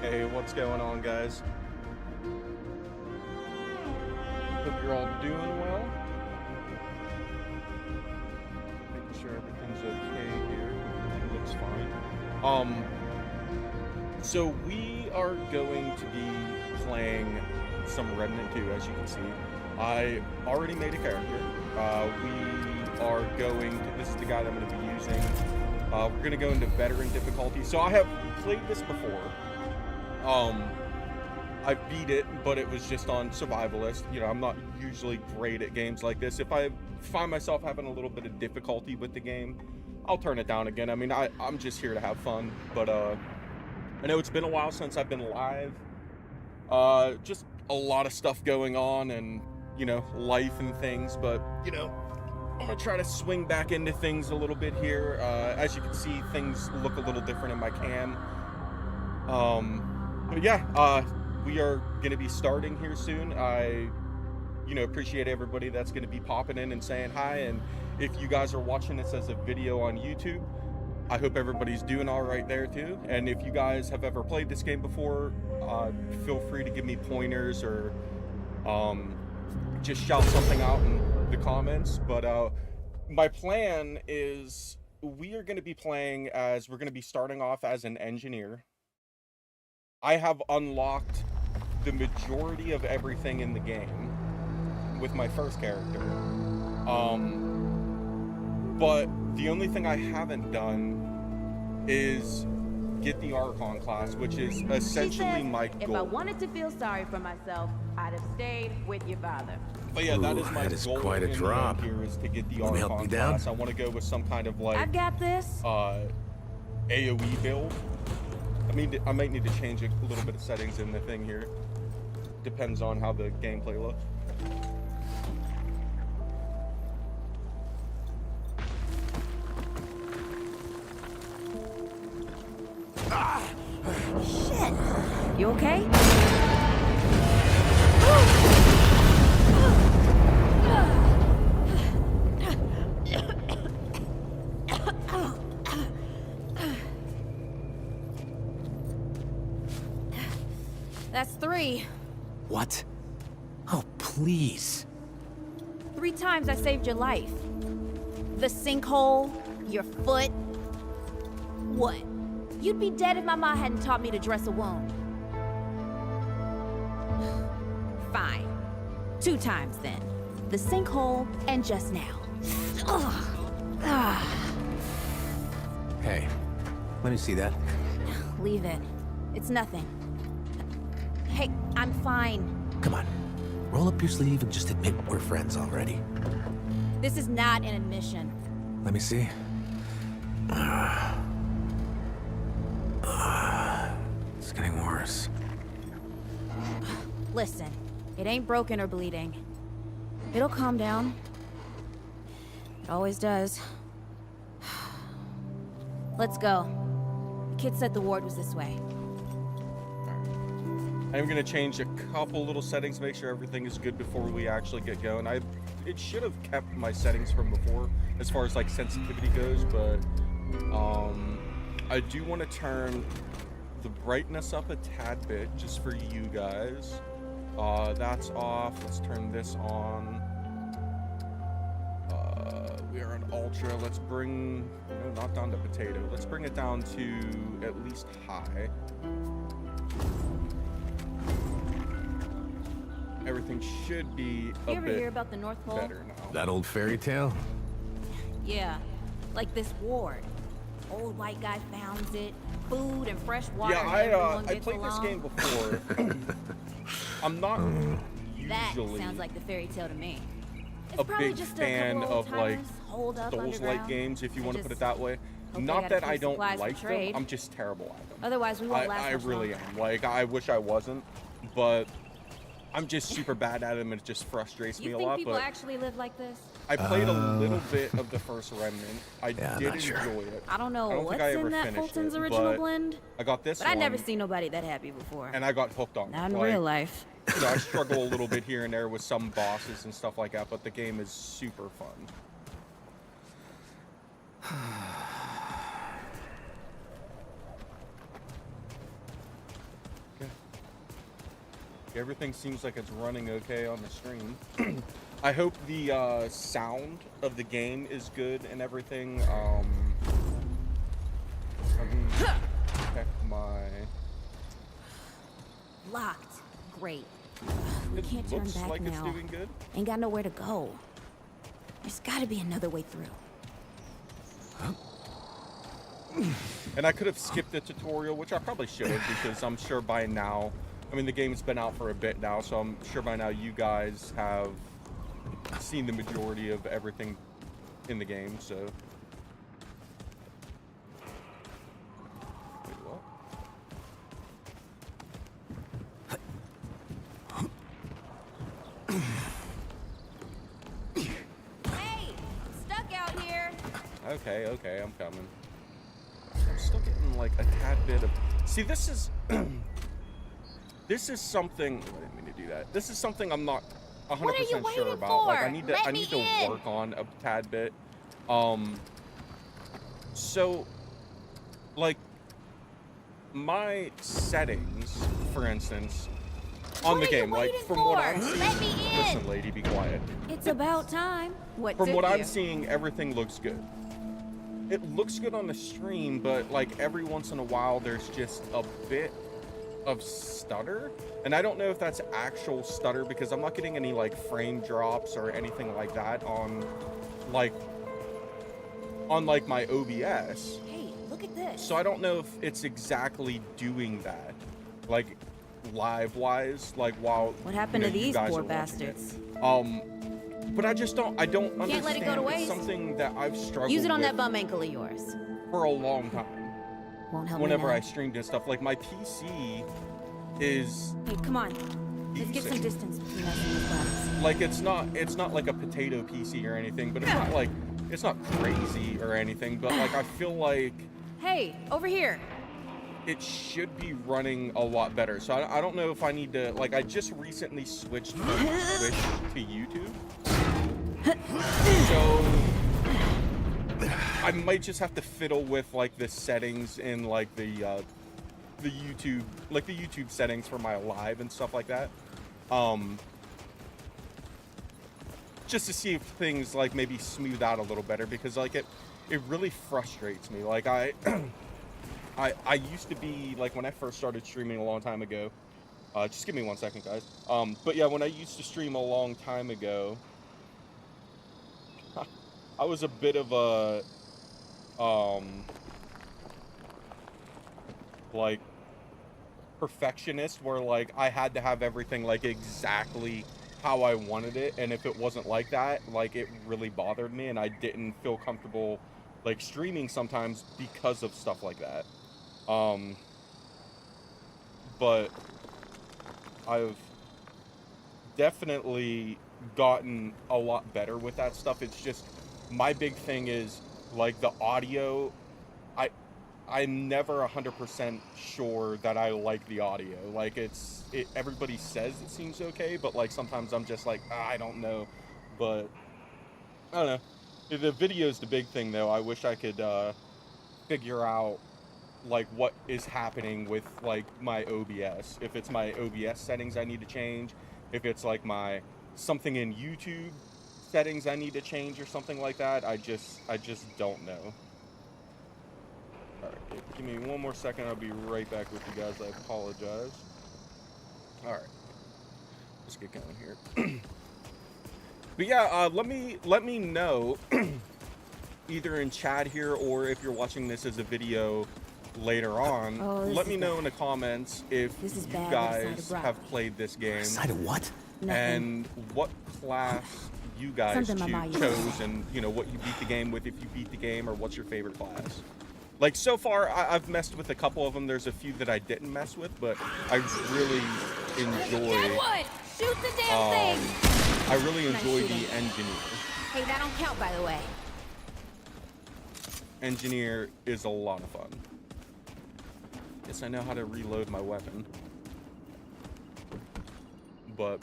Hey, what's going on, guys? Hope you're all doing well. Making sure everything's okay here. Everything looks fine. So we are going to be playing some Remnant 2, as you can see. I already made a character. We are going to, this is the guy that I'm going to be using. We're going to go into veteran difficulty. So I have played this before. I beat it, but it was just on survivalist. You know, I'm not usually great at games like this. If I find myself having a little bit of difficulty with the game, I'll turn it down again. I mean, I'm just here to have fun, but I know it's been a while since I've been live. Just a lot of stuff going on and, you know, life and things, but, you know, I'm gonna try to swing back into things a little bit here. As you can see, things look a little different in my cam. But yeah, we are going to be starting here soon. I, you know, appreciate everybody that's going to be popping in and saying hi. And if you guys are watching this as a video on YouTube, I hope everybody's doing all right there too. And if you guys have ever played this game before, feel free to give me pointers or just shout something out in the comments. But my plan is we are going to be playing as, we're going to be starting off as an engineer. I have unlocked the majority of everything in the game with my first character. But the only thing I haven't done is get the Archon class, which is essentially my goal. If I wanted to feel sorry for myself, I'd have stayed with your father. But yeah, that is my that is goal quite a in drop. the end here, is to get the Want me to help Archon you down? class. I want to go with some kind of like I've got this. AoE build. I mean, I might need to change a little bit of settings in the thing here. Depends on how the gameplay looks. Shit. You okay? That's 3. What? Oh, please. 3 times I saved your life. The sinkhole, your foot. What? You'd be dead if my mom hadn't taught me to dress a wound. Fine. 2 times then. The sinkhole and just now. Hey, let me see that. Leave it. It's nothing. Hey, I'm fine. Come on. Roll up your sleeve and just admit we're friends already. This is not an admission. Let me see. It's getting worse. Listen, it ain't broken or bleeding. It'll calm down. It always does. Let's go. The kid said the ward was this way. I'm going to change a couple little settings, make sure everything is good before we actually get going. It should have kept my settings from before as far as like sensitivity goes, but I do want to turn the brightness up a tad bit just for you guys. That's off. Let's turn this on. We are on ultra. Let's bring, no, not down to potato. Let's bring it down to at least high. Everything should be a You ever bit hear about the North Pole? better now. That old fairy tale? Yeah, like this ward. Old white guy founds it. Food and fresh water. Yeah, and everyone I gets played this along. game before. I'm not That usually sounds like the fairy tale to me. It's a probably big just fan a couple of like old-timers holed up Souls-like underground. games, if you want to put it Just that way. hope they Not got that a I few don't supplies for like them. trade. I'm just terrible at them. Otherwise, we won't last I much really longer. am. Like, I wish I wasn't, but I'm just super bad at them, and it just frustrates me You a think lot. people But actually live like this? I played a little bit of the first Remnant. I Yeah, did not sure. enjoy it. I don't know I don't what's think I ever in that finished Fulton's it, original but blend, I got this but one, I never seen nobody that happy before. and I got hooked on it. Not in Like, real life. You know, I struggle a little bit here and there with some bosses and stuff like that, but the game is super fun. Everything seems like it's running okay on the stream. I hope the sound of the game is good and everything. Let me check my... Locked. Great. We It can't turn looks back like now. it's doing good. Ain't got nowhere to go. There's gotta be another way through. And I could have skipped the tutorial, which I probably should have, because I'm sure by now, I mean, the game's been out for a bit now, so I'm sure by now you guys have seen the majority of everything in the game, so. Wait, what? Hey! I'm stuck out here! Okay, I'm coming. I'm still getting like a tad bit of... See, this is... this is something... I didn't mean to do that. This is something I'm not 100% What are you sure waiting about. Like, I for? need to, Let I me need to in. work on a tad bit. So, like, my settings, for instance, on What the are you game, like, waiting from what I'm for? seeing... Let me in. Listen, lady, be quiet. It's about time. What From took what I'm you? seeing, everything looks good. It looks good on the stream, but like every once in a while, there's just a bit of stutter. And I don't know if that's actual stutter because I'm not getting any like frame drops or anything like that on like my OBS. Hey, look at this. So I don't know if it's exactly doing that, like live-wise, like while What happened you to know, you these guys poor are watching it. bastards? But I don't understand. Can't let it go to It's waste. something that I've struggled Use it on with that bum ankle of yours. for a long time. Won't help Whenever me I now. streamed and stuff, like my PC is Hey, come on. Let's get some decent. distance between us and these bodies. Like it's not like a potato PC or anything, but it's not crazy or anything. But like I feel like Hey, over here. it should be running a lot better. So I don't know if I need to, like, I just recently switched to YouTube. So I might just have to fiddle with like the settings in like the YouTube settings for my live and stuff like that. Just to see if things like maybe smooth out a little better, because like it really frustrates me. Like I used to be, like, when I first started streaming a long time ago, just give me 1 second, guys. But yeah, when I used to stream a long time ago, I was a bit of a, like, perfectionist, where, like, I had to have everything, like, exactly how I wanted it, and if it wasn't like that, like, it really bothered me, and I didn't feel comfortable, like, streaming sometimes because of stuff like that. But I've definitely gotten a lot better with that stuff. It's just, my big thing is, like, the audio. I'm never 100% sure that I like the audio. Like, everybody says it seems okay, but, like, sometimes I'm just like, I don't know. But, I don't know. The video's the big thing, though. I wish I could, figure out, like, what is happening with, like, my OBS. If it's my OBS settings I need to change, if it's like my something in YouTube settings I need to change or something like that. I just don't know. All right, give me 1 more second. I'll be right back with you guys. I apologize. All right, let's get going here. But yeah, let me know either in chat here, or if you're watching this as a video later on, let me know in the comments if you guys have played this game. Side of what? And what class you guys chose, and you know what you beat the game with, if you beat the game, or what's your favorite class. Like, so far I've messed with a couple of them. There's a few that I didn't mess with, but I really enjoy Shoot the damn thing! I really enjoy the engineer. Hey, that don't count, by the way. Engineer is a lot of fun. Yes, I know how to reload my weapon. But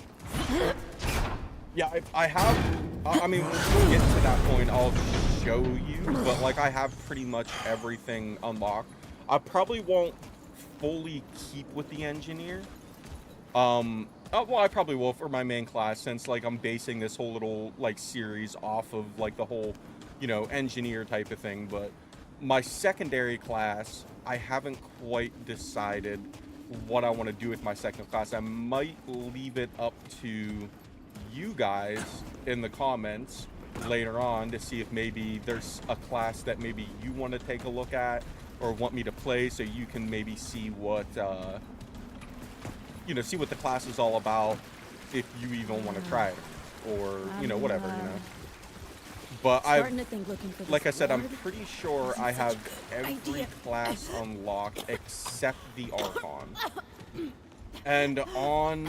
yeah, I have, I mean, when we get to that point, I'll show you, but like, I have pretty much everything unlocked. I probably won't fully keep with the engineer Well, I probably will for my main class, since like I'm basing this whole little like series off of like the whole, you know, engineer type of thing. But my secondary class, I haven't quite decided what I want to do with my second class. I might leave it up to you guys in the comments later on to see if maybe there's a class that maybe you want to take a look at or want me to play, so you can maybe see what you know, see what the class is all about, if you even want to try it, or you know, whatever, you know. But like I said, I'm pretty sure I have every class unlocked except the Archon. And on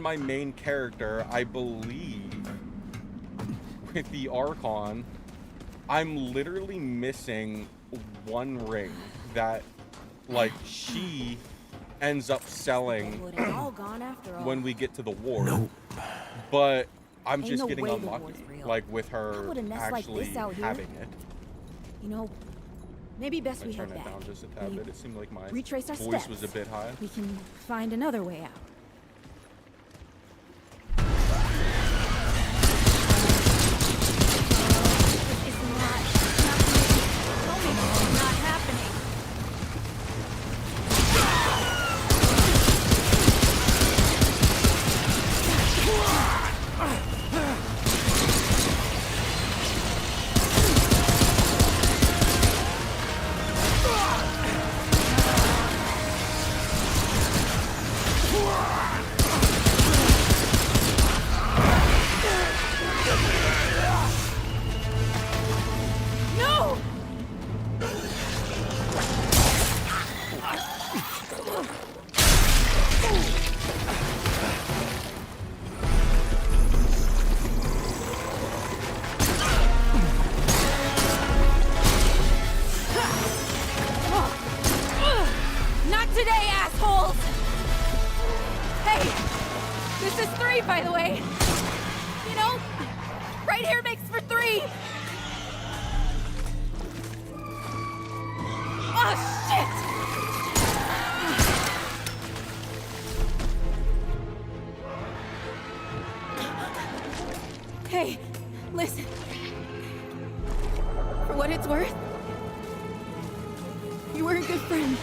my main character, I believe with the Archon, I'm literally missing one ring that like she ends up selling when we get to the war. Nope. But I'm just getting unlucky, like with her actually having it. You know, maybe best we turn head it back. down just a tad bit. It seemed like my Retrace our voice steps. was a bit high. We can find another way out. By the way, you know, right here makes for 3. Oh, shit! Hey, listen. For what it's worth, you were a good friend.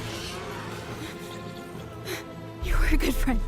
You were a good friend.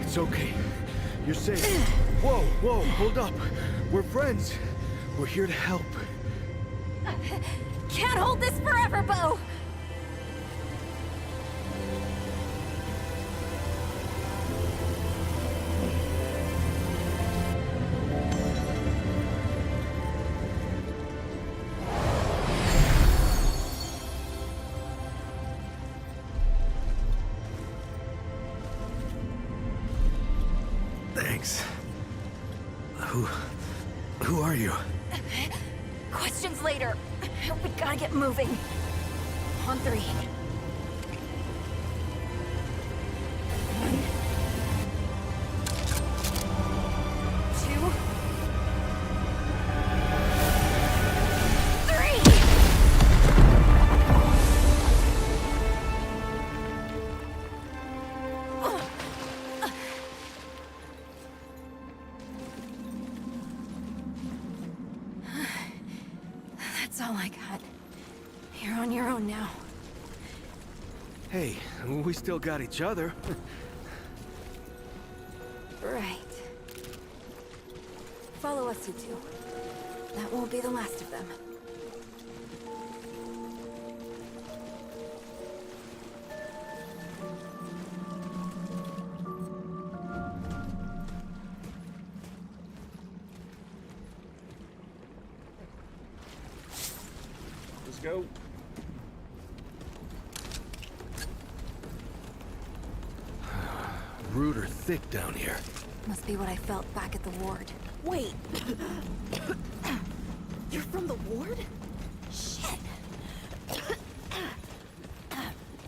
It's okay. You're safe. Whoa, whoa, hold up. We're friends. We're here to help. Can't hold this forever, Bo! Thanks. Who are you? Questions later. We gotta get moving. On 3. 1, 2, 3! That's all I got. You're on your own now. Hey, we still got each other. Right. Follow us, you two. That won't be the last of them. go. Root are thick down here. Must be what I felt back at the ward. Wait. You're from the ward? Shit.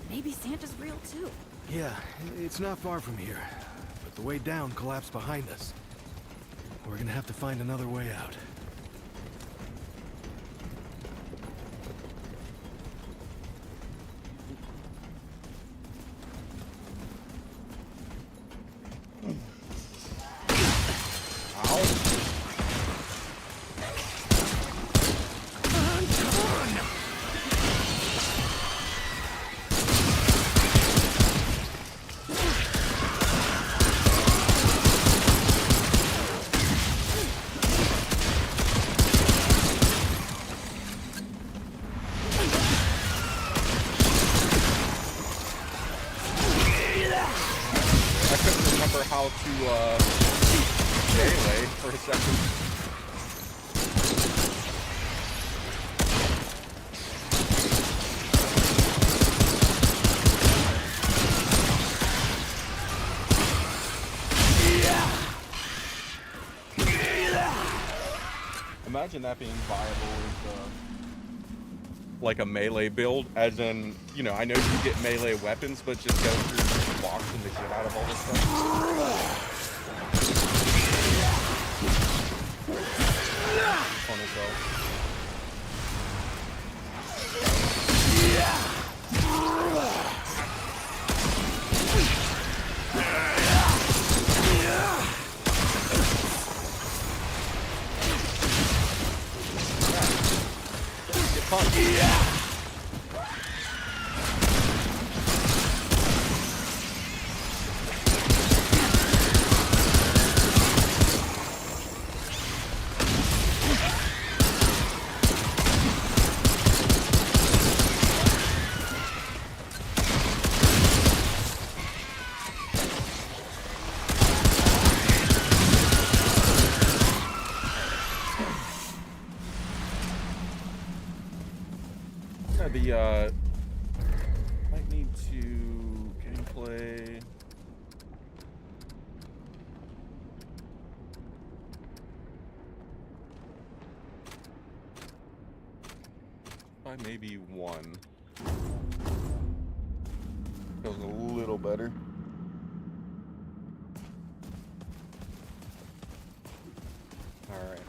Maybe Santa's real too. Yeah, it's not far from here. But the way down collapsed behind us. We're gonna have to find another way out. How to melee for a second. Imagine that being viable as like a melee build, as in, you know, I know you get melee weapons, but just go through boxing the shit out of all this stuff. Fun as hell. Get punched. Might need to gameplay. Maybe one. Feels a little better. All right.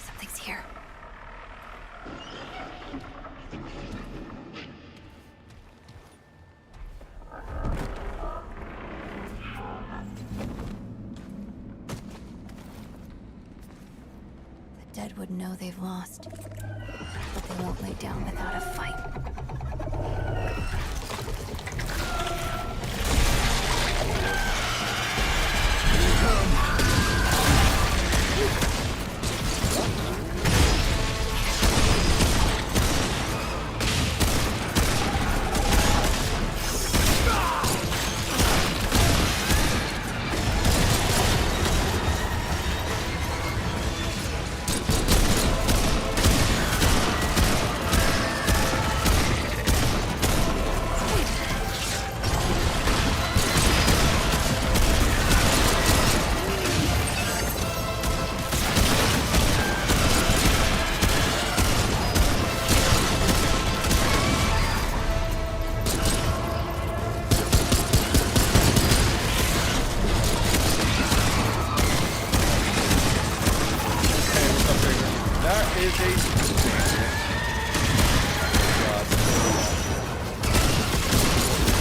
Something's here. The dead would know they've lost, but they won't lay down without a fight.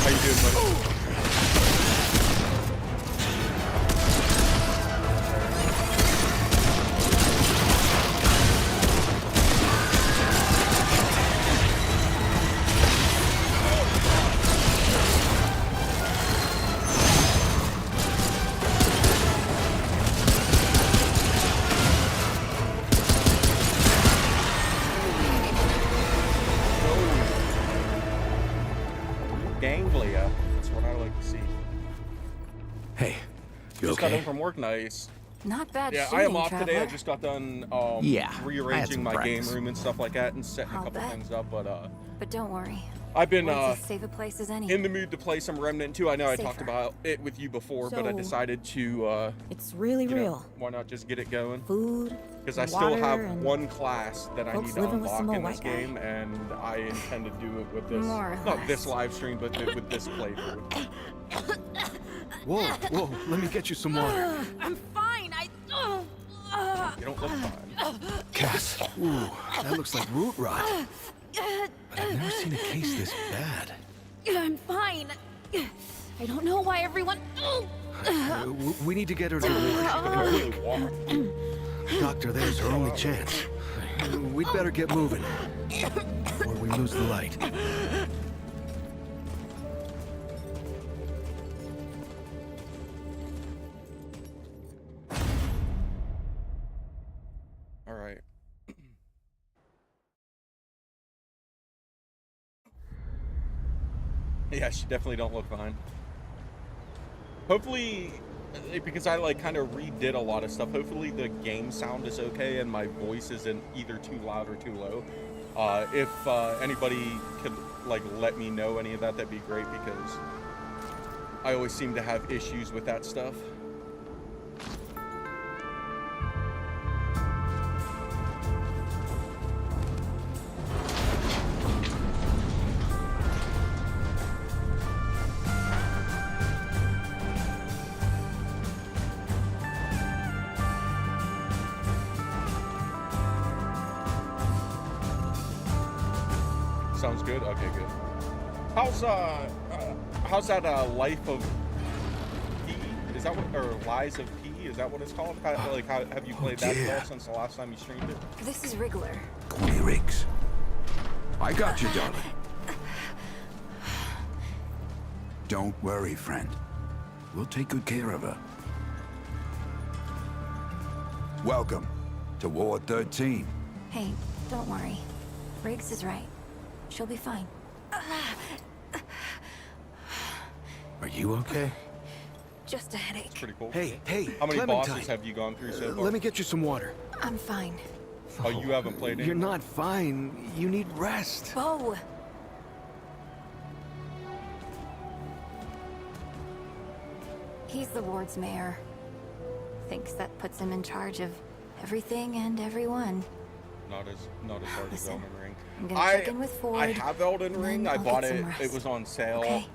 How you doing, buddy? ganglia. That's what I like to see. Hey, you Just got okay? in from work, nice. Not bad Yeah, shooting, I am off Traveler. today. I just got done Yeah, I had rearranging some my practice. game room and stuff like that and setting a I'll couple bet. things up, but But don't worry. I've been Woods as safe a place as any. in the mood to play some Remnant 2. I know I talked Safer. about it with you before, but I So, decided to It's really you know, real. why not just get it going? Food, Because I still have water, and one class that I folks need to living with some unlock in old this white guy. game, and I intend to do it with this, More or not this less. live stream, but with this playthrough. Whoa, whoa, let me get you some water. I'm fine. You don't look fine. Cass, ooh, that looks like root rot. But I've never seen a case this bad. I'm fine. I don't know why everyone. We need to get her to the It's really warm. ward. Doctor, there's her only chance. We'd better get moving, or we lose the light. All right. Yeah, she definitely don't look fine. Hopefully, because I like kind of redid a lot of stuff, hopefully the game sound is okay and my voice isn't either too loud or too low. If anybody could like let me know any of that, that'd be great, because I always seem to have issues with that stuff. Sounds good. Okay, good. How's that Life of P? Is that what, or Lies of P? Is that what it's called? How have you played that dear. well since the last time you streamed it? This is Wriggler. Call me Riggs. I got you, darling. Don't worry, friend. We'll take good care of her. Welcome to Ward 13. Hey, don't worry. Riggs is right. She'll be fine. Are you okay? Just a headache. Pretty cool. Hey, How many Clementine. bosses have you gone through so far? Let me get you some water. I'm fine. Oh, you haven't played any? You're not fine. You need rest. Bo! He's the ward's mayor. Thinks that puts him in charge of everything and everyone. Not as hard as Listen, Elden Ring. I'm gonna check in with Ford. I have Elden and Ring. then I I'll bought get it. some rest. It was on sale Okay?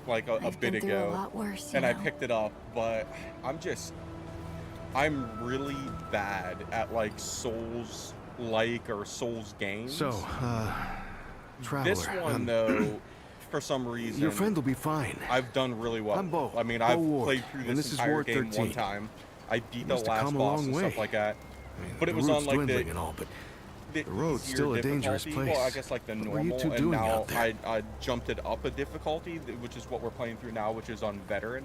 like a I've bit been through ago, a lot worse, you and I know. picked it up. But I'm really bad at like Souls-like or Souls games. So, Traveler. This one though, for some reason, Your friend will be fine. I've done really well. I'm Bo. I mean, Bo I've Ward, played through and this this is entire Ward game 13. one time. I beat the must have last come a boss long and way. stuff like that. I mean, But it the was on road's like dwindling and all, but the road's easier still a dangerous difficulty. Well, I place. guess like the What were normal, you two and doing now out there? I jumped it up a difficulty, which is what we're playing through now, which is on veteran.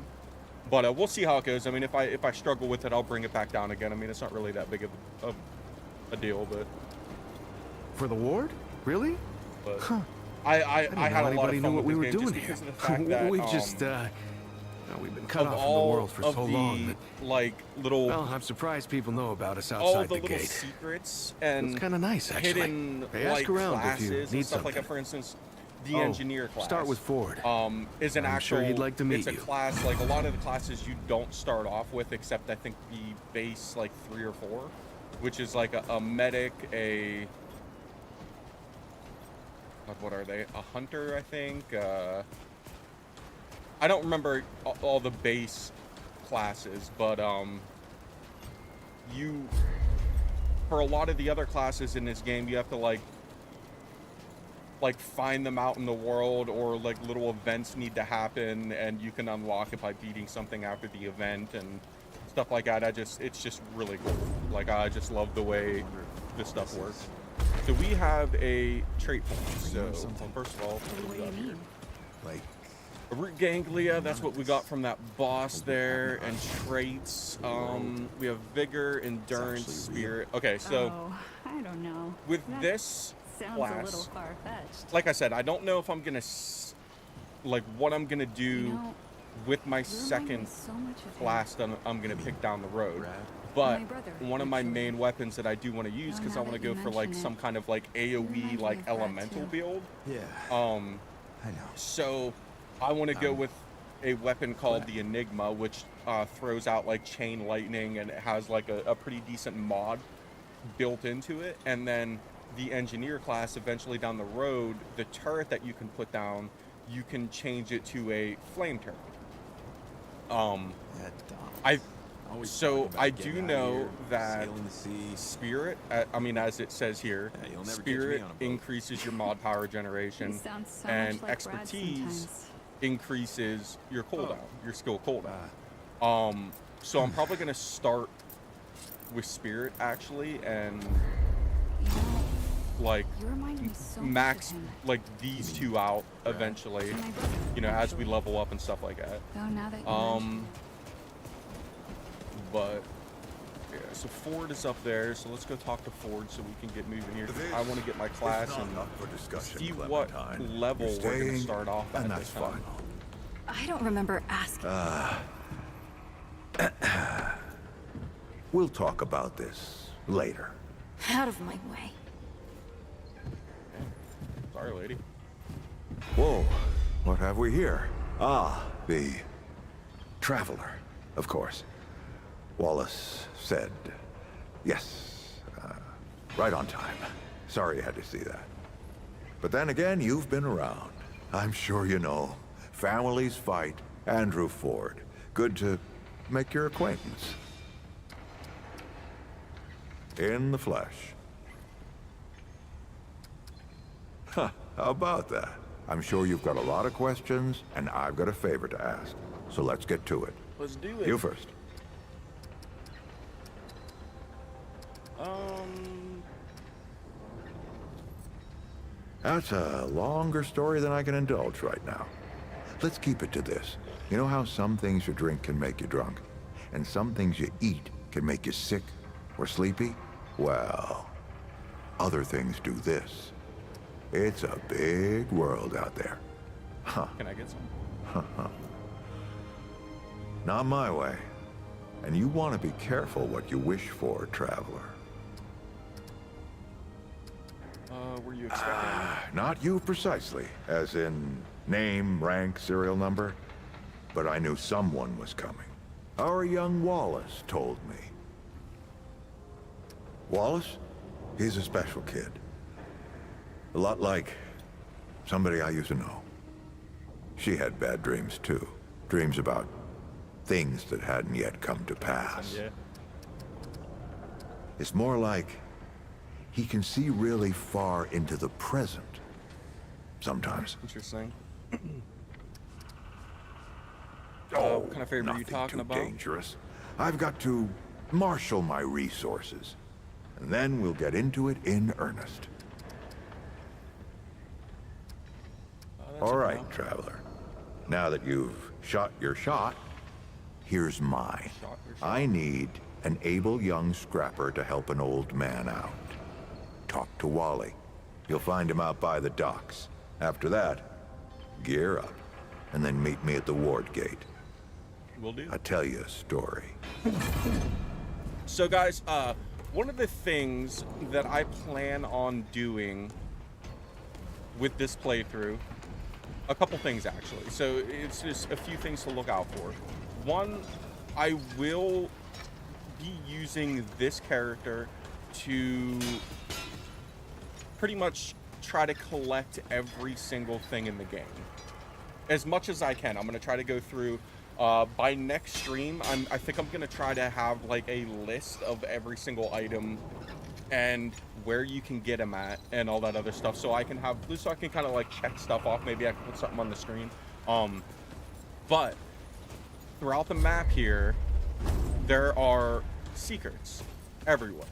But we'll see how it goes. I mean, if I struggle with it, I'll bring it back down again. I mean, it's not really that big of a deal, but for the ward? Really? Huh. I didn't had know a lot anybody of knew fun what with we this were game doing just here. because of the fact that We've just, we've been cut of off from the all world for of so the long that, like little well, I'm surprised people know about us all outside of the the little gate. secrets and It's kind of nice, actually. hidden Hey, ask like around if classes you and need stuff like that. something. For instance, the Oh, engineer class. start with Ford. Is an I'm actual. sure he'd like to meet it's a you. class like a lot of the classes you don't start off with, except I think the base like 3 or 4, which is like a medic, a what are they? A hunter, I think. I don't remember all the base classes, but you for a lot of the other classes in this game, you have to like find them out in the world, or like little events need to happen, and you can unlock it by beating something after the event and stuff like that. It's just really cool. Like, I just love the way this stuff works. So we have a trait point. So first of all, What do you mean? Like, a root ganglia, that's what we got from that boss there, and traits. We have vigor, endurance, spirit. Okay, so Oh, I don't know. with That this sounds class, a little far-fetched. like I said, I don't know if I'm gonna like what I'm gonna do You know, with my you remind me second so much of him. class that I'm gonna pick down the road. Brad? But My brother, one of my actually. main weapons that I do want to use, Oh, because now I want to that go you for like mention some it, kind of like reminds AoE me like of Brad, elemental too. build. Yeah, I know. So I want to go with a weapon called the Enigma, which throws out like chain lightning, and it has like a pretty decent mod built into it. And then the engineer class, eventually down the road, the turret that you can put down, you can change it to a flame turret. I so I do know that Spirit, I mean, as it says here, Yeah, you'll never catch me Spirit on a boat. increases your mod power He generation, sounds so and much like Brad expertise sometimes. increases your cooldown, your skill cooldown. So I'm probably gonna start with Spirit actually, and You know, like you remind me so max much of him. like these two out eventually, My brother, you know, as we actually. level up and stuff like that. Though now that you mention it. But yeah, so Ford is up there, so let's go talk to Ford so we can get moving here. 'Cause I want to get my class and see what level we're going to start off at and this that's time. fine. I don't remember asking. We'll talk about this later. Out of my way. Sorry, lady. Whoa, what have we here? Ah, the Traveler, of course. Wallace said yes. Right on time. Sorry you had to see that. But then again, you've been around. I'm sure you know. Families fight. Andrew Ford. Good to make your acquaintance. In the flesh. Huh, how about that? I'm sure you've got a lot of questions, and I've got a favor to ask. So let's get to it. Let's do it. You first. That's a longer story than I can indulge right now. Let's keep it to this. You know how some things you drink can make you drunk, and some things you eat can make you sick or sleepy? Well, other things do this. It's a big world out there. Huh. Can I get some? Not my way. And you want to be careful what you wish for, traveler. Were you expecting? Not you precisely, as in name, rank, serial number. But I knew someone was coming. Our young Wallace told me. Wallace? He's a special kid. A lot like somebody I used to know. She had bad dreams too. Dreams about things that hadn't yet come to pass. Yeah. It's more like he can see really far into the present. Sometimes. Interesting. Oh, what kind of favor are you nothing talking too about? dangerous. I've got to marshal my resources. And then we'll get into it in earnest. All right, traveler. Now that you've shot your shot, here's mine. Shot your shot. I need an able young scrapper to help an old man out. Talk to Wally. You'll find him out by the docks. After that, gear up, and then meet me at the ward gate. Will do. I'll tell you a story. So guys, one of the things that I plan on doing with this playthrough, a couple things actually. So it's just a few things to look out for. One, I will be using this character to pretty much try to collect every single thing in the game. As much as I can. I'm going to try to go through. By next stream, I think I'm going to try to have like a list of every single item and where you can get them at and all that other stuff. So I can have, so I can kind of like check stuff off. Maybe I can put something on the screen. But throughout the map here, there are secrets everywhere.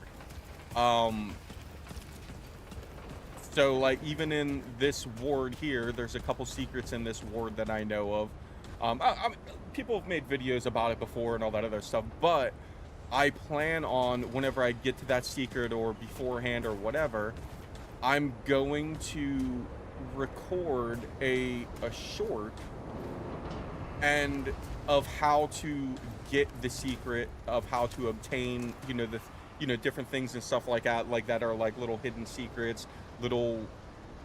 So like even in this ward here, there's a couple secrets in this ward that I know of. People have made videos about it before and all that other stuff, but I plan on whenever I get to that secret or beforehand or whatever, I'm going to record a short and of how to get the secret, of how to obtain, different things and stuff like that are like little hidden secrets, little,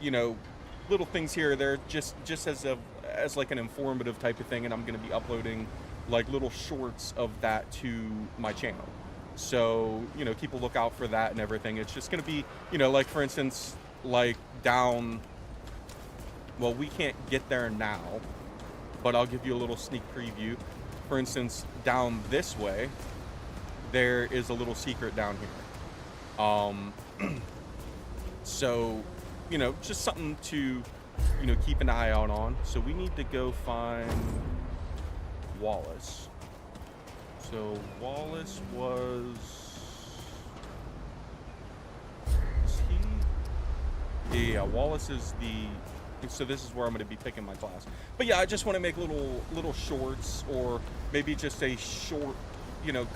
little things here or there, just as like an informative type of thing. And I'm going to be uploading like little shorts of that to my channel. So, keep a lookout for that and everything. It's just going to be, like for instance, like down, well, we can't get there now, but I'll give you a little sneak preview. For instance, down this way, there is a little secret down here. So, just something to, keep an eye out on. So we need to go find Wallace. So Wallace is he? Yeah, Wallace is so this is where I'm going to be picking my class. But yeah, I just want to make little shorts, or maybe just a short,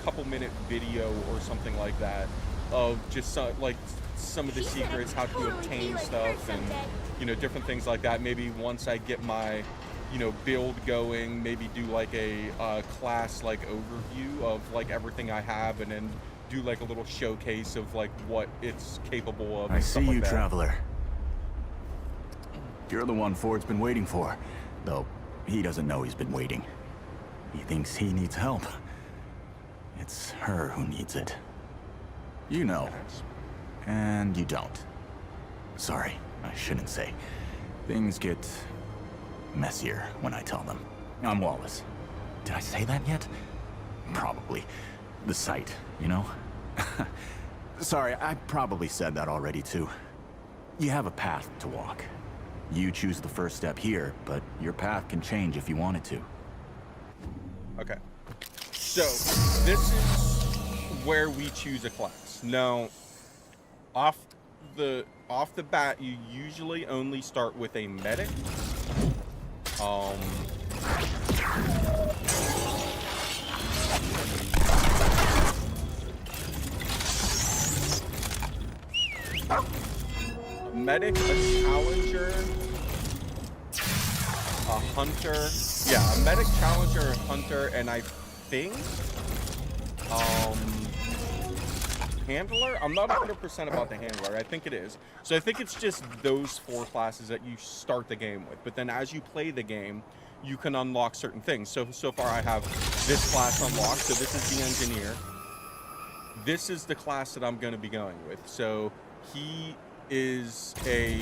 couple minute video or something like that of just some of the secrets, how to obtain stuff, and different things like that. Maybe once I get my build going, maybe do like a class like overview of like everything I have, and then do like a little showcase of like what it's capable of. I see you, like Traveler. You're the one Ford's been waiting for, though he doesn't know he's been waiting. He thinks he needs help. It's her who needs it. You know, and you don't. Sorry, I shouldn't say. Things get messier when I tell them. I'm Wallace. Did I say that yet? Probably. The site, Sorry, I probably said that already too. You have a path to walk. You choose the first step here, but your path can change if you want it to. Okay. So, this is where we choose a class. Now, off the bat, you usually only start with a medic. Medic, a challenger, a hunter. Yeah, a medic, challenger, a hunter, and I think handler. I'm not 100% about the handler. I think it is. So I think it's just those 4 classes that you start the game with. But then as you play the game, you can unlock certain things. So far I have this class unlocked. So this is the engineer. This is the class that I'm going to be going with. So he uses a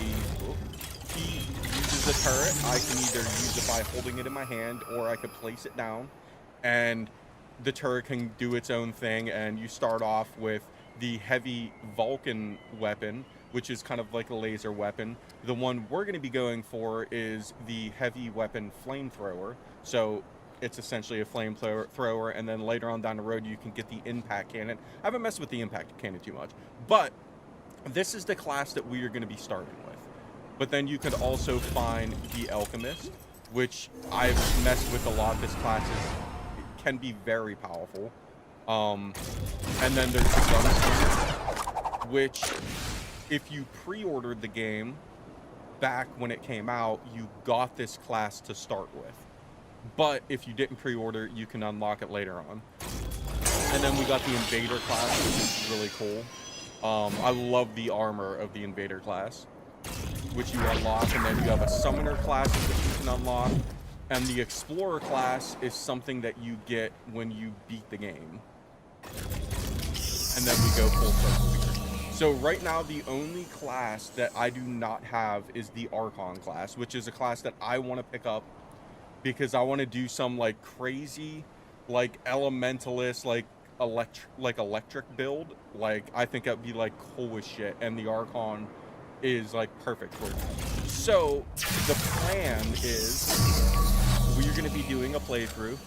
turret. I can either use it by holding it in my hand, or I could place it down, and the turret can do its own thing. And you start off with the heavy Vulcan weapon, which is kind of like a laser weapon. The one we're going to be going for is the heavy weapon flamethrower. So it's essentially a flamethrower, and then later on down the road you can get the impact cannon. I haven't messed with the impact cannon too much, but this is the class that we are going to be starting with. But then you could also find the alchemist, which I've messed with a lot. This class can be very powerful. And then there's the gunslinger, which if you pre-ordered the game back when it came out, you got this class to start with. But if you didn't pre-order, you can unlock it later on. And then we got the invader class, which is really cool. I love the armor of the invader class, which you unlock. And then you have a summoner class that you can unlock. And the explorer class is something that you get when you beat the game. And then we go full circle here. So right now, the only class that I do not have is the Archon class, which is a class that I want to pick up because I want to do some like crazy, like elementalist, like electric build. Like I think that'd be like cool as shit, and the Archon is like perfect for it. So the plan is we're going to be doing a playthrough,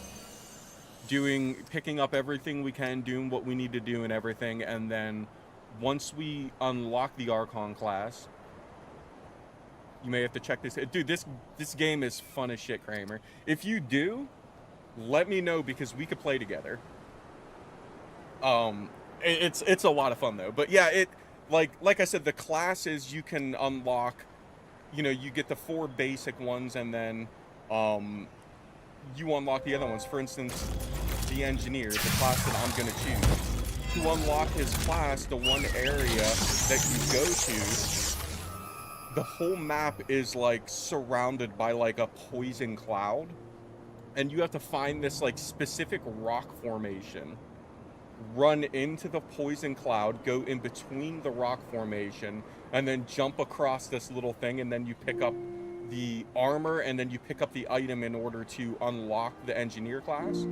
picking up everything we can, doing what we need to do and everything, and then once we unlock the Archon class, you may have to check this. Dude, this game is fun as shit, Kramer. If you do, let me know because we could play together. It's a lot of fun though. But yeah, like I said, the classes you can unlock you know, you get the 4 basic ones, and then you unlock the other ones. For instance, the engineer, the class that I'm gonna choose. To unlock his class, the one area that you go to, the whole map is like surrounded by like a poison cloud, and you have to find this like specific rock formation, run into the poison cloud, go in between the rock formation, and then jump across this little thing, and then you pick up the armor, and then you pick up the item in order to unlock the engineer class.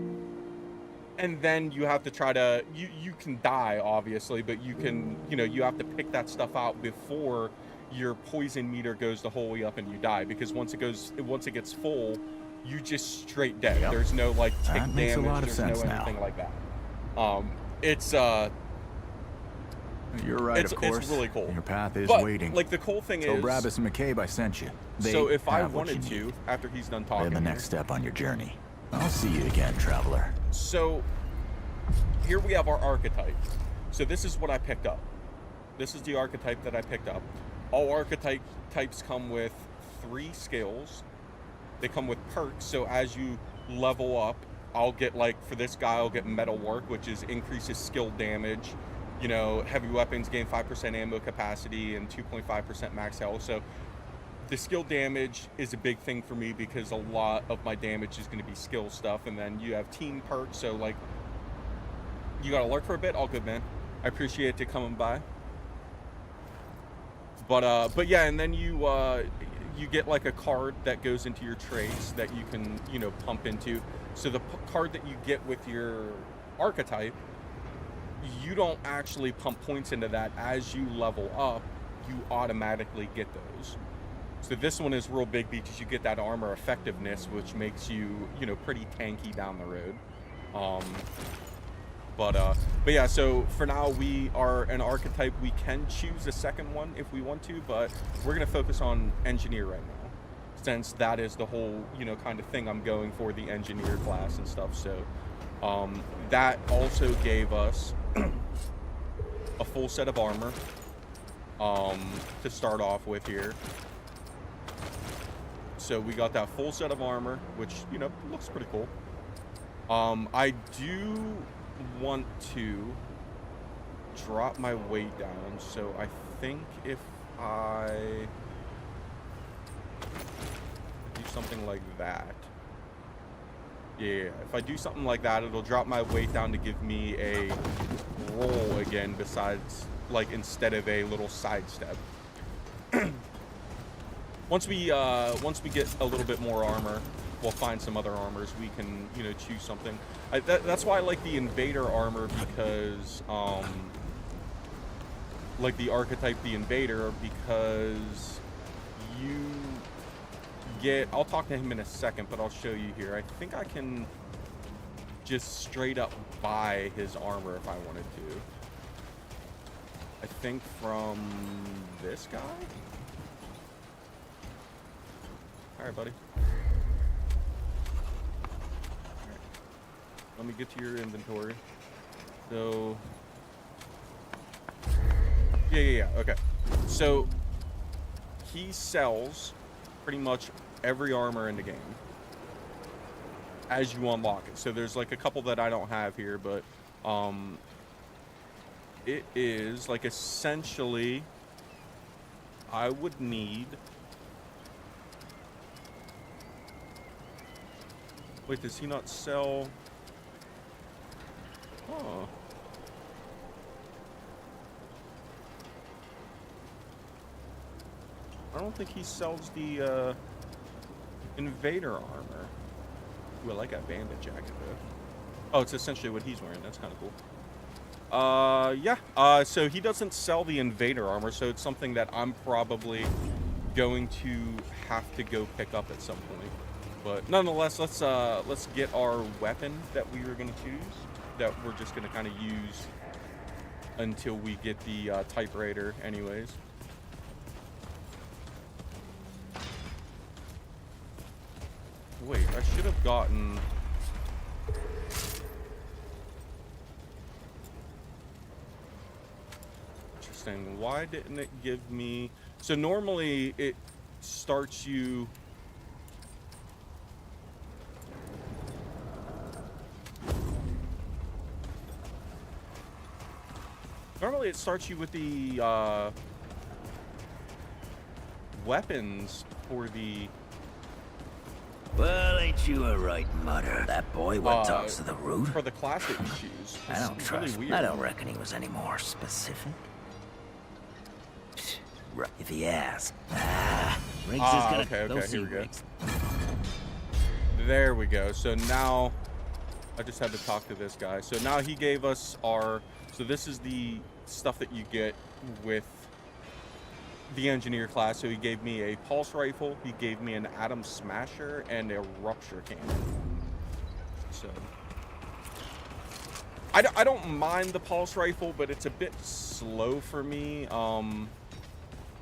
And then you have to try to, you can die, obviously, but you can, you know, you have to pick that stuff out before your poison meter goes the whole way up and you die, because once it gets full, you just straight dead. Yep. There's no like tick That makes a damage, lot of there's sense no now. anything like that. It's You're right, it's of course. really cool. Your path is but, waiting. like, the cool thing Tell is, Brabus and McCabe I sent you. They so if I have what wanted you need. to, after he's done They're talking, the next step on your journey. I'll see you again, traveler. So here we have our archetype. So this is what I picked up. This is the archetype that I picked up. All archetype types come with 3 skills. They come with perks. So as you level up, I'll get, like, for this guy, I'll get metal work, which is increases skill damage. You know, heavy weapons gain 5% ammo capacity and 2.5% max health. So the skill damage is a big thing for me, because a lot of my damage is going to be skill stuff. And then you have team perks. So, like, you got to lurk for a bit. All good, man. I appreciate you coming by. But yeah, and then you get like a card that goes into your traits that you can, you know, pump into. So the card that you get with your archetype, you don't actually pump points into that. As you level up, you automatically get those. So this one is real big because you get that armor effectiveness, which makes you, you know, pretty tanky down the road. But yeah, so for now we are an archetype. We can choose a second one if we want to, but we're gonna focus on engineer right now, since that is the whole, you know, kind of thing I'm going for, the engineer class and stuff. So that also gave us a full set of armor to start off with here. So we got that full set of armor, which, you know, looks pretty cool. I do want to drop my weight down, so I think if I do something like that, yeah, if I do something like that, it'll drop my weight down to give me a roll again, besides, like, instead of a little sidestep. Once we get a little bit more armor, we'll find some other armors. We can, you know, choose something. That's why I like the invader armor, because like the archetype, the invader, because you get, I'll talk to him in a second, but I'll show you here. I think I can just straight up buy his armor if I wanted to. I think from this guy. All right, buddy. Let me get to your inventory. So, yeah, okay. So, he sells pretty much every armor in the game as you unlock it. So there's like a couple that I don't have here, but it is like, essentially, I would need, wait, does he not sell? Oh. I don't think he sells the invader armor. Ooh, I like that bandit jacket though. Oh, it's essentially what he's wearing. That's kind of cool. Yeah. So he doesn't sell the invader armor, so it's something that I'm probably going to have to go pick up at some point. But nonetheless, let's get our weapon that we were going to choose, that we're just going to kind of use until we get the typewriter anyways. Wait, I should have gotten... Interesting. Why didn't it give me... So normally starts you. Normally it starts you with the weapons for the Well, ain't you a right mutter? That boy what talks to the root? for the classic shoes. I don't It's trust. really weird. I don't reckon he was any more specific. Right, if he asks. Riggs is gonna. Okay, They'll see here we go. Riggs. There we go. So now I just had to talk to this guy. So now he gave us our. So this is the stuff that you get with the engineer class. So he gave me a pulse rifle, he gave me an atom smasher, and a rupture cannon. So I don't mind the pulse rifle, but it's a bit slow for me.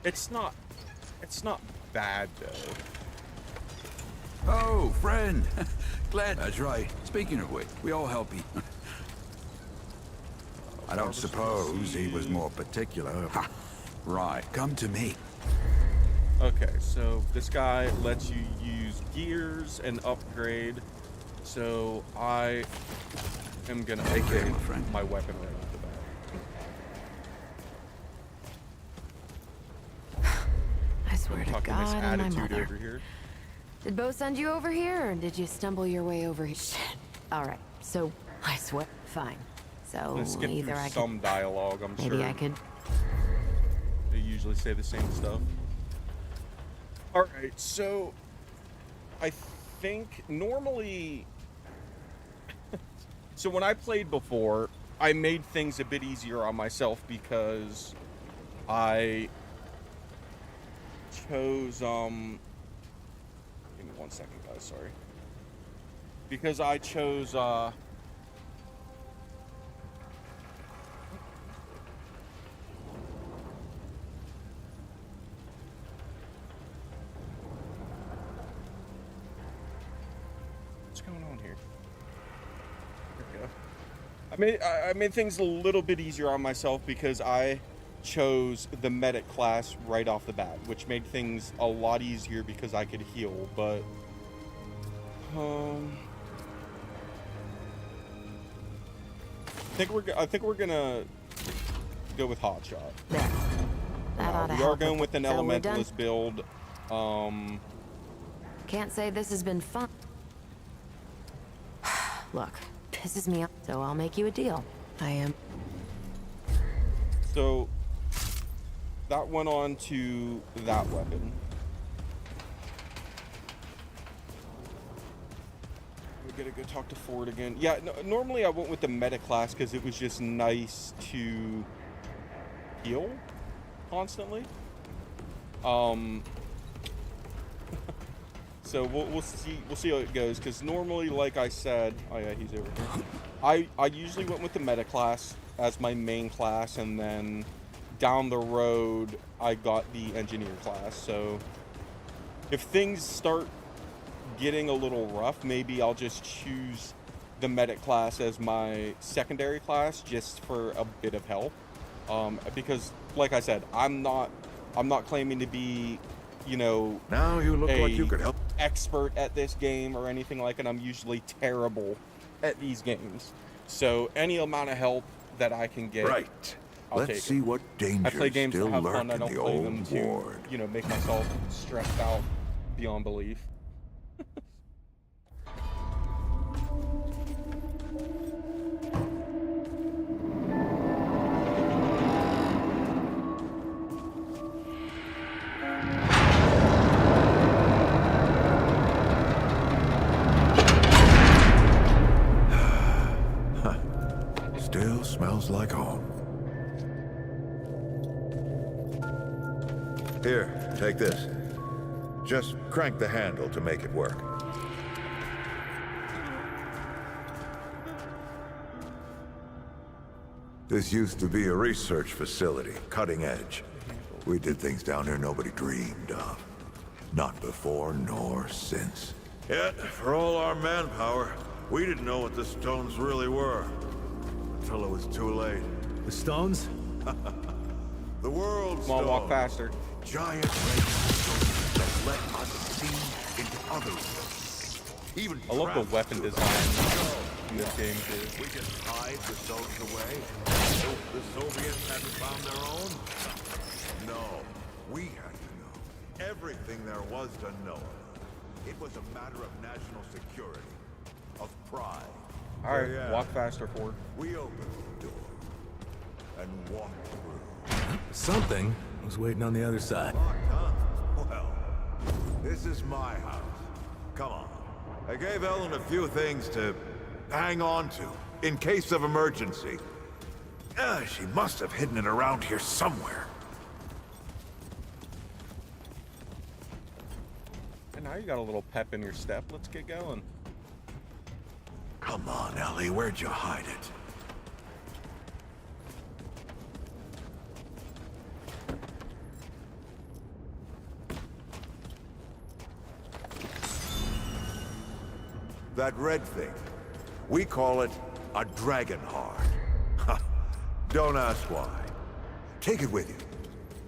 It's not bad though. Oh, friend. Glad. That's right. Speaking of which, we all help you. I don't suppose he was more particular. Ha. Right. Come to me. Okay, so this guy lets you use gears and upgrade. So I am gonna Take care, upgrade my friend. my weapon right off the bat. I swear to Talking this God and my attitude mother. over here. Did Bo send you over here, or did you stumble your way over here? Shit. All right, so I swear. Fine. So I'm gonna skip either through I some dialogue. I'm maybe sure I could. they usually say the same stuff. All right, so I think normally. So when I played before, I made things a bit easier on myself because I chose give me 1 second, guys, sorry. Because I chose what's going on here? There we go. I made things a little bit easier on myself because I chose the medic class right off the bat, which made things a lot easier because I could heal, but I think we're gonna go with hotshot. There. That ought to We are help. going with an So we're done? elementalist build. Can't say this has been fun. Look, pisses me off, so I'll make you a deal. I am. So that went on to that weapon. We gotta go talk to Ford again. Yeah, no, normally I went with the meta class because it was just nice to heal constantly. So we'll see how it goes, because normally, like I said, oh yeah, he's over here. I usually went with the meta class as my main class, and then down the road I got the engineer class. So if things start getting a little rough, maybe I'll just choose the medic class as my secondary class just for a bit of help. Because like I said, I'm not claiming to be, you know, Now you look like you could help. expert at this game or anything like it. I'm usually terrible at these games. So any amount of help that I can get, Right. I'll Let's take see it. what I dangers play games to still have lurk fun. I in don't the play them old to, ward. you know, make myself stressed out beyond belief. Still smells like home. Here, take this. Just crank the handle to make it work. This used to be a research facility, cutting edge. We did things down here nobody dreamed of. Not before nor since. Yet, for all our manpower, we didn't know what the stones really were. Until it was too late. The stones? The world's Come on, walk stone. faster. Giant red stones that let us see into other worlds. Even I love the travel weapon to them. design in this game too. We just hide the stones away. Hope the Soviets hadn't found their own. No, we had to know everything there was to know. It was a matter of national security, of pride. All right, Yeah. walk faster, Ford. We opened the door and walked through. Something was waiting on the other side. Locked, huh? Well, this is my house. Come on. I gave Ellen a few things to hang on to in case of emergency. She must have hidden it around here somewhere. And now you got a little pep in your step. Let's get going. Come on, Ellie, where'd you hide it? That red thing. We call it a dragon heart. Don't ask why. Take it with you.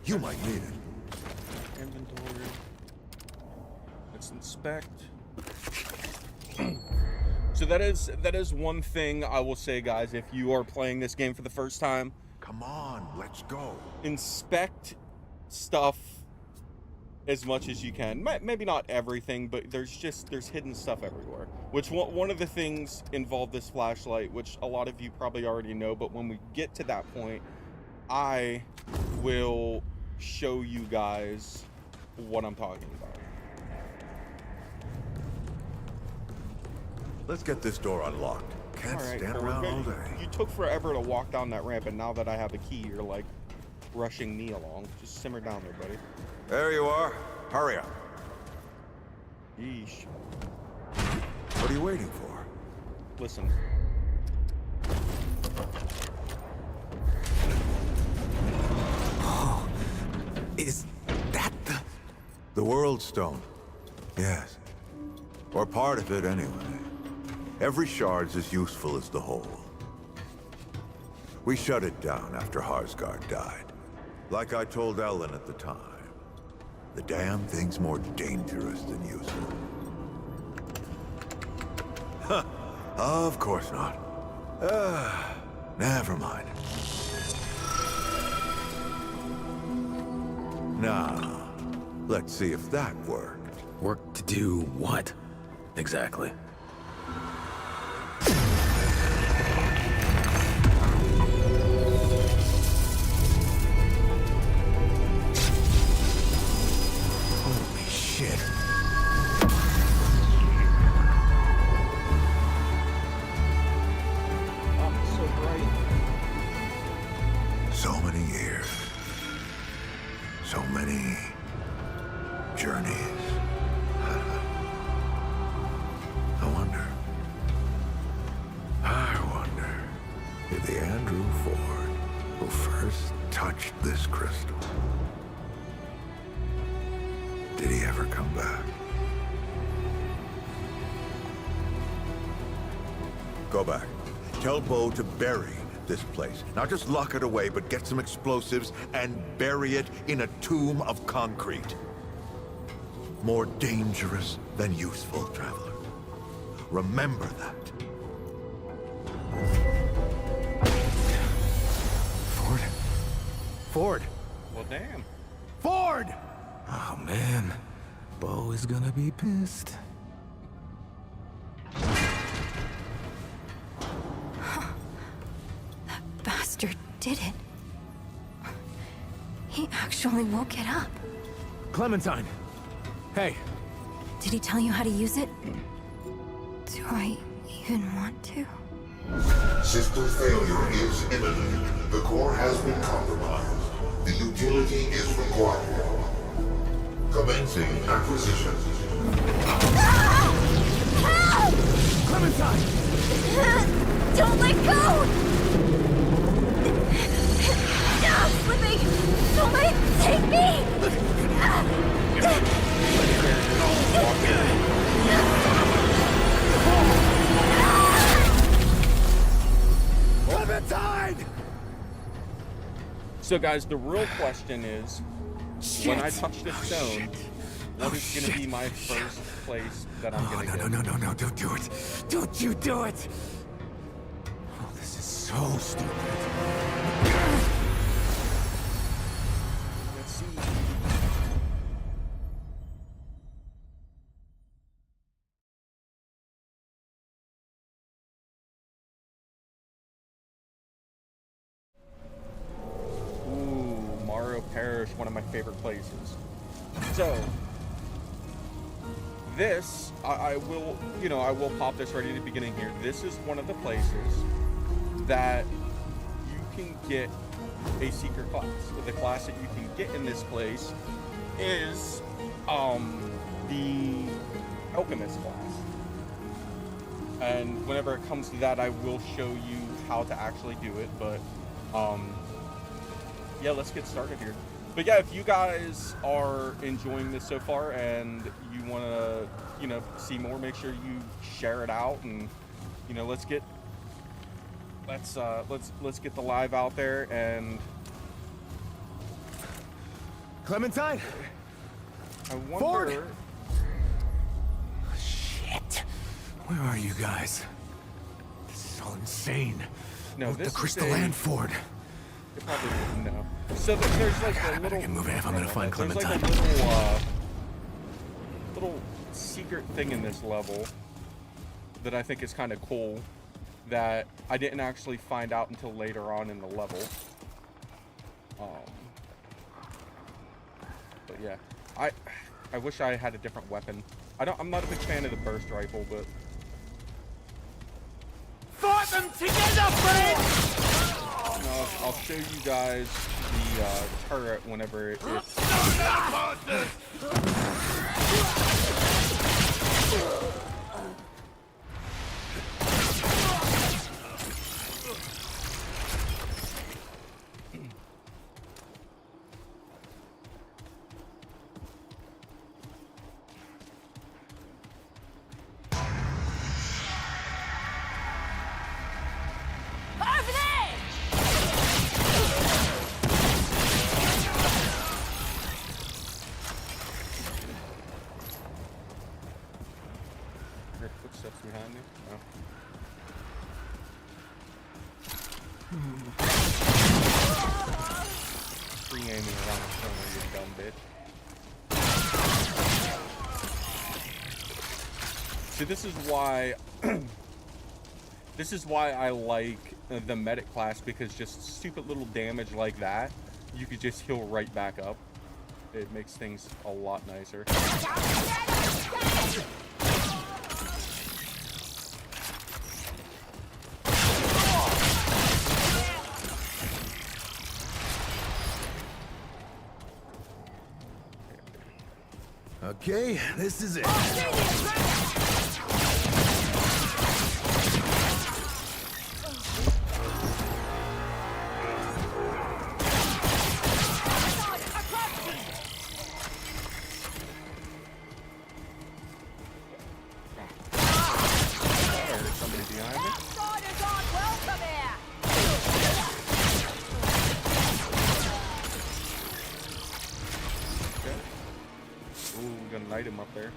You might need it. Inventory. Let's inspect. So that is one thing I will say, guys. If you are playing this game for the first time, Come on, let's go. inspect stuff as much as you can. Maybe not everything, but there's hidden stuff everywhere. Which one of the things involved this flashlight, which a lot of you probably already know, but when we get to that point, I will show you guys what I'm talking about. Let's get this door unlocked. Can't All right, stand Ford, around all you- day. You took forever to walk down that ramp, and now that I have a key, you're like rushing me along. Just simmer down there, buddy. There you are. Hurry up. Yeesh. What are you waiting for? Listen. Is that the... The World Stone. Yes. Or part of it, anyway. Every shard's as useful as the whole. We shut it down after Harsgard died. Like I told Ellen at the time. The damn thing's more dangerous than useful. Huh. Of course not. Never mind. Now, let's see if that worked. Work to do what? Exactly. Holy shit. Oh, it's so bright. So many years. So many journeys. I wonder if the Andrew Ford who first touched this crystal, did he ever come back? Go back. Tell Bo to bury this place. Not just lock it away, but get some explosives and bury it in a tomb of concrete. More dangerous than useful, traveler. Remember that. Ford? Ford! Well, damn. Ford! Oh, man. Bo is gonna be pissed. Bastard did it. He actually woke it up. Clementine! Hey! Did he tell you how to use it? Do I even want to? System failure is imminent. The core has been compromised. The utility is required. Commencing acquisition. Help! Clementine! Don't let go! I'm slipping! Don't let it take me! Clementine! So, guys, the real question is, when I touch this stone, what is going to be my first place that I'm going to get? No, don't do it. Don't you do it! Oh, this is so stupid. Let's see. Ooh, Mario Parish, one of my favorite places. So, this, I will, I will pop this right at the beginning here. This is one of the places that you can get a secret class. The class that you can get in this place is the Alchemist class. And whenever it comes to that, I will show you how to actually do it. But yeah, let's get started here. But yeah, if you guys are enjoying this so far and you want to, see more, make sure you share it out, and let's get the live out there. And Clementine, I wonder. Ford! Shit! Where are you guys? This is all insane. No, The this crystal is and Ford. You probably wouldn't know. So there's like a little. Get moving if I'm gonna find There's Clementine. like a little secret thing in this level that I think is kind of cool, that I didn't actually find out until later on in the level. But yeah, I wish I had a different weapon. I'm not a big fan of the burst rifle, but. Fight them together, friends! No, I'll show you guys the turret whenever it's. Footsteps behind me? No. Free aiming around the corner, you dumb bitch. See, this is why this is why I like the medic class, because just stupid little damage like that, you could just heal right back up. It makes things a lot nicer. Okay, this is it. Somebody behind me. Ooh, we're gonna light him up there.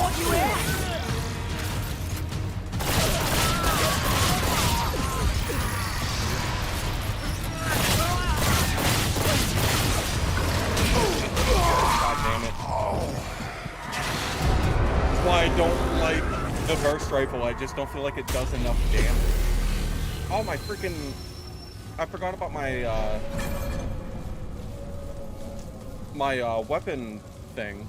want you here! God damn it. That's why I don't like the burst rifle. I just don't feel like it does enough damage. Oh, my freaking... I forgot about my, weapon thing.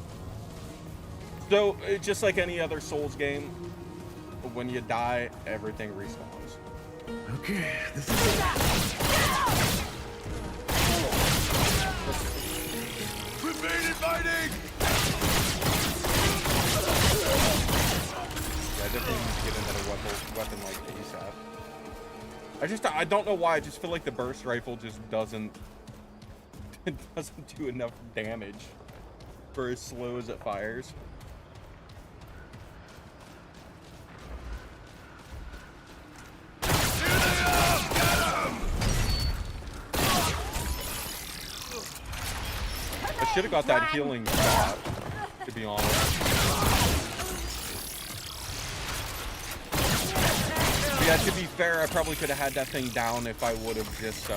So, just like any other Souls game, when you die, everything respawns. Okay, this is... Remain inviting! Yeah, I definitely need to get another weapon like ASAP. I don't know why, I just feel like the burst rifle just doesn't do enough damage for as slow as it fires. I should have got that healing shot, to be honest. Yeah, to be fair, I probably could have had that thing down if I would have just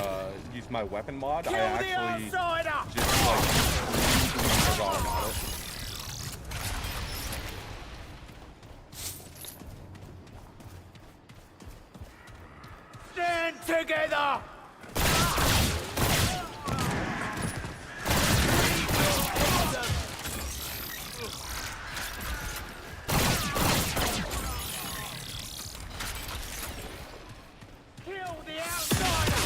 used my weapon mod. I actually just like forgot about it. Stand together! Kill the outsider!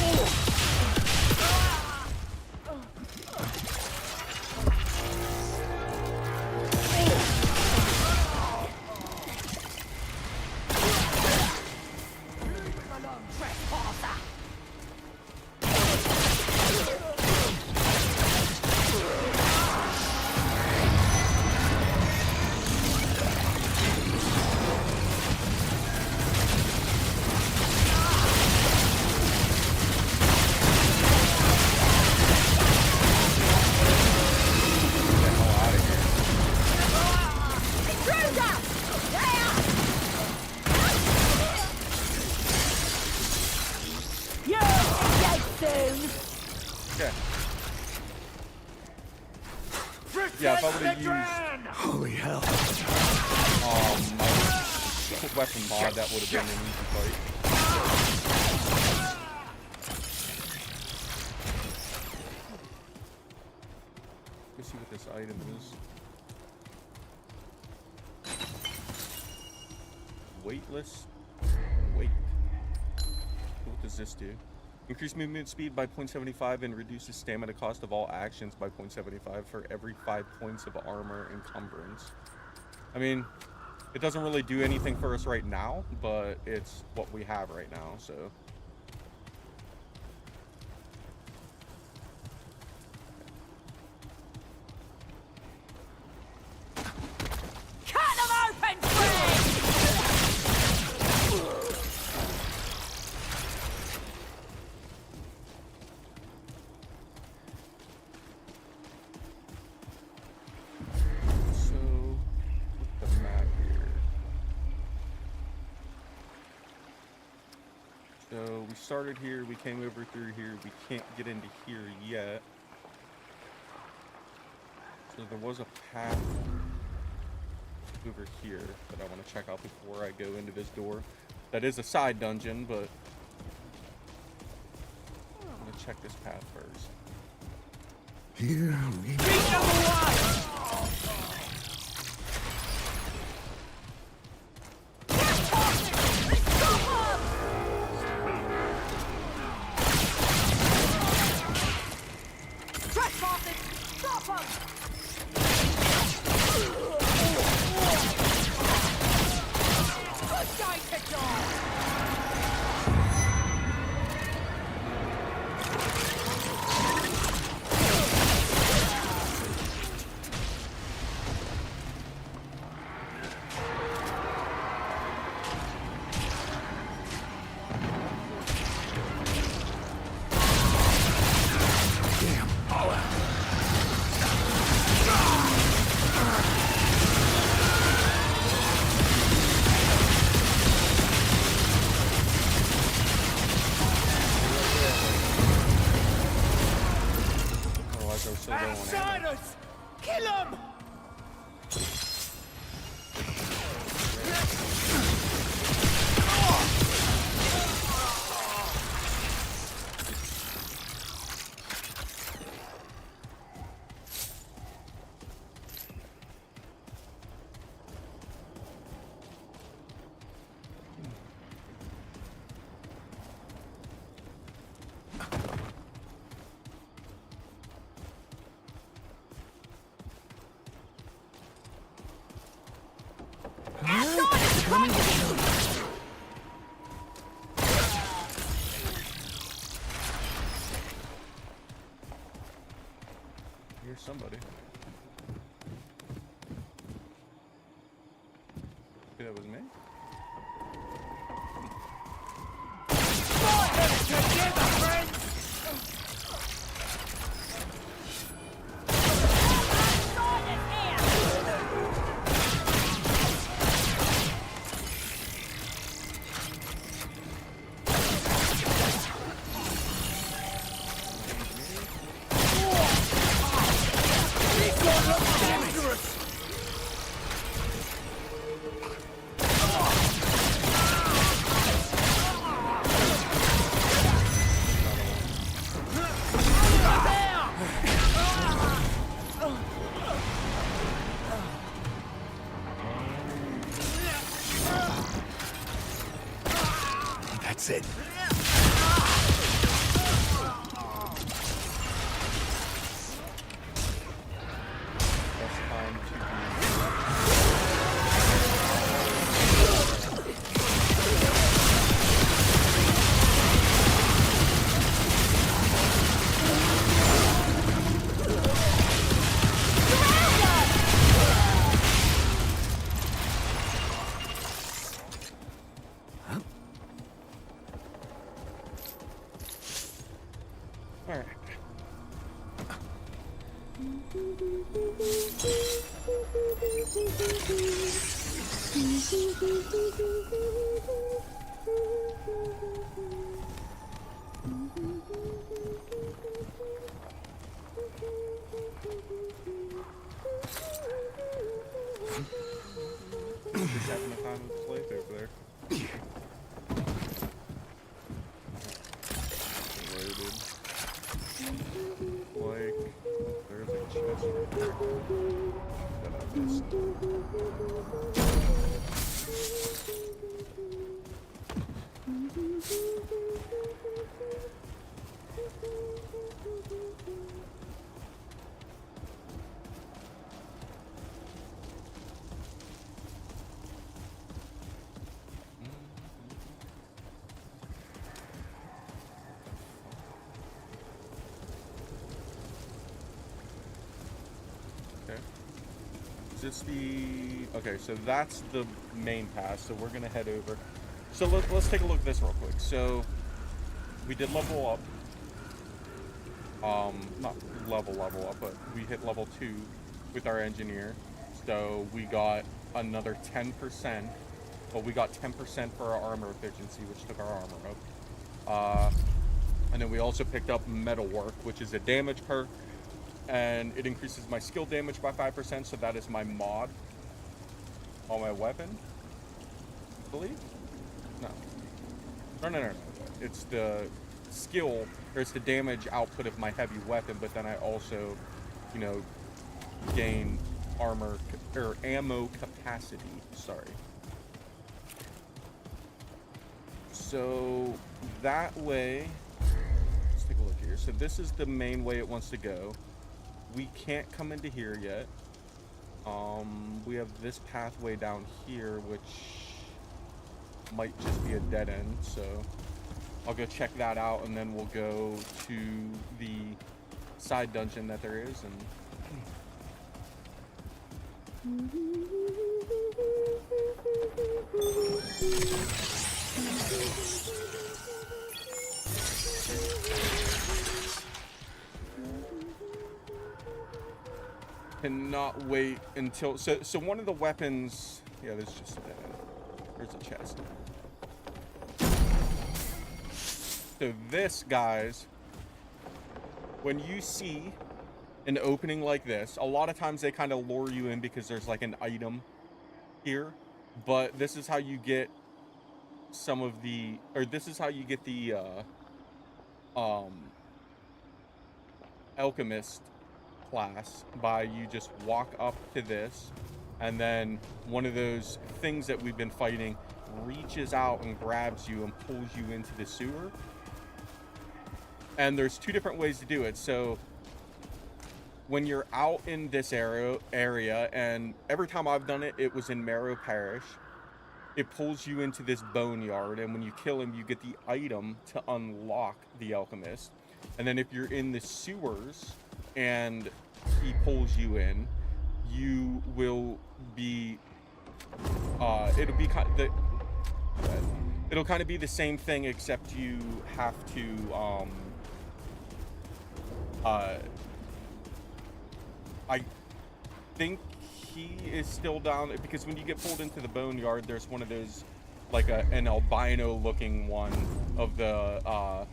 Yeah, if I would have used Holy hell. my weapon mod, that would have been an easy fight. Let's see what this item is. Weightless weight. What does this do? Increase movement speed by 0.75 and reduces stamina cost of all actions by 0.75 for every 5 points of armor encumbrance. I mean, it doesn't really do anything for us right now, but it's what we have right now, so. Cut them open, friend! So we started here, we came over through here, we can't get into here yet. So there was a path over here that I want to check out before I go into this door. That is a side dungeon, but I'm going to check this path first. Here we go. Beat number one! somebody. Okay, that was me. That's it. Just having a time with this life over there. Loaded. Like, there's a chest right there that I missed. Okay. Is this the... Okay, so that's the main pass, so we're gonna head over. So let's take a look at this real quick. So, we did level up. Not level up, but we hit level 2 with our engineer. So we got another 10%. Well, we got 10% for our armor efficiency, which took our armor up. And then we also picked up metalwork, which is a damage perk. And it increases my skill damage by 5%, so that is my mod on my weapon, I believe? No. It's the skill, or it's the damage output of my heavy weapon, but then I also, you know, gain armor, or ammo capacity, sorry. So, that way, let's take a look here. So this is the main way it wants to go. We can't come into here yet. We have this pathway down here, which might just be a dead end, so I'll go check that out, and then we'll go to the side dungeon that there is, cannot wait until... So one of the weapons... Yeah, there's just a dead end. There's a chest. So this, guys, when you see an opening like this, a lot of times they kind of lure you in because there's like an item here, but this is how you get some of the, or this is how you get the alchemist class, by you just walk up to this, and then one of those things that we've been fighting reaches out and grabs you and pulls you into the sewer. And there's two different ways to do it. So when you're out in this area, and every time I've done it, it was in Marrow Parish, it pulls you into this boneyard, and when you kill him, you get the item to unlock the alchemist. And then if you're in the sewers and he pulls you in, you will be it'll be kind of it'll kind of be the same thing, except you have to I think he is still down, because when you get pulled into the boneyard, there's one of those, like an albino looking one of the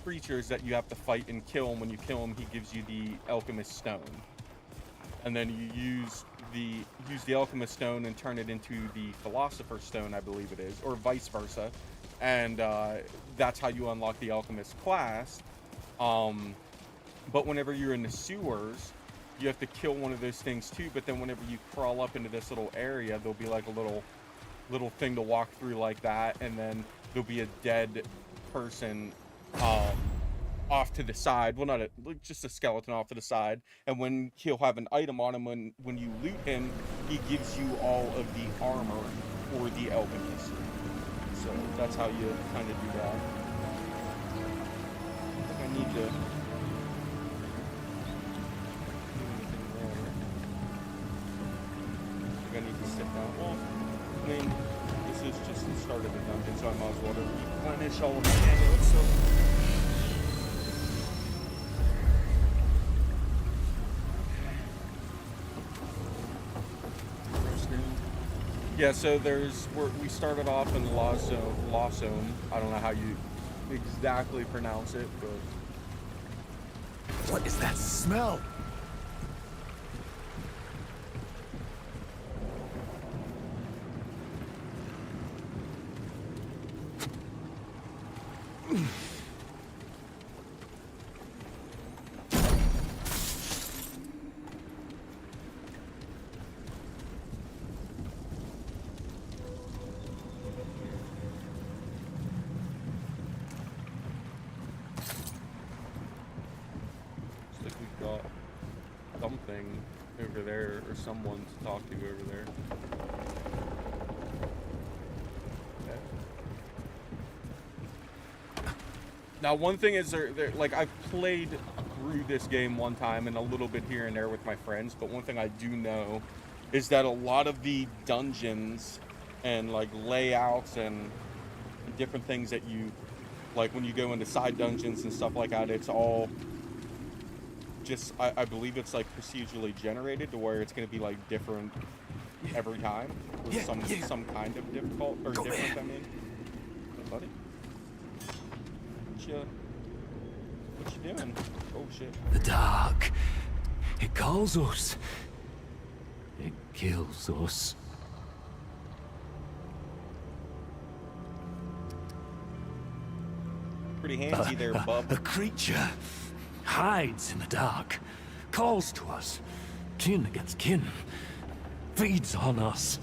creatures that you have to fight and kill, and when you kill him, he gives you the alchemist stone, and then you use the alchemist stone and turn it into the philosopher's stone, I believe it is, or vice versa, and that's how you unlock the alchemist class. But whenever you're in the sewers, you have to kill one of those things too, but then whenever you crawl up into this little area, there'll be like a little thing to walk through like that, and then there'll be a dead person off to the side. Well, not just a skeleton off to the side, and when he'll have an item on him, when you loot him, he gives you all of the armor for the alchemist. So that's how you kind of do that. I think I need to I need to sit down. Well, I mean, this is just the start of the dungeon, so I might as well replenish all of my ammo. So, yeah, so we started off in Lawsome. I don't know how you exactly pronounce it, but What is that smell? something over there, or someone to talk to over there. Okay. Now, one thing is, like, I've played through this game one time and a little bit here and there with my friends, but one thing I do know is that a lot of the dungeons and, like, layouts and different things that you, like, when you go into side dungeons and stuff like that, it's all just, I believe it's like procedurally generated to where it's going to be like different every time with some kind of difficult or Go different. there. I mean, hey, buddy, what you doing? Oh shit! The dark. It calls us. It kills us. Pretty handsy there, bub. A creature hides in the dark, calls to us, kin against kin, feeds on us,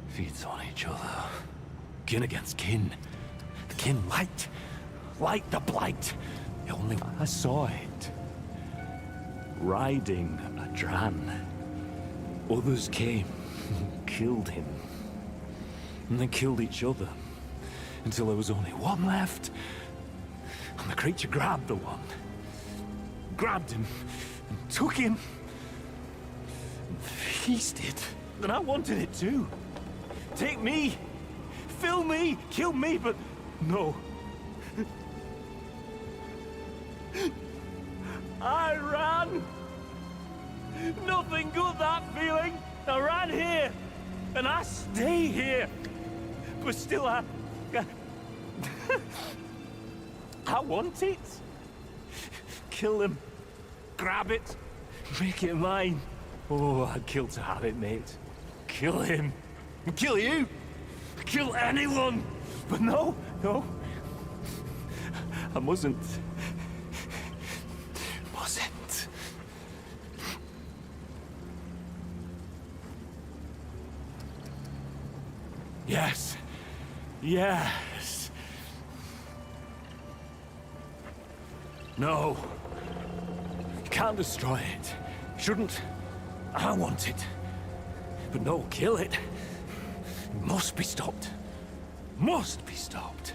feeds on each other, kin against kin. The kin light the blight. The only one I saw it, riding a dran. Others came, killed him, and they killed each other until there was only one left. And the creature grabbed the one. Grabbed him and took him and feasted. And I wanted it too. Take me, fill me, kill me, but no. I ran. Nothing good, that feeling. I ran here, and I stay here. But still, I want it. Kill him. Grab it. Make it mine. Oh, I'd kill to have it, mate. Kill him. Kill you. Kill anyone. But no. I mustn't. Mustn't. Yes. No. You can't destroy it. Shouldn't. I want it. But no, kill it. It must be stopped. Must be stopped.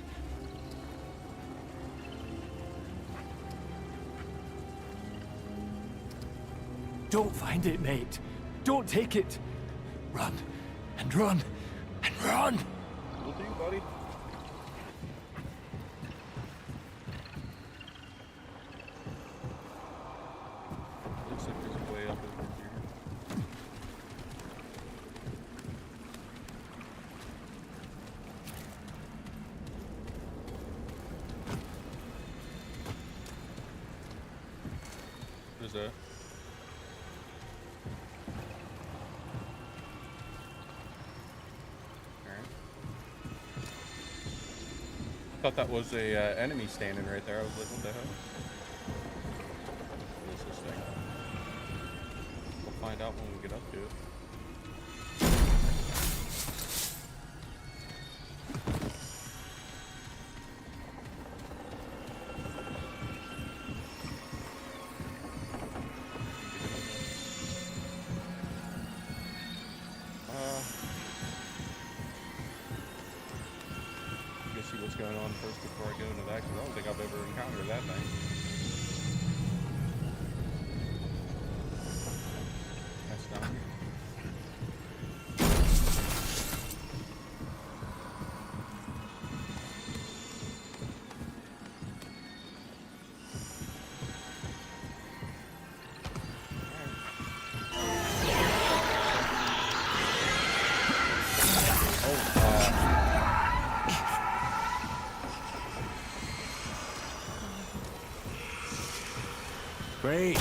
Don't find it, mate. Don't take it. Run, and run, and run! Will do, buddy. Looks like there's a way up over here. What is that? I thought that was a enemy standing right there. I was like, what the hell? What is this thing? We'll find out when we get up to it. See what's going on first before I go into that, because I don't think I've ever encountered that thing. That's down here. Great.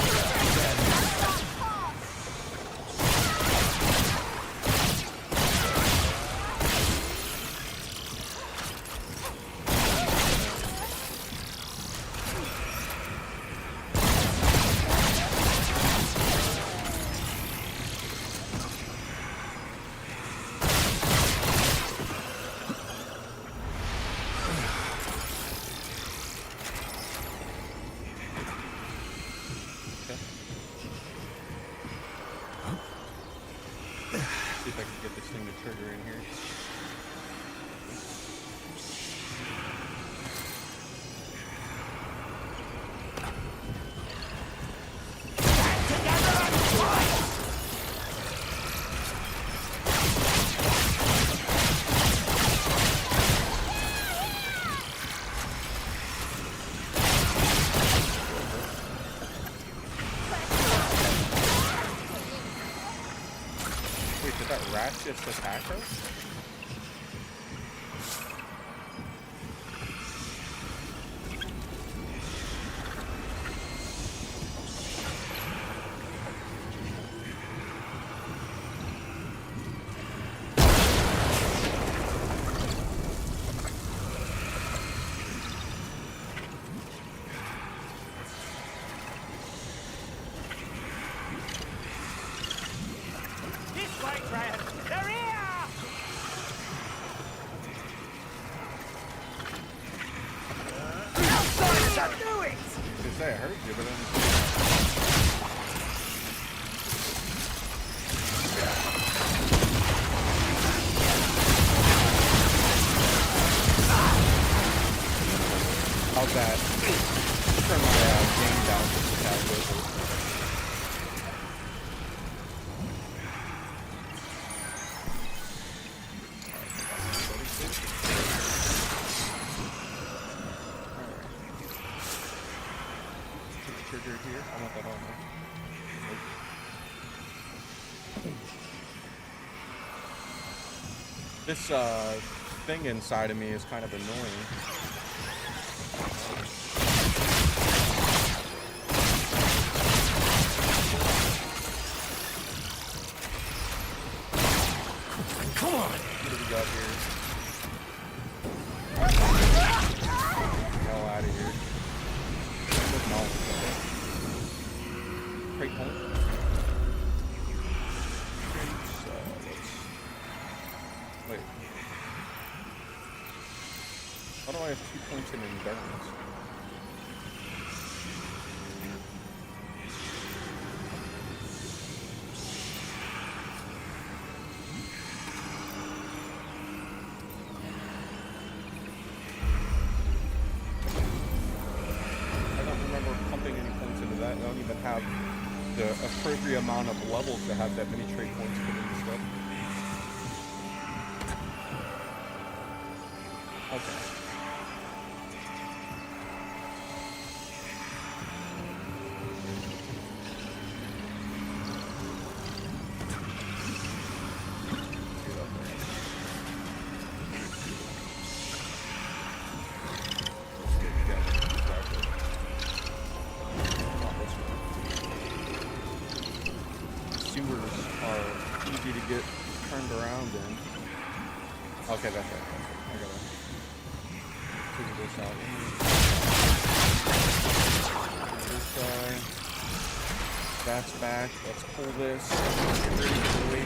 See if I can get this thing to trigger in here. Wait, did that rat just attack her? I heard you, but then... How's that? Turn my game down just a tad bit. Trigger here. I want that on there. This thing inside of me is kind of annoying. Come on! What do we got here? Hell out of here. Crate point. Wait. Why do I have 2 points in endurance? I don't remember pumping any points into that. I don't even have the appropriate amount of levels to have that many trade points put into stuff. Okay. Sewers are easy to get turned around in. Okay, that's right. I gotta figure this out. This guy. That's back. Let's pull this. Pretty quickly.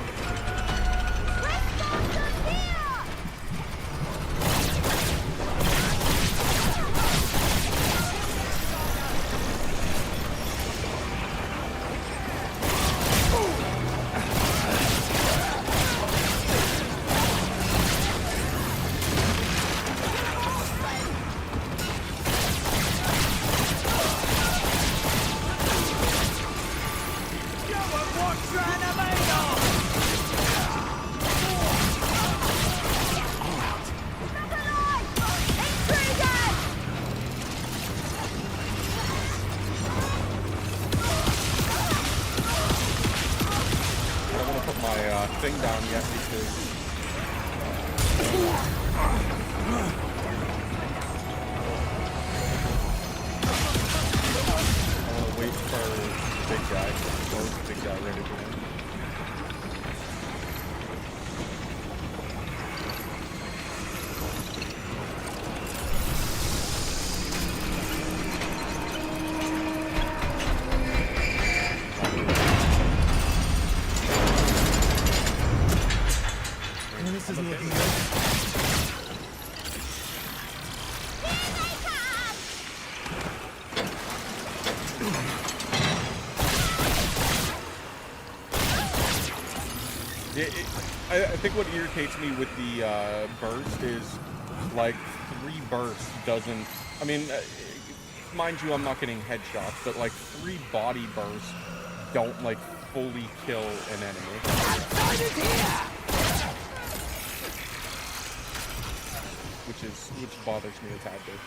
Thing down yet because I want to wait for the big guy. Or the big guy ready to win. I think what irritates me with the burst is like 3 bursts doesn't. I mean, mind you, I'm not getting headshots, but like 3 body bursts don't like fully kill an enemy. Which bothers me a tad bit.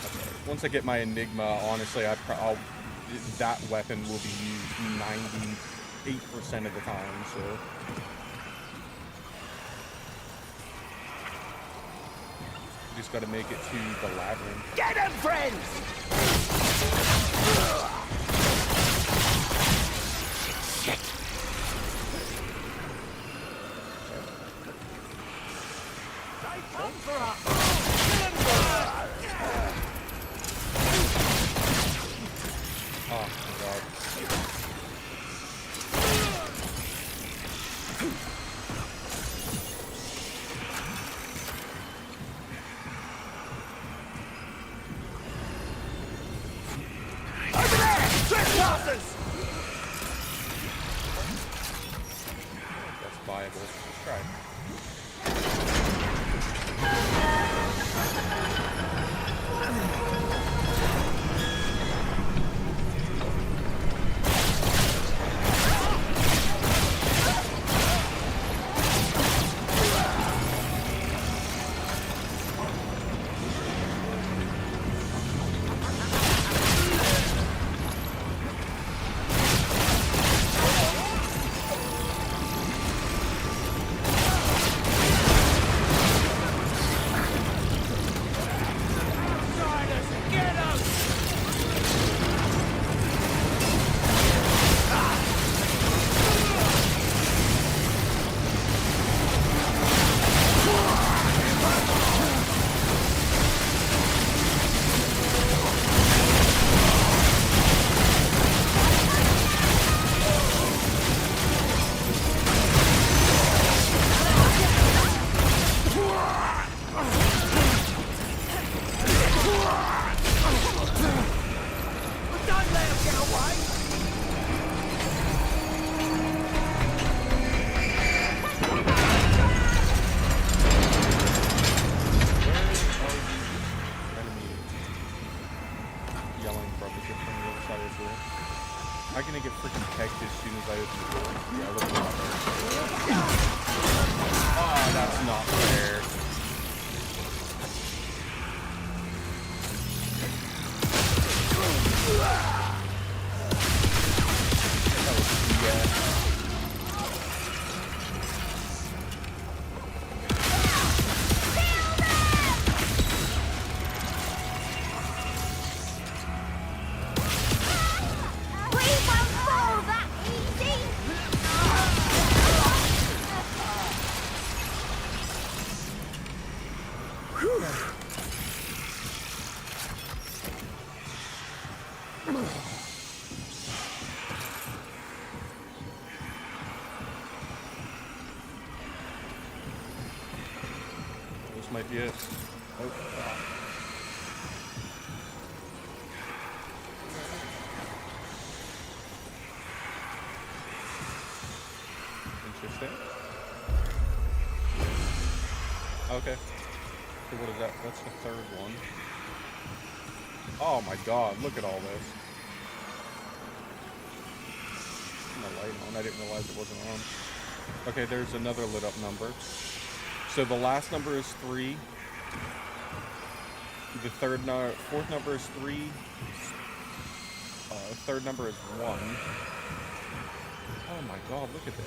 Okay. Once I get my Enigma, honestly, I'll that weapon will be used 98% of the time. So just got to make it to the labyrinth. Get him, friends! Shit. Oh my god. Over there! Trespassers! That's viable. Let's try. Get him! this might be it. Oh, God. Interesting. Okay. So what is that? That's the third one. Oh my God, look at all this. My light on. I didn't realize it wasn't on. Okay, there's another lit up number. So the last number is 3. The fourth number is 3. Third number is 1. Oh my God, look at this.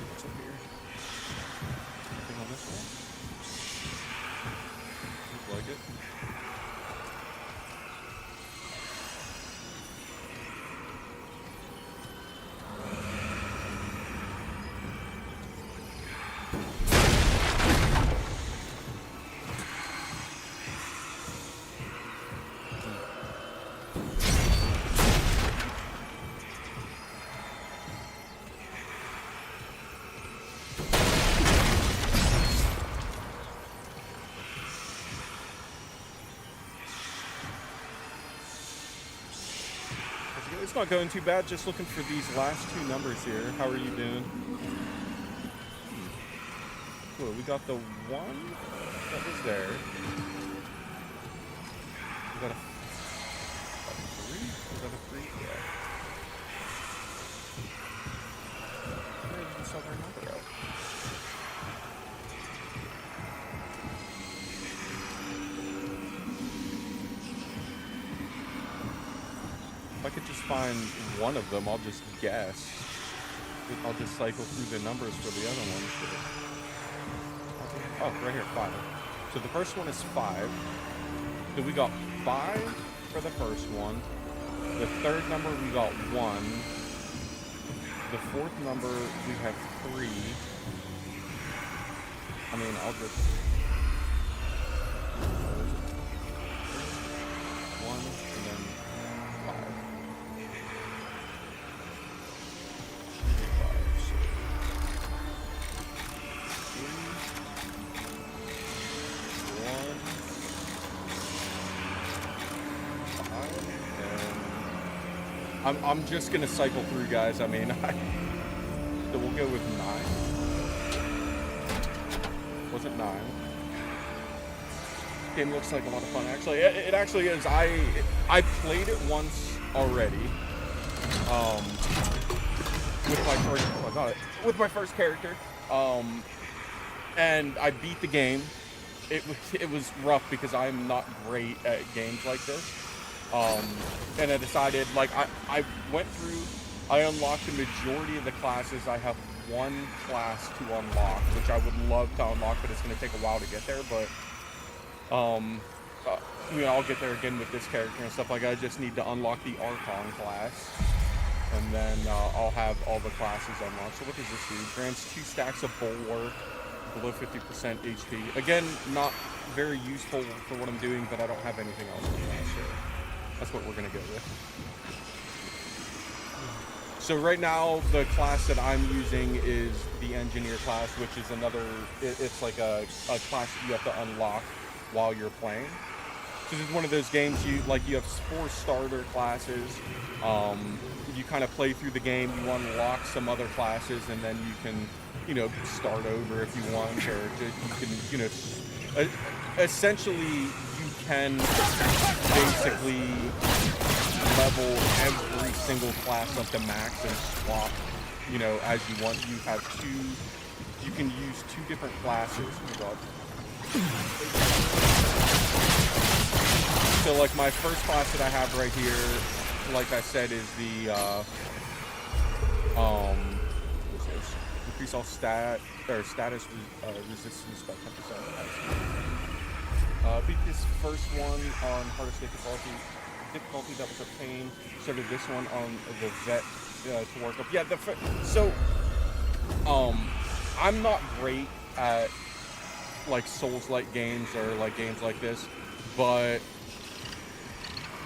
What's up here? Anything on this one? Looks like it. It's not going too bad, just looking for these last 2 numbers here. How are you doing? Cool, we got the 1 that was there. We got a 3? Is that a 3? Yeah. Where did this other number out? If I could just find one of them, I'll just guess. I'll just cycle through the numbers for the other ones. Oh, right here, 5. So the first one is 5. So we got 5 for the first one. The third number, we got 1. The fourth number, we have 3. I mean, I'll just... 1, and then 5. I'm just gonna cycle through, guys. I mean, so we'll go with 9. Was it 9? Game looks like a lot of fun. Actually, it actually is. I played it once already. With my first character. And I beat the game. It was rough because I'm not great at games like this. And I decided, like, I went through, I unlocked the majority of the classes. I have 1 class to unlock, which I would love to unlock, but it's going to take a while to get there. But, you know, I'll get there again with this character and stuff. Like, I just need to unlock the Archon class, and then I'll have all the classes unlocked. So what does this do? Grants 2 stacks of bulwark, below 50% HP. Again, not very useful for what I'm doing, but I don't have anything else with that, so that's what we're gonna go with. So right now, the class that I'm using is the engineer class, which is another, it's like a class that you have to unlock while you're playing. So this is one of those games you have 4 starter classes. You kind of play through the game, you unlock some other classes, and then you can, you know, start over if you want, or you can, you know, essentially you can basically level every single class up to max and swap, you know, as you want. You have 2, you can use 2 different classes. Oh God. So like my first class that I have right here, like I said, is the what's this? Increase all status resistance by 10%. Beat this first one on hardest difficulty. That was a pain. Started this one on the vet to work up. Yeah, so I'm not great at like Souls-like games or like games like this, but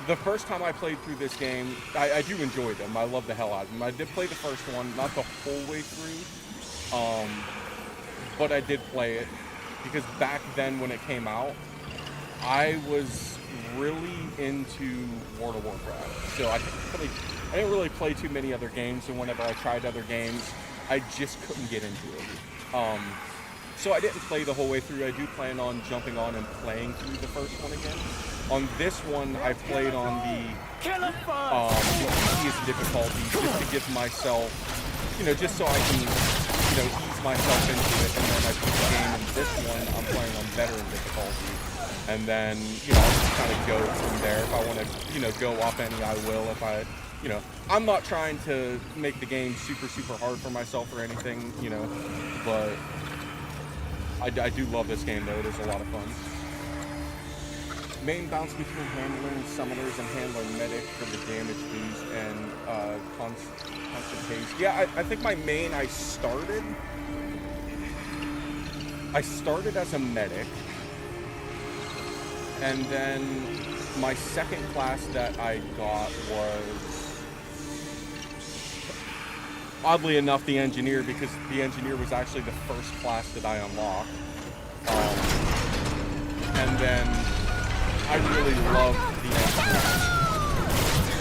the first time I played through this game, I do enjoy them. I love the hell out of them. I did play the first one, not the whole way through, but I did play it because back then when it came out, I was really into World of Warcraft. So I didn't really play too many other games, and whenever I tried other games, I just couldn't get into it. So I didn't play the whole way through. I do plan on jumping on and playing through the first one again. On this one, I played on the easiest difficulty just to give myself, just so I can, ease myself into it. And then I beat the game. And this one, I'm playing on veteran difficulty. And then, I'll just kind of go from there. If I want to, go up any, I will. If I, I'm not trying to make the game super, super hard for myself or anything, but I do love this game, though. It is a lot of fun. Main bounce between handling summoners and handling medic for the damage boost and constant pace. Yeah, I think my main, I started as a medic, and then my second class that I got was, oddly enough, the engineer, because the engineer was actually the first class that I unlocked. And then I really loved the engineer.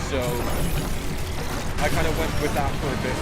So I kind of went with that for a bit.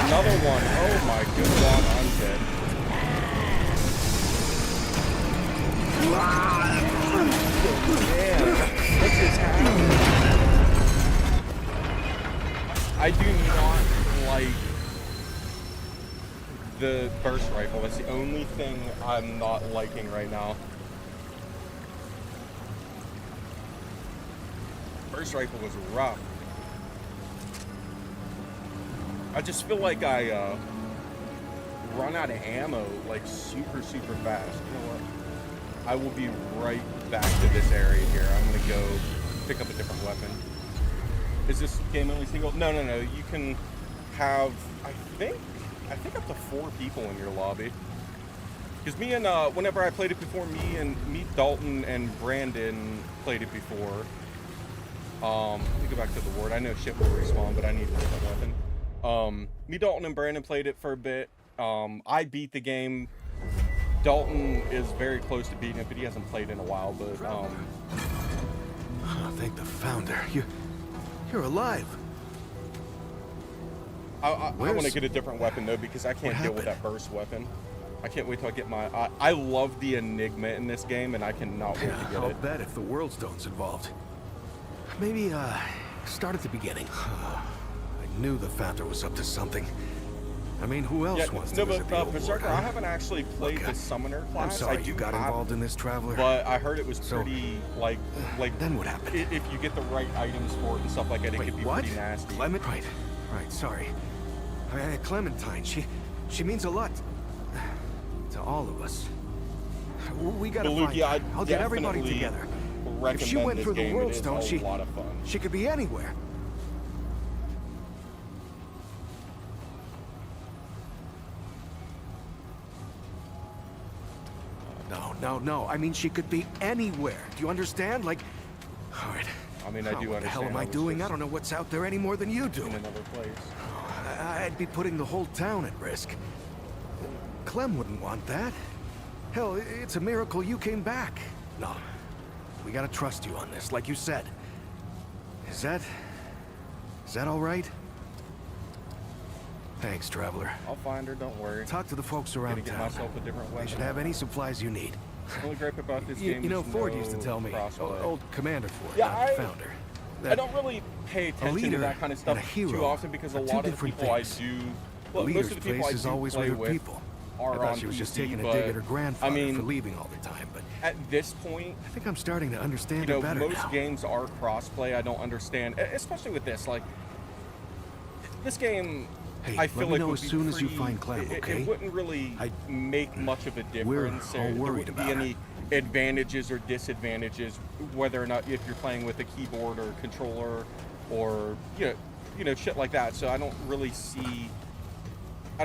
Another one. Oh my good God, I'm dead. Man, what just happened? I do not like the burst rifle. That's the only thing I'm not liking right now. Burst rifle was rough. I just feel like I run out of ammo like super, super fast. You know what? I will be right back to this area here. I'm gonna go pick up a different weapon. Is this game only single? No. You can have, I think up to 4 people in your lobby. Because me and whenever I played it before, me, Dalton, and Brandon played it before. Let me go back to the ward. I know shit will respawn, but I need a different weapon. Me, Dalton, and Brandon played it for a bit. I beat the game. Dalton is very close to beating it, but he hasn't played in a while. But oh, thank the founder. You're alive. I want to get a different weapon though, because I can't deal with that burst weapon. I can't wait till I get my. I love the Enigma in this game, and I cannot wait to get I'll it. bet if the World Stone's involved. Maybe start at the beginning. I knew the founder was up to something. I mean, who else wants to visit the old Berserker, ward, huh? I haven't actually played the Summoner class. I'm sorry I do you got involved in this, Traveler. But I heard it was pretty, like. Then what happened? If you get the right items for it and stuff like that, it could be pretty nasty. Right, sorry. Clementine, she means a lot to all of us. We gotta find her. I'll get everybody together. If she went through the World Stone, she could be anywhere. No. I mean, she could be anywhere. Do you understand? Like, all right. I mean, I do understand. What the hell am I doing? I don't know what's out there any more than you do. In another place. I'd be putting the whole town at risk. Clem wouldn't want that. Hell, it's a miracle you came back. No, We gotta trust you on this, like you said. Is that all right? Thanks, Traveler. I'll find her, don't worry. Talk to the folks around Get town. myself a different weapon. They should have any supplies you need. The only gripe about this game You know, is Ford no used to tell me, crossplay. old Commander Ford, Yeah, not the founder. I don't really pay attention to that kind of stuff too often because a lot of the people I do, well, most of the people I do always play with with people. are I thought on she was just PC, taking a but, dig at her grandfather I mean, for leaving all the time, but at this point, I think I'm starting to understand you know, it better most now. games are crossplay. I don't understand, especially with this. Like, this game, Hey, I feel let me like know would as be soon as you pretty- find Clem, okay? It wouldn't really make much of a difference. all There worried wouldn't be about her. any advantages or disadvantages, whether or not if you're playing with a keyboard or controller, or you know, shit like that. So I don't really see. I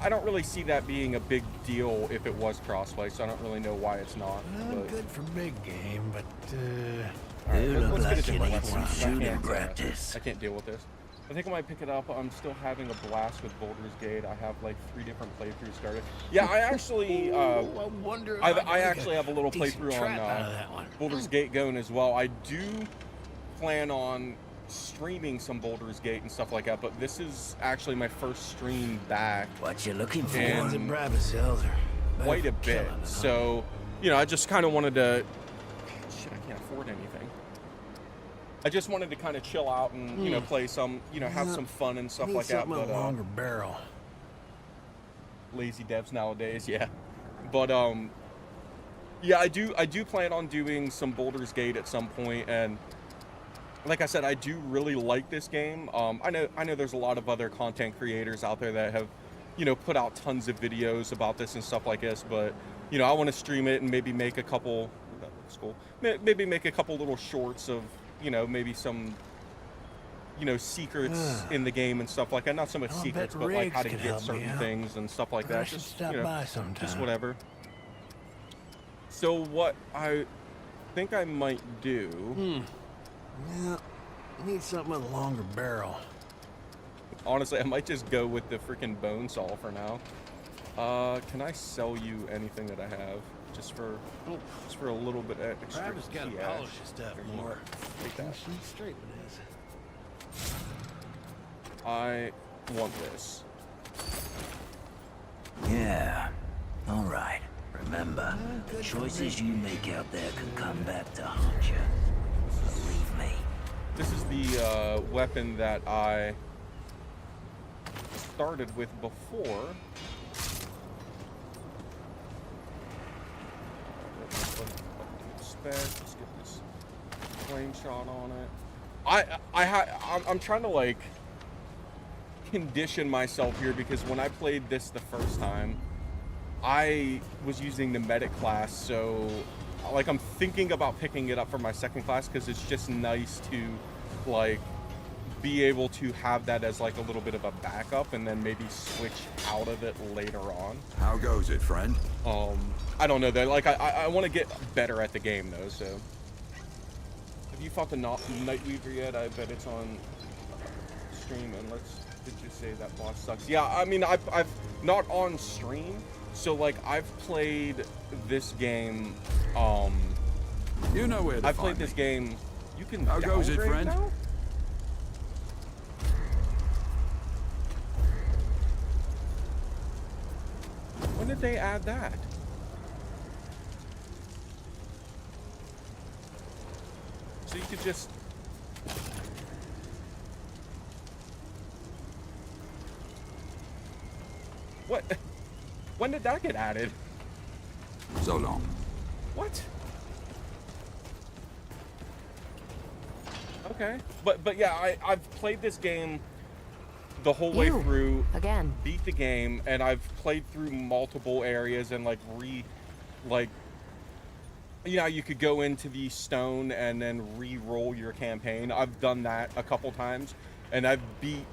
don't really see that being a big deal if it was crossplay. So I don't really know why it's not. Well, good for big game, but All right, you look let's get a like you different need weapon. some I shooting can't, practice. I can't deal with this. I think I might pick it up. I'm still having a blast with Boulder's Gate. I have like 3 different playthroughs started. Yeah, I actually, I wonder if I actually have a little playthrough on out of that one. Boulder's Gate going as well. I do plan on streaming some Boulder's Gate and stuff like that, but this is actually my first stream back. What you looking for? in The Brabazels are quite a bit. killing it, huh? So, you know, I just kind of wanted to. Shit, I can't afford anything. I just wanted to kind of chill out and you know play some, you know, have some fun and stuff Need like that. something But a longer barrel. lazy devs nowadays, yeah. But yeah, I do plan on doing some Boulder's Gate at some point, and like I said, I do really like this game. I know there's a lot of other content creators out there that have, you know, put out tons of videos about this and stuff like this, but you know, I want to stream it and maybe make a couple. That looks cool. Maybe make a couple little shorts of, you know, maybe some, you know, secrets in the game and stuff like that. Not so much I'll secrets, bet but like how to Riggs could get help me certain out. things and stuff like that. I should Just, stop you know, by sometime. just whatever. So what I think I might do. Yeah, need something with a longer barrel. Honestly, I might just go with the freaking bone saw for now. Can I sell you anything that I have? Just for a little bit extra Travis got to cash. polish his stuff Here, more. Take that. See straight with this. I want this. Yeah. All right. Remember, the choices you make out there can come back to haunt you. Believe me. This is the weapon that I started with before. Let's get this flame shot on it. I'm trying to like condition myself here, because when I played this the first time, I was using the medic class, so like I'm thinking about picking it up for my second class, because it's just nice to like be able to have that as like a little bit of a backup and then maybe switch out of it later on. How goes it, friend? I don't know though, like I want to get better at the game though, so. Have you fought the Night Weaver yet? I bet it's on stream, and did you say that boss sucks? Yeah, I mean, I've not on stream, so like I've played this game, You know where to I've find played this me. game, you can How goes it, downgrade friend? now? When did they add that? So you could just... What? When did that get added? So long. What? Okay. But yeah, I've played this game the whole way Ew. through. Again. Beat the game, and I've played through multiple areas and like you know, you could go into the stone and then re-roll your campaign. I've done that a couple times, and I've beat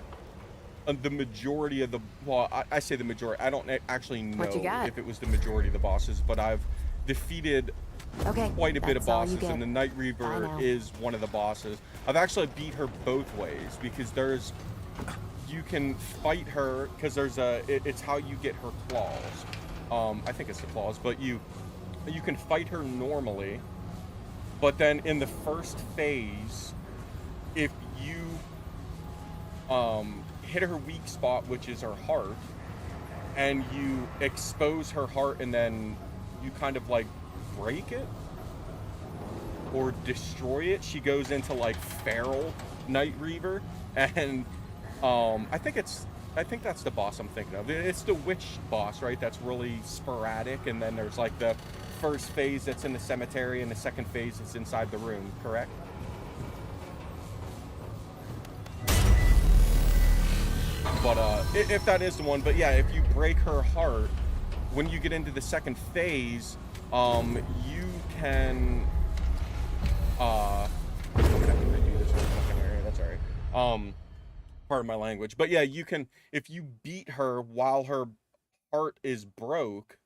the majority of the, well, I say the majority. I don't actually know What you got? if it was the majority of the bosses, but I've defeated quite a bit of that's all you bosses, get. and the Night I Reaver know. is one of the bosses. I've actually beat her both ways, because you can fight her, because it's how you get her claws. I think it's the claws, but you can fight her normally, But then in the first phase, if you hit her weak spot, which is her heart, and you expose her heart and then you kind of like break it or destroy it, she goes into like feral Night Reaver, and I think that's the boss I'm thinking of. It's the witch boss, right? That's really sporadic, and then there's like the first phase that's in the cemetery and the second phase that's inside the room, correct? But if that is the one, but yeah, if you break her heart, when you get into the second phase, you can I'm gonna have to redo this whole fucking area, that's alright. Pardon my language. But yeah, you can, if you beat her while her heart is broke,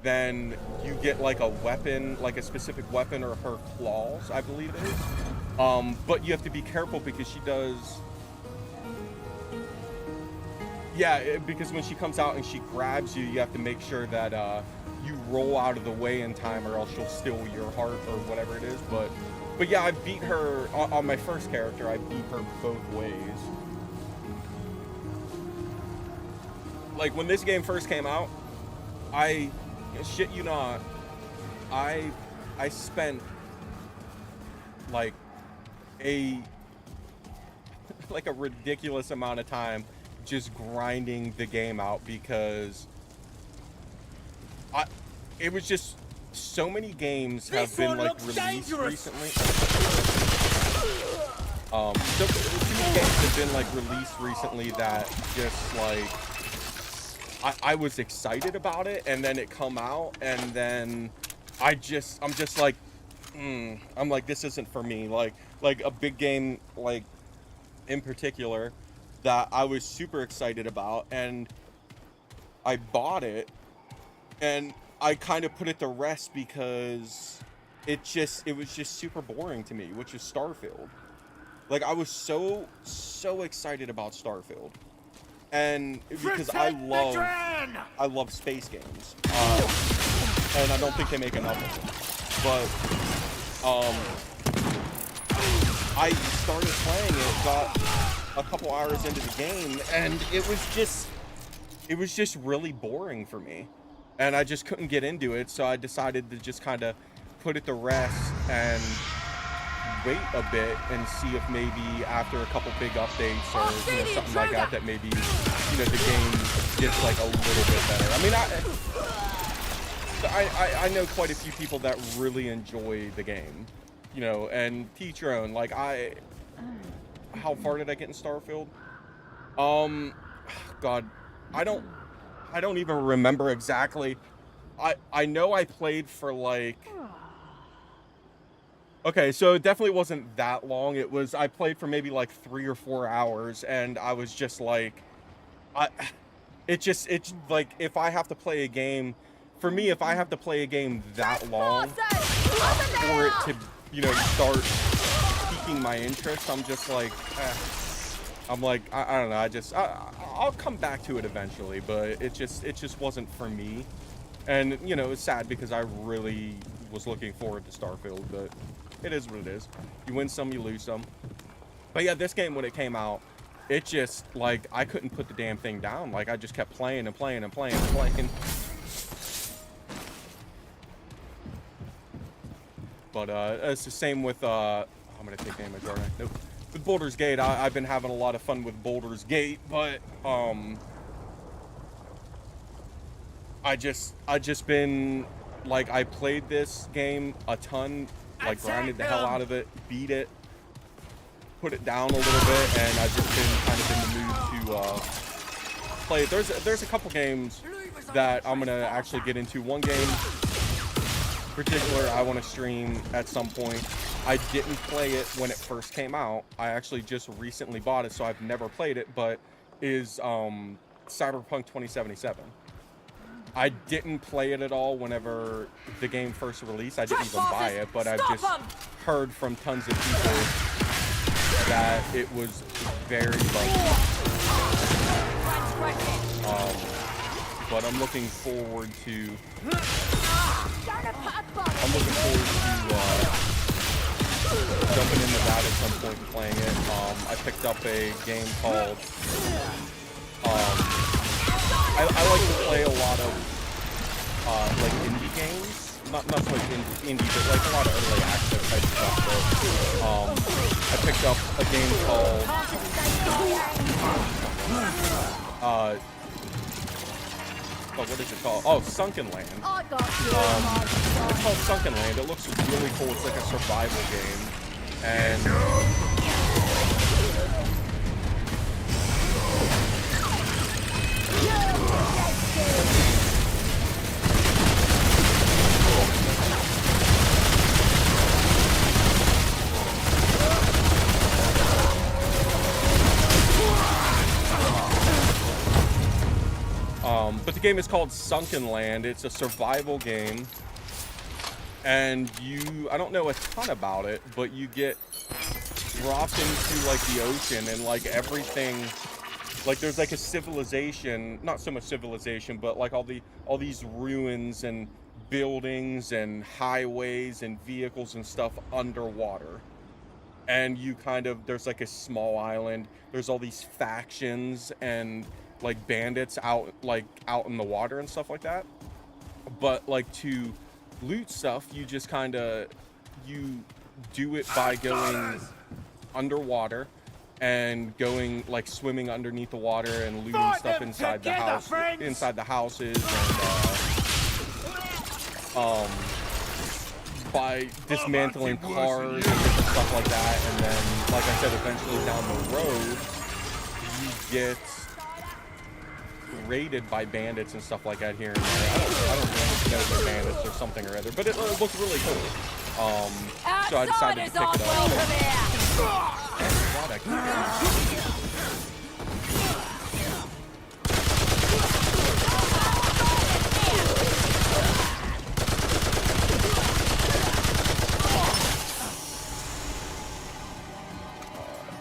then you get like a weapon, like a specific weapon, or her claws, I believe it is. But you have to be careful because she does, yeah, because when she comes out and she grabs you, you have to make sure that you roll out of the way in time, or else she'll steal your heart or whatever it is. But yeah, I beat her on my first character. I beat her both ways. Like when this game first came out, I shit you not, I spent like a ridiculous amount of time just grinding the game out, because it was just so many games have been like released recently. So many games have been like released recently that just like I was excited about it, and then it come out, and then I'm just like, I'm like, this isn't for me. Like a big game, like in particular, that I was super excited about, and I bought it, and I kind of put it to rest because it was just super boring to me, which is Starfield. Like I was so excited about Starfield. And because I love space games, and I don't think they make enough of them. But I started playing it, got a couple hours into the game, and it was just really boring for me, and I just couldn't get into it. So I decided to just kind of put it to rest and wait a bit and see if maybe after a couple big updates or something like that maybe the game gets like a little bit better. I mean, I know quite a few people that really enjoy the game, and teach your own. Like how far did I get in Starfield? God, I don't even remember exactly. I know I played for like, okay, so it definitely wasn't that long. I played for maybe like 3 or 4 hours, and I was just like, it's like, if I have to play a game, for me, if I have to play a game that long for it to, start piquing my interest, I'm just like, I'm like, I don't know, I'll come back to it eventually, but it just wasn't for me. And, it's sad because I really was looking forward to Starfield, but it is what it is. You win some, you lose some. But yeah, this game, when it came out, it just, like, I couldn't put the damn thing down. Like, I just kept playing and playing and playing and playing. But it's the same with, I'm gonna take damage, aren't I? Nope. With Baldur's Gate, I've been having a lot of fun with Baldur's Gate, but, I just been, like, I played this game a ton, like, grinded the hell out of it, beat it, put it down a little bit, and I've just been kind of in the mood to play it. There's a couple games that I'm gonna actually get into. One game in particular I want to stream at some point. I didn't play it when it first came out. I actually just recently bought it, so I've never played it, but is Cyberpunk 2077. I didn't play it at all whenever the game first released. I didn't even buy it, but I've just heard from tons of people that it was very buggy. But I'm looking forward to point in playing it. I picked up a game called. I like to play a lot of like indie games. Not so much indie, but like a lot of early access type stuff. But I picked up a game called what is it called? Oh, Sunken Land. It's called Sunken Land. It looks really cool. It's like a survival game, and but the game is called Sunken Land. It's a survival game, and I don't know a ton about it, but you get dropped into like the ocean, and like everything, like there's like a civilization, not so much civilization, but like all these ruins and buildings and highways and vehicles and stuff underwater. And you there's like a small island, there's all these factions and like bandits out in the water and stuff like that. But like to loot stuff, you just you do it by going underwater and going like swimming underneath the water and looting stuff inside the houses, and by dismantling cars and different stuff like that. And then, like I said, eventually down the road you get raided by bandits and stuff like that here and there. I don't know if they're bandits or something or other, but it looked really cool. So I decided to pick it up.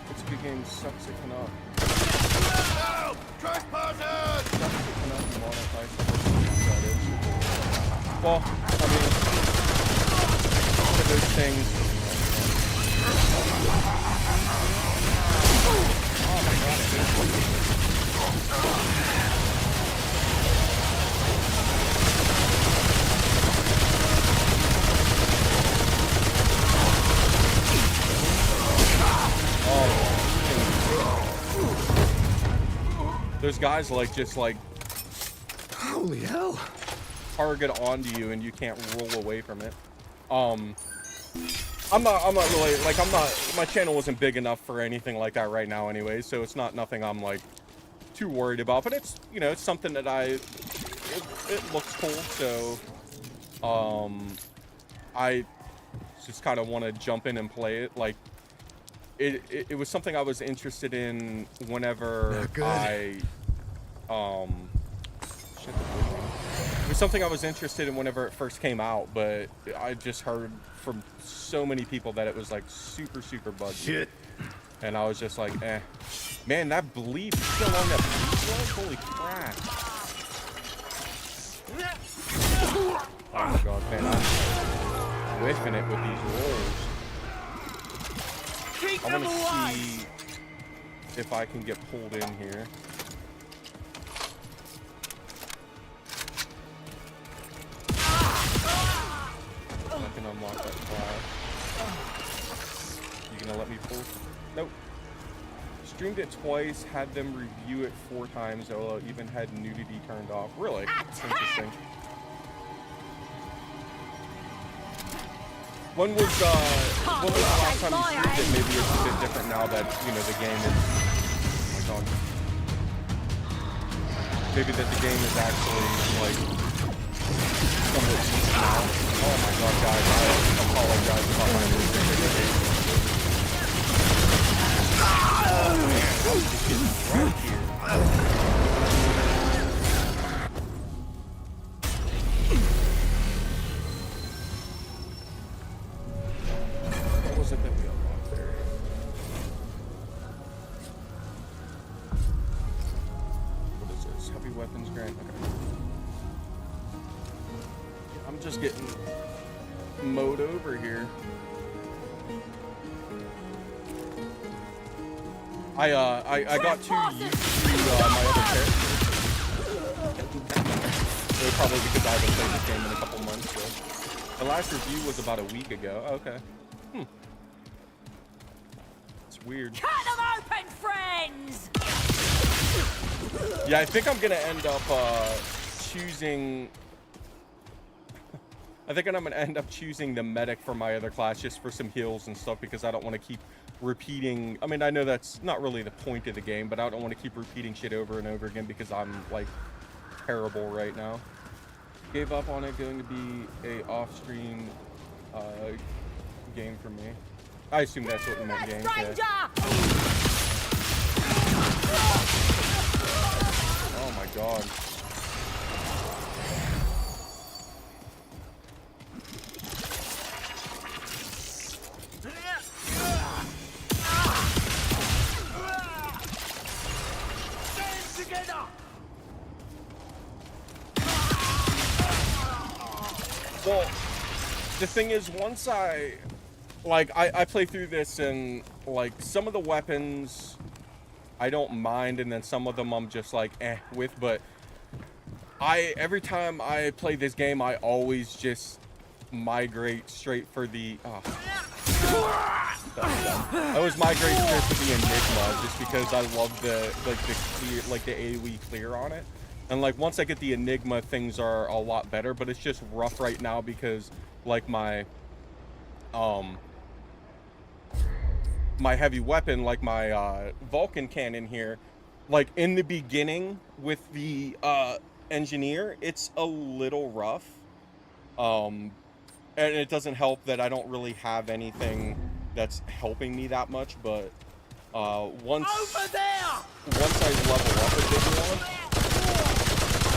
It's a good game. Sucks it cannot. Well, I mean, one of those things. Oh my god, it is. There's guys like just like, holy hell, target onto you and you can't roll away from it. I'm not really like, my channel isn't big enough for anything like that right now anyway, so it's nothing I'm like too worried about, but it's, you know, it's something that it looks cool, so I just kind of want to jump in and play it. Like it was something I was interested in whenever it was something I was interested in whenever it first came out, but I just heard from so many people that it was like super buggy. Shit. And I was just like, eh. Man, that bleed still on that bleed? Holy crap. Oh my god, man, I'm whiffing it with these rolls. I want to see if I can get pulled in here. I can unlock that class. You gonna let me pull? Nope. Streamed it twice, had them review it 4 times, although even had nudity turned off. Really? That's interesting. When was the last time you streamed it? Maybe it's a bit different now that, you know, the game is... Oh my god. Maybe that the game is actually, like, somewhat decent now. Oh my god, guys, I apologize about my movement. Oh man, I was just getting right here. What was it that we unlocked there? What is this? Heavy weapons grant? Okay. I'm just getting mowed over here. I got too used to my other characters. It was probably because I haven't played this game in a couple months. So. The last review was about a week ago. Okay. It's weird. Cut them open, friends! Yeah, I think I'm gonna end up choosing. I think I'm gonna end up choosing the medic for my other class just for some heals and stuff because I don't want to keep repeating. I mean, I know that's not really the point of the game, but I don't want to keep repeating shit over and over again because I'm like terrible right now. Gave up on it. Going to be a off-stream game for me. I assume that's what you meant, game. Yeah. Oh my god. Well, the thing is, once I play through this and, like, some of the weapons I don't mind, and then some of them I'm just like, with, but every time I play this game, I always just migrate straight for the, I always migrate straight for the Enigma, just because I love the clear, like, the AoE clear on it. And like once I get the Enigma, things are a lot better, but it's just rough right now because like my my heavy weapon, like my Vulcan cannon here, like in the beginning with the engineer, it's a little rough. And it doesn't help that I don't really have anything that's helping me that much, but once I level up a bit more,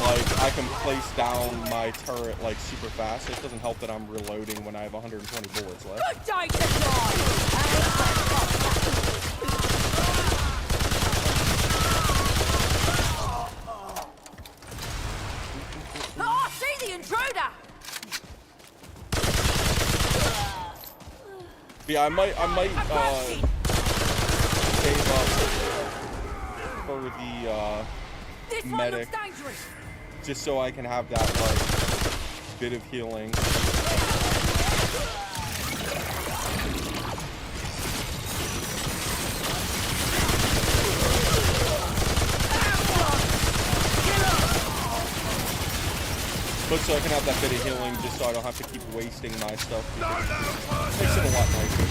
like, I can place down my turret, like, super fast. It doesn't help that I'm reloading when I have 120 bullets left. Good day to die! Oh, see the intruder! Yeah, I might save up for the medic. Just so I can have that, like, bit of healing. But so I can have that bit of healing just so I don't have to keep wasting my stuff. It makes it a lot nicer.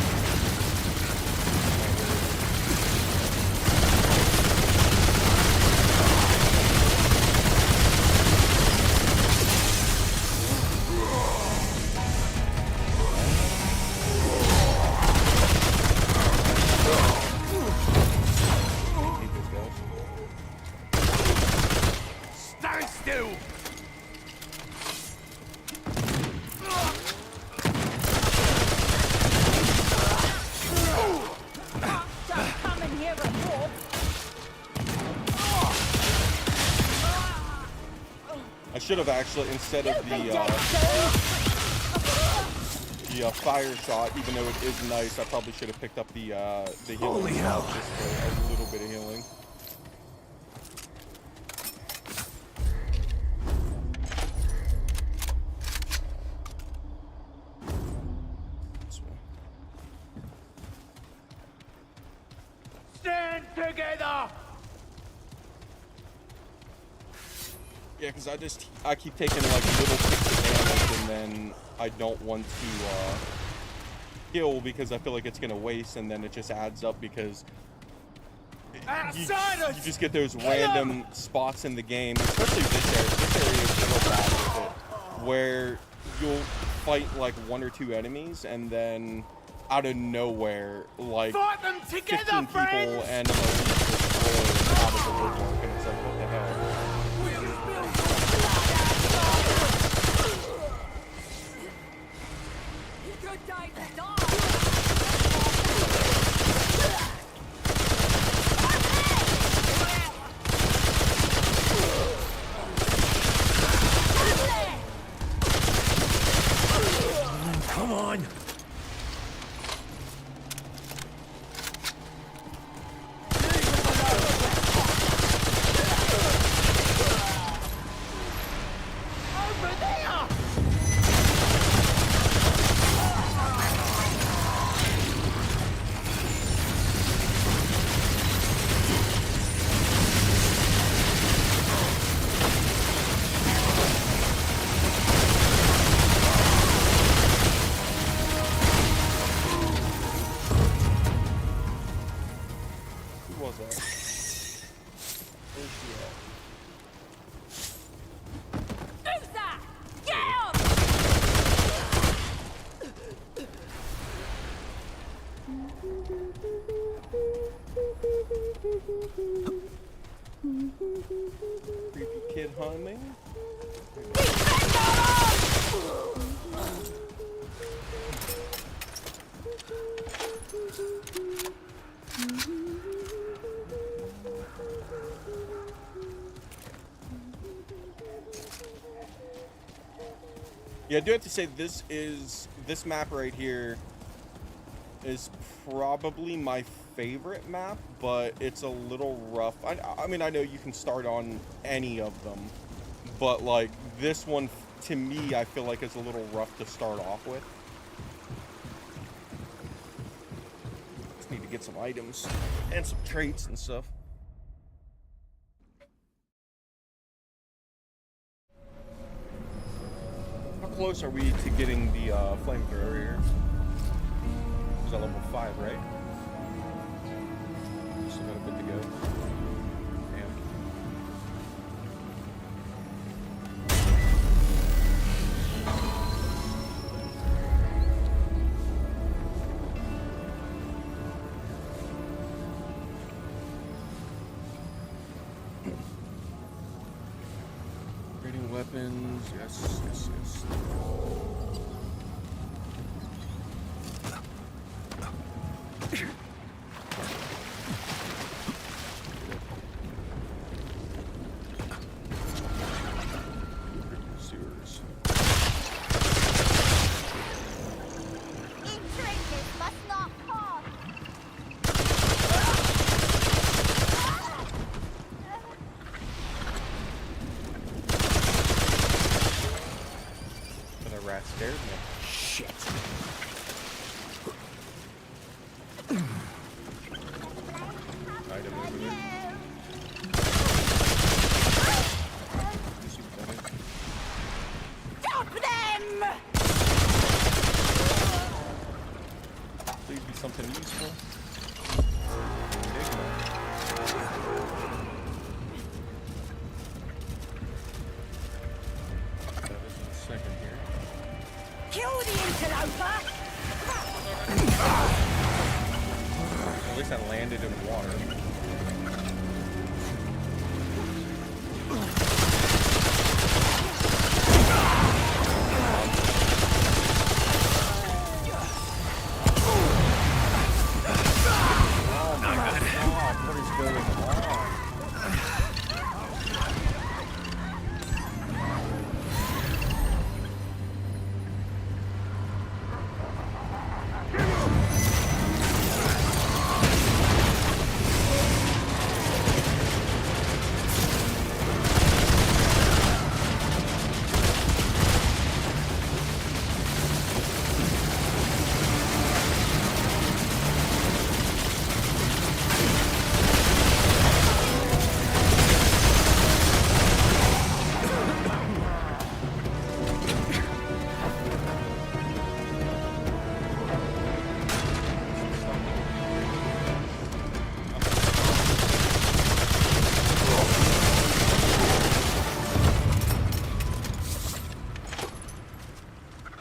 I should have actually, instead of the fire shot, even though it is nice, I probably should have picked up the healing. Holy hell! Just for a little bit of healing. Stand together! Yeah, because I keep taking like little ticks of damage and then I don't want to kill because I feel like it's gonna waste, and then it just adds up because you just get those random spots in the game, especially this area. This area is real bad with it, where you'll fight like 1 or 2 enemies and then out of nowhere, like 15 people and an elite just roll out of the woodwork, and it's like, what the hell? Come on! Yeah, I do have to say this map right here is probably my favorite map, but it's a little rough. I mean, I know you can start on any of them, but like this one, to me, I feel like is a little rough to start off with. Just need to get some items and some traits and stuff. How close are we to getting the flamethrower here? Is that level 5, right? Still got a bit to go. Damn. Raiding weapons, yes, yes, yes. Scared me. Shit. Item over there. Stop them! Please be something useful. Kill the interloper! At least I landed in water. Oh my god, what is going on?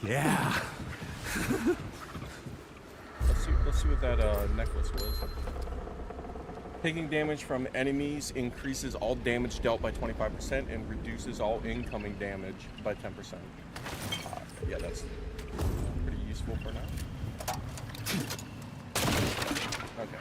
Yeah. Let's see what that necklace was. Taking damage from enemies increases all damage dealt by 25% and reduces all incoming damage by 10%. Yeah, that's pretty useful for now. Okay.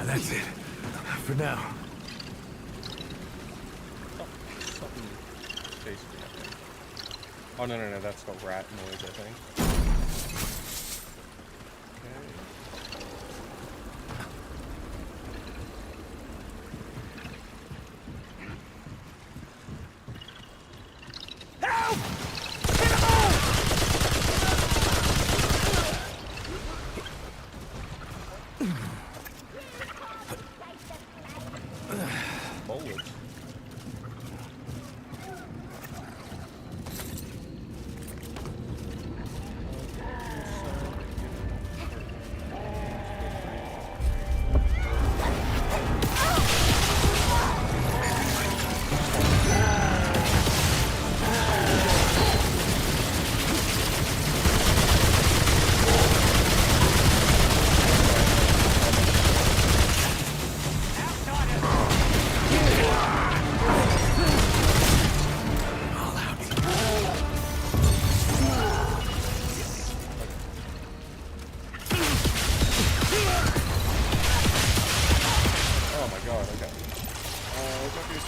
That's it. For now. Something chased me, I think. Oh, no, that's the rat noise, I think.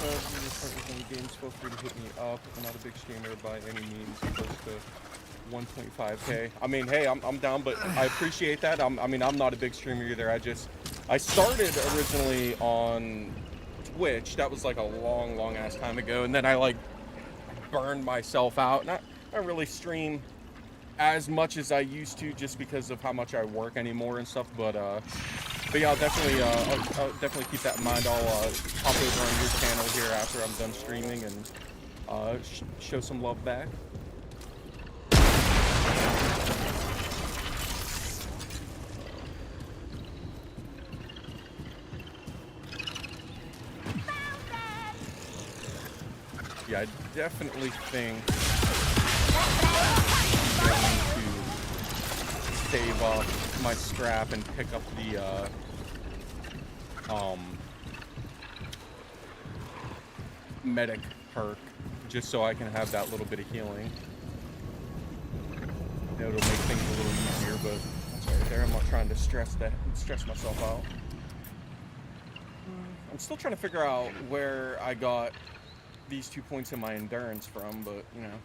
Games, feel free to hit me up. I'm not a big streamer by any means, close to 1.5K. I mean, hey, I'm down, but I appreciate that. I mean, I'm not a big streamer either. I started originally on Twitch. That was like a long ass time ago, and then I like burned myself out. Not really stream as much as I used to, just because of how much I work anymore and stuff. But yeah, I'll definitely keep that in mind. I'll hop over on your channel here after I'm done streaming and show some love back. Yeah, I definitely think I'm going to save up my scrap and pick up the medic perk, just so I can have that little bit of healing. It'll make things a little easier, but that's right there. I'm not trying to stress myself out. I'm still trying to figure out where I got these 2 points in my endurance from, but you know.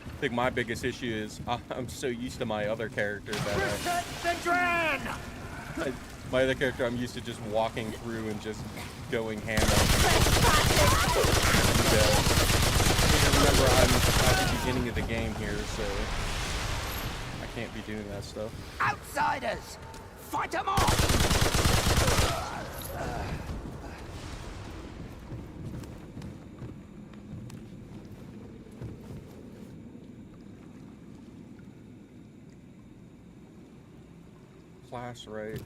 I think my biggest issue is I'm so used to my other character that my other character, I'm used to just walking through and just going ham on remember, I'm at the beginning of the game here, so I can't be doing that stuff. Outsiders! Fight them off! Class right,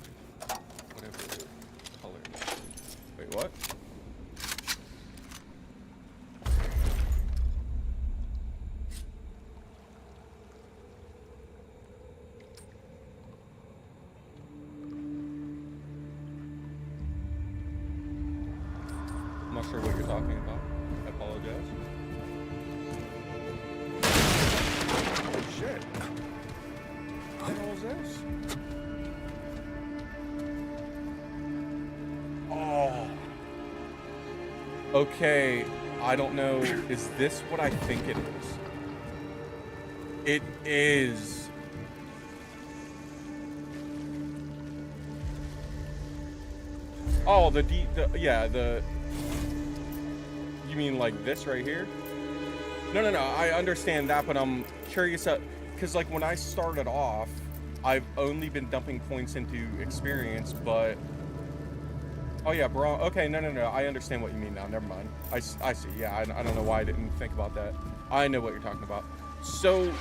whatever color. Wait, what? I'm not sure what you're talking about. I apologize. Oh shit. What the hell is this? Oh. Okay, I don't know. Is this what I think it is? It is. Oh, you mean like this right here? No, I understand that, but I'm curious, because like when I started off, I've only been dumping points into experience, but oh yeah, bro. Okay, no. I understand what you mean now. Never mind. I see. Yeah, I don't know why I didn't think about that. I know what you're talking about. So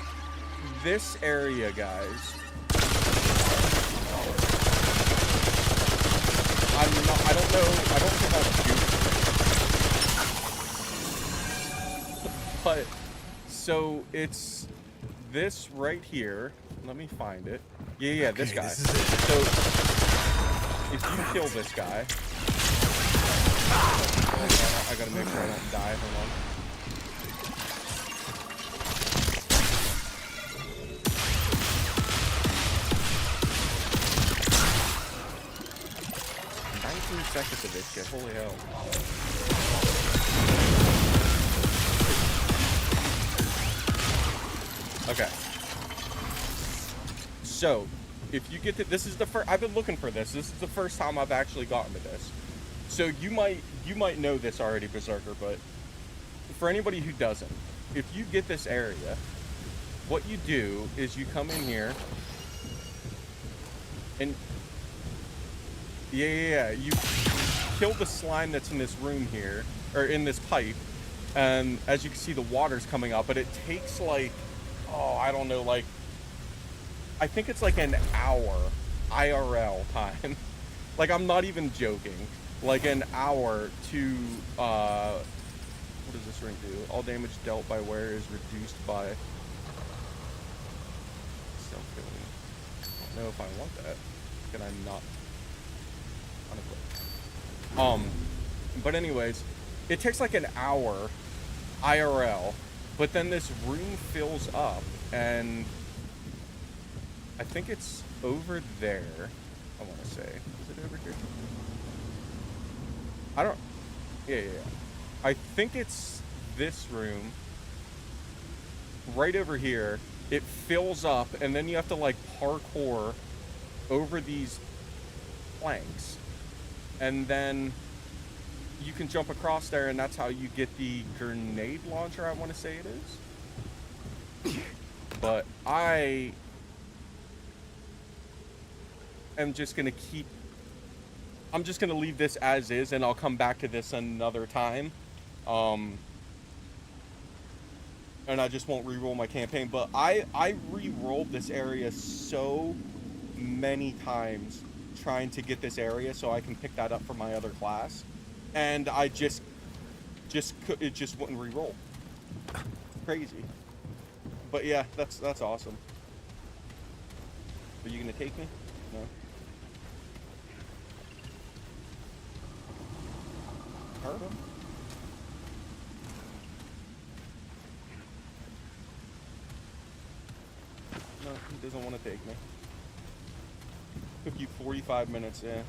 this area, guys. I don't know. I don't think I'll shoot. But so it's this right here. Let me find it. Yeah, okay, this guy. This is it. So if you kill this guy, I gotta make sure I don't die. Hold on. Seconds of this shit. Holy hell. Okay. So, if you get to this is the first I've been looking for this. This is the first time I've actually gotten to this. So you might know this already, Berserker, but for anybody who doesn't, if you get this area, what you do is you come in here and yeah. You kill the slime that's in this room here, or in this pipe, and as you can see, the water's coming up, but it takes like, oh, I don't know, like, I think it's like an hour IRL time. Like, I'm not even joking. Like, an hour to, what does this ring do? All damage dealt by wearer is reduced by self-healing. I don't know if I want that. can I not unequip? But anyways, it takes like an hour IRL, but then this room fills up, and I think it's over there. I want to say, is it over here? I don't. Yeah. I think it's this room right over here. It fills up, and then you have to like parkour over these planks, and then you can jump across there, and that's how you get the grenade launcher, I want to say it is. But I am just going to I'm just going to leave this as is, and I'll come back to this another time. And I just won't re-roll my campaign. But I re-rolled this area so many times trying to get this area so I can pick that up for my other class. And I it just wouldn't re-roll. Crazy. But yeah, that's awesome. Are you gonna take me? No. Hurt him. No, he doesn't want to take me. Took you 45 minutes, yeah.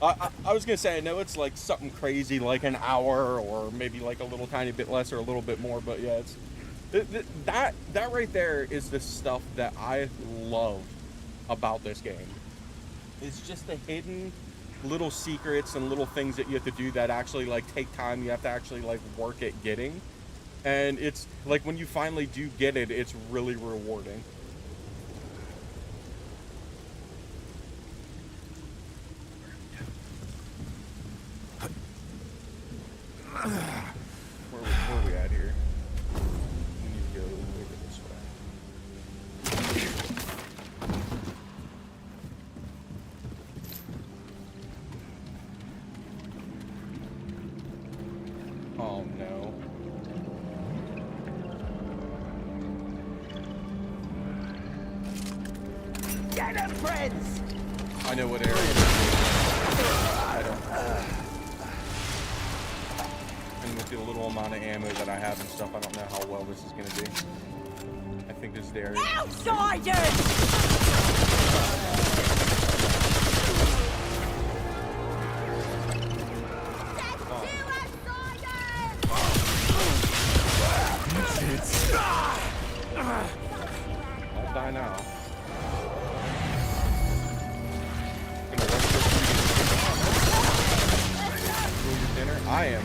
I was gonna say, I know it's like something crazy, like an hour, or maybe like a little tiny bit less or a little bit more, but yeah, it's that right there is the stuff that I love about this game. It's just the hidden little secrets and little things that you have to do that actually like take time. You have to actually like work at getting, and it's like when you finally do get it, it's really rewarding. Where are we at here? We need to go over this way. Oh no. Get him, friends! I know what area it is. I don't. And with the little amount of ammo that I have and stuff, I don't know how well this is going to be. I think this is the area. Outsiders! I'll die now. Dinner. I am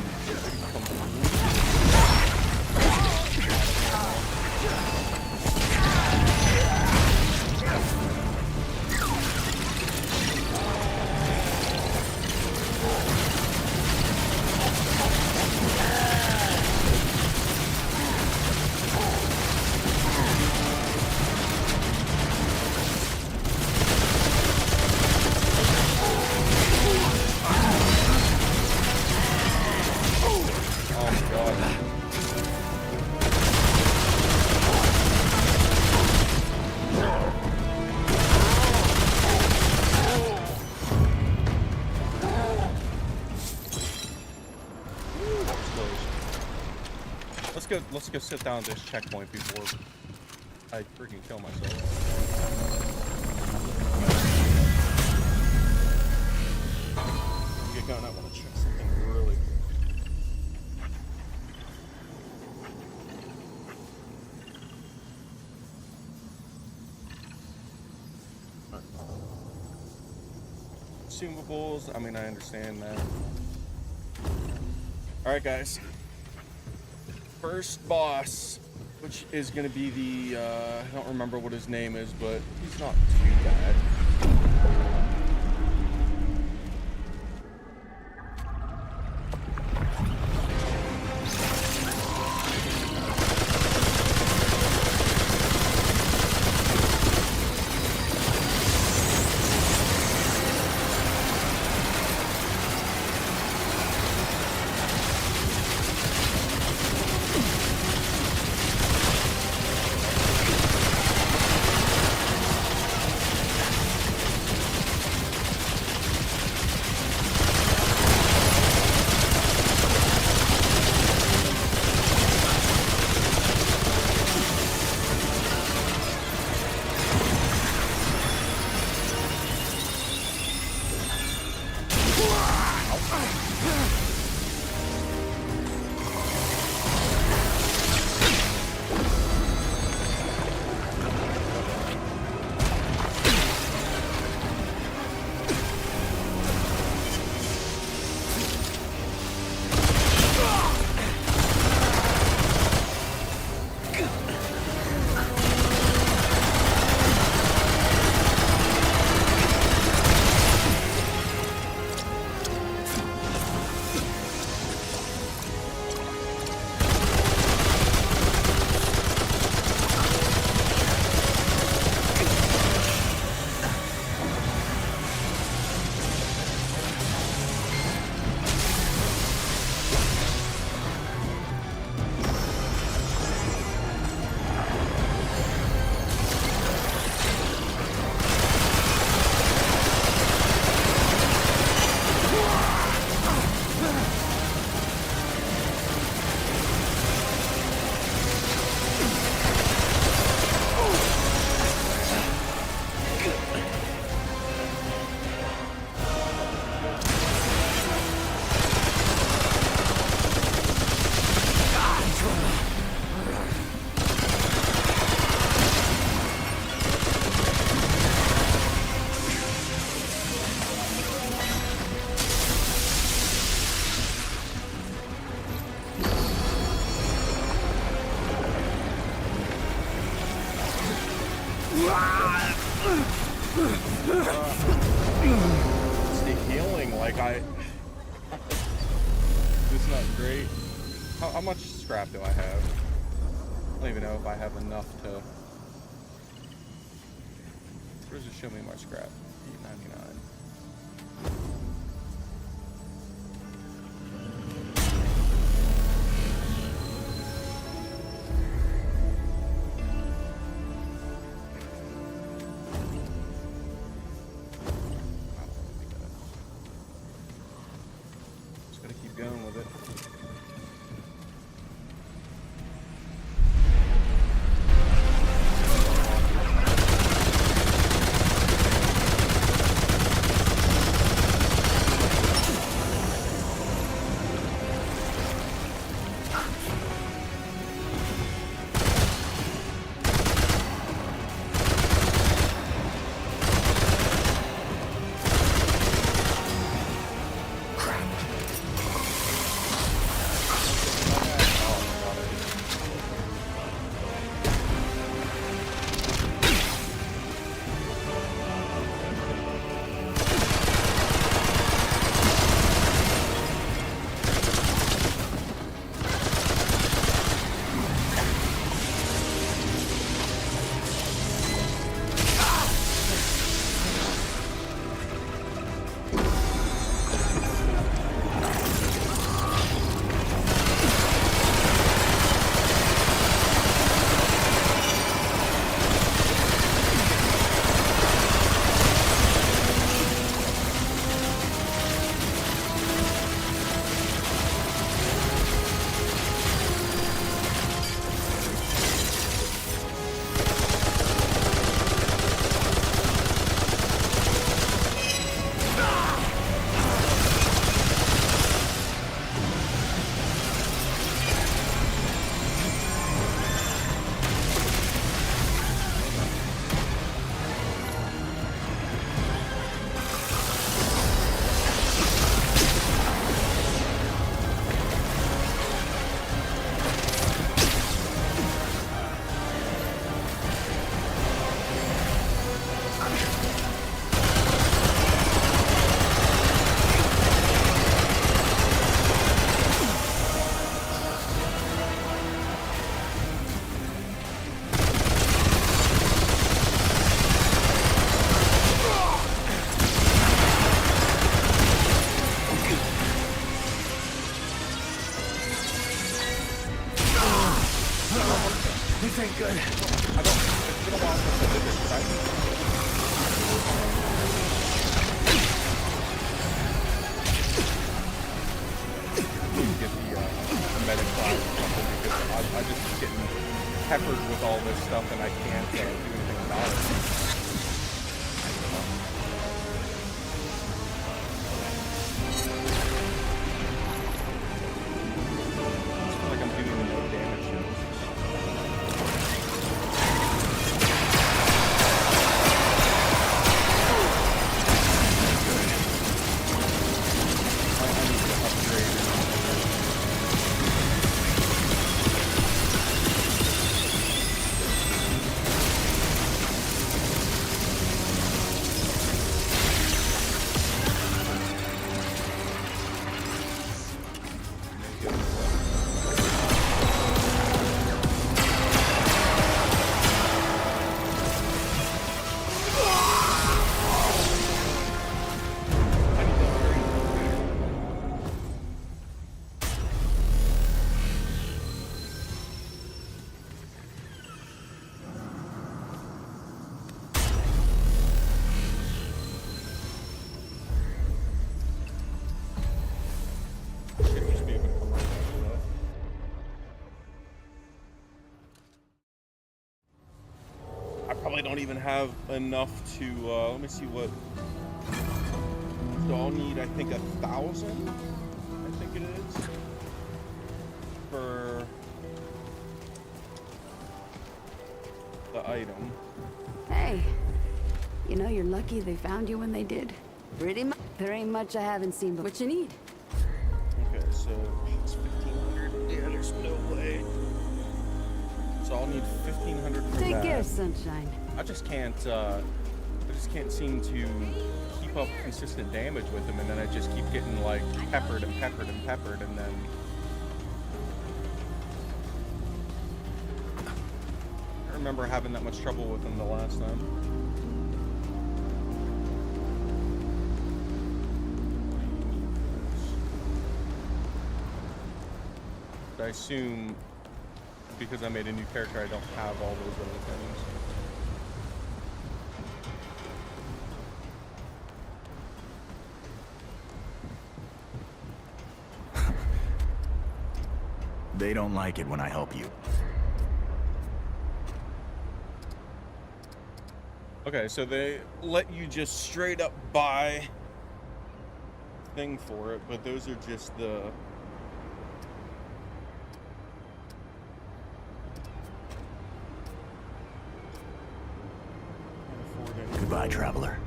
Let's go sit down at this checkpoint before I freaking kill myself. Get going. I want to check something really quick. Consumables. I mean, I understand that. All right, guys. First boss, which is going to be the, I don't remember what his name is, but he's not too bad. It's the healing, like it's not great. How much scrap do I have? I don't even know if I have enough to. Where does it show me my scrap? 899. Just gotta keep going with it. This ain't good. I don't. It's been a while since I did this, but I need to get the medic class or something because I just keep getting peppered with all this stuff and I can't do anything about it. I don't even have enough to let me see what. So I'll need, I think, 1,000. I think it is for the item. Hey, you know you're lucky they found you when they did. Pretty much. There ain't much I haven't seen, but what you need. Okay, so it's 1,500. Yeah, there's no way. So I'll need 1,500 for Take that. care, sunshine. I just can't. There's just can't seem to keep up consistent damage with him, and then I just keep getting like peppered and peppered and peppered, and then I don't remember having that much trouble with him the last time. I assume because I made a new character, I don't have all those other things. They don't like it when I help you. Okay, so they let you just straight up buy thing for it, but those are just the Goodbye, traveler.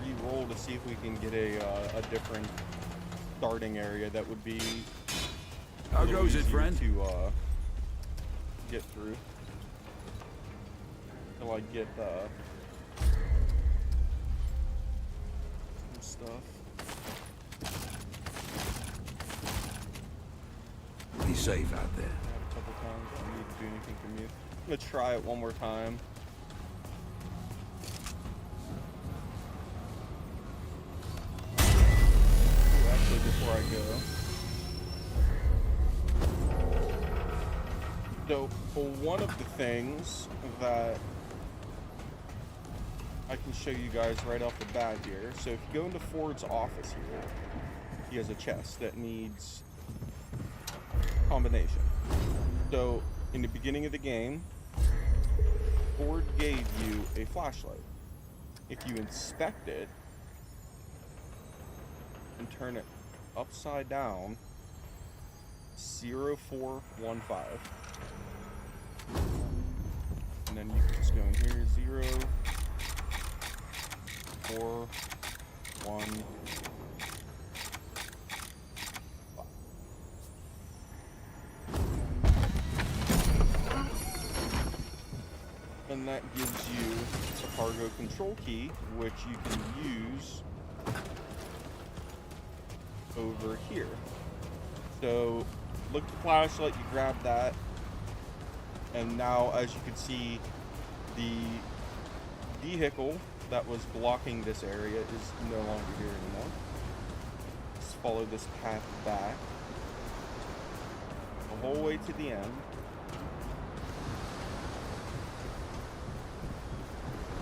re-roll to see if we can get a different starting area that would be how goes it, friend? To get through till I get some stuff. Be safe out there. A couple times. I don't need to do anything from you. I'm gonna try it one more time. Before I go. So, one of the things that I can show you guys right off the bat here. So if you go into Ford's office here, he has a chest that needs combination. So in the beginning of the game, Ford gave you a flashlight. If you inspect it and turn it upside down, 0415, and then you can just go in here, 0 4 1 5. And that gives you a cargo control key, which you can use over here. So look at the flashlight, you grab that, and now as you can see, the vehicle that was blocking this area is no longer here anymore. Just follow this path back the whole way to the end,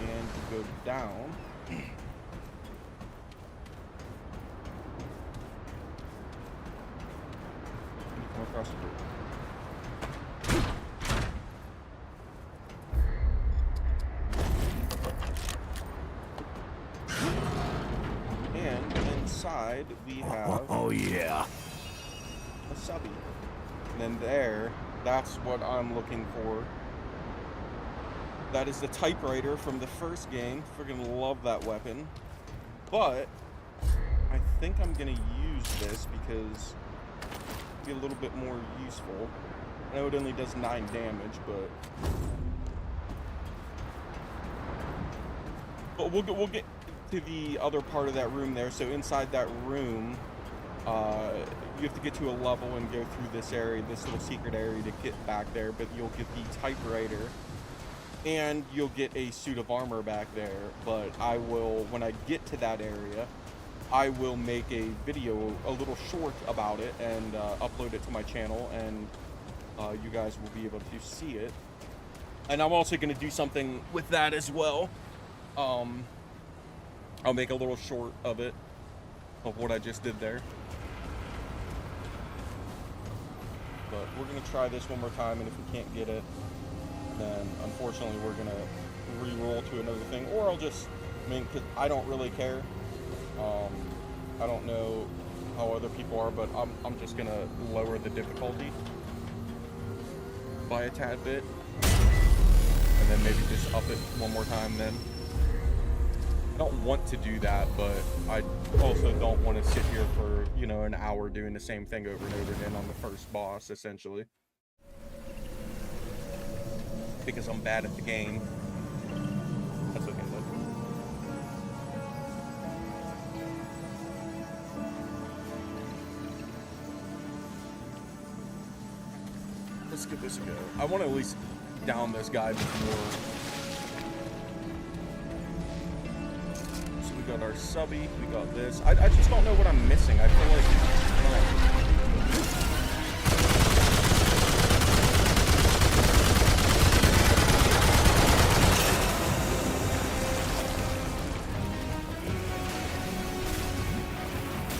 and you go down. Across the bridge. And inside we have oh yeah, a subby. And then there, that's what I'm looking for. That is the typewriter from the first game. Freaking love that weapon. But I think I'm gonna use this because a little bit more useful. I know it only does 9 damage, but we'll get to the other part of that room there. So inside that room, you have to get to a level and go through this area, this little secret area to get back there. But you'll get the typewriter, and you'll get a suit of armor back there. But I will, when I get to that area, I will make a video, a little short about it, and upload it to my channel, and you guys will be able to see it. And I'm also going to do something with that as well. I'll make a little short of it, of what I just did there. But we're going to try this one more time, and if we can't get it, then unfortunately we're going to re-roll to another thing, or I'll just, I mean, because I don't really care. I don't know how other people are, but I'm just gonna lower the difficulty by a tad bit, and then maybe just up it one more time. Then I don't want to do that, but I also don't want to sit here for, you know, an hour doing the same thing over and over again on the first boss, essentially, because I'm bad at the game. That's okay, though. Let's give this a go. I want to at least down this guy before. So we got our subby, we got this. I just don't know what I'm missing. I feel like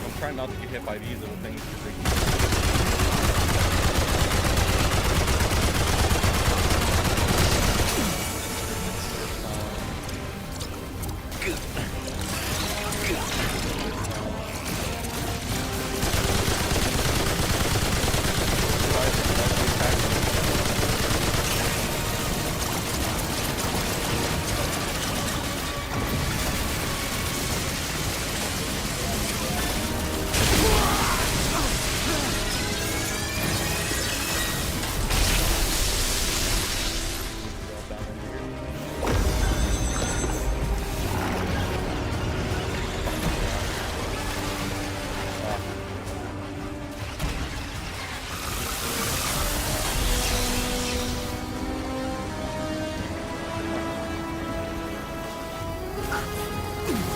I'm trying not to get hit by these little things because they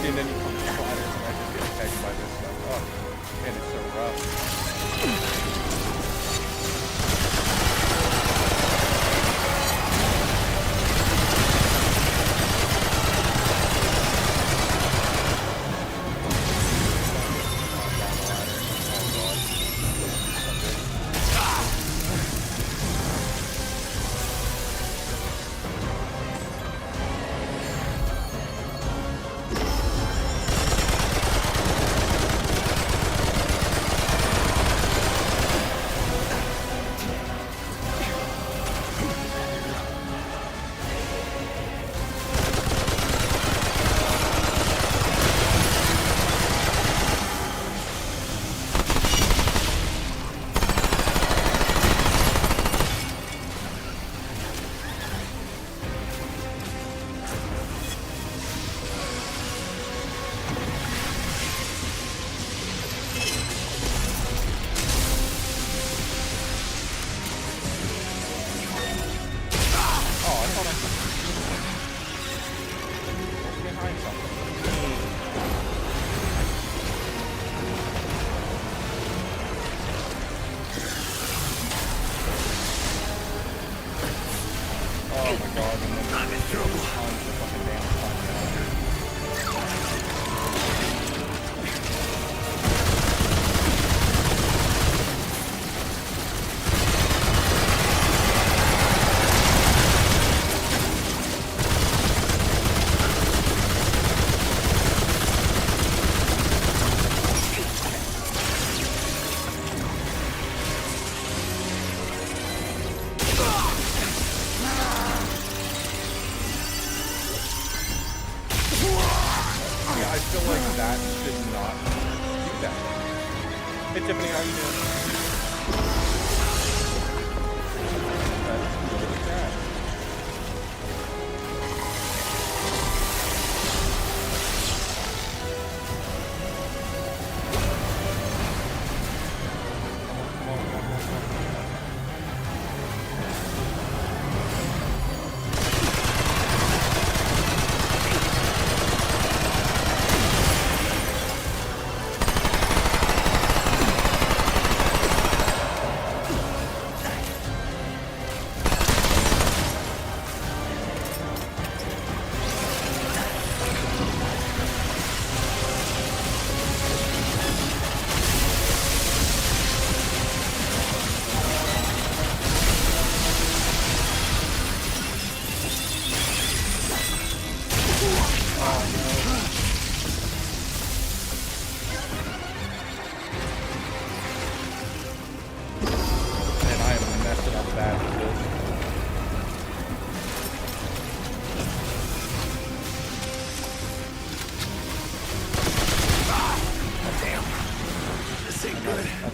and then you come to sliders and I just get pegged by this stuff. Oh, man, it's so rough.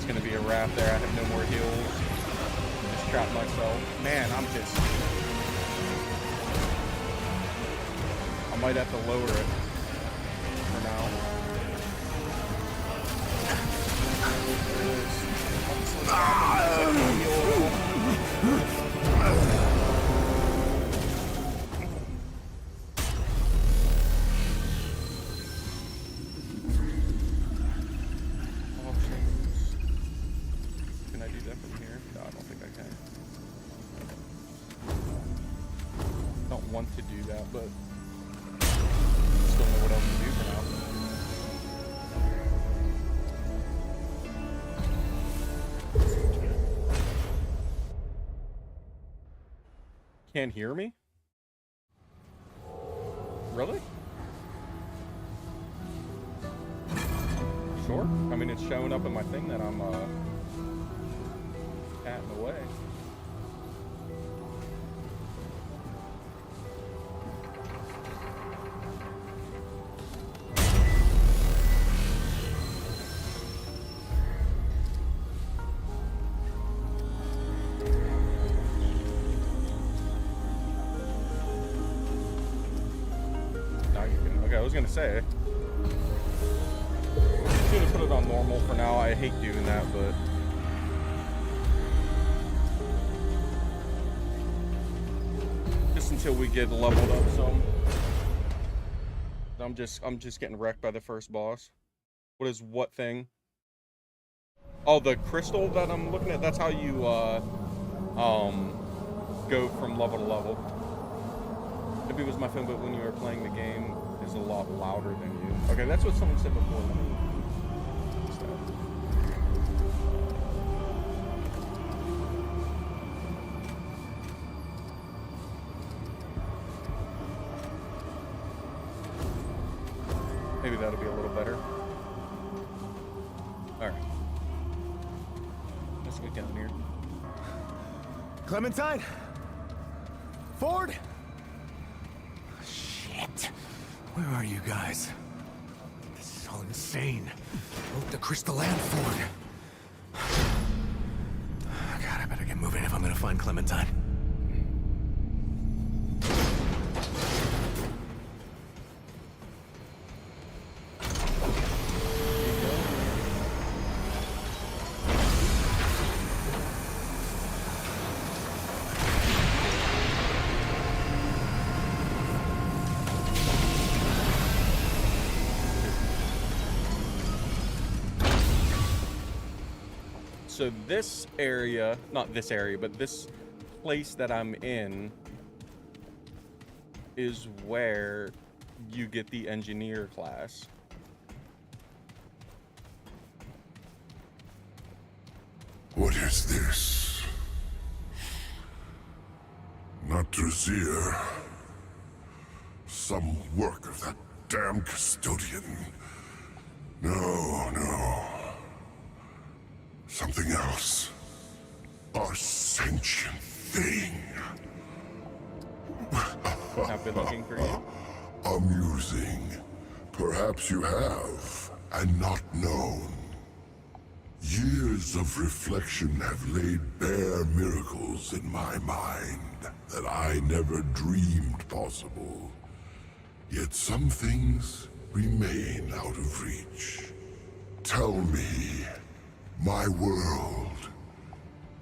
gonna be a wrap there. I have no more heals. Just trapped myself. Man, I might have to lower it for now. Can I do that from here? No, I don't think I can. I don't want to do that, but just don't know what else to do for now. Can't hear me? Really? Sure. I mean, it's showing up in my thing that I'm patting away. I was gonna say, I'm gonna put it on normal for now. I hate doing that, but just until we get leveled up some. I'm just getting wrecked by the first boss. What is what thing? Oh, the crystal that I'm looking at. That's how you go from level to level. Maybe it was my phone, but when you were playing the game, is a lot louder than you. Okay, that's what someone said before. Maybe that'll be a little better. Alright. Let's get down here. Clementine? Ford? Shit. Where are you guys? This is all insane. Broke the crystal and Ford. God, I better get moving if I'm gonna find Clementine. So this area, not this area, but this place that I'm in is where you get the engineer class. What is this? Not Drasier. Some work of that damn custodian. No, no. Something else. A sentient thing. I've been looking for you. Amusing. Perhaps you have, and not known. Years of reflection have laid bare miracles in my mind that I never dreamed possible. Yet some things remain out of reach. Tell me, my world,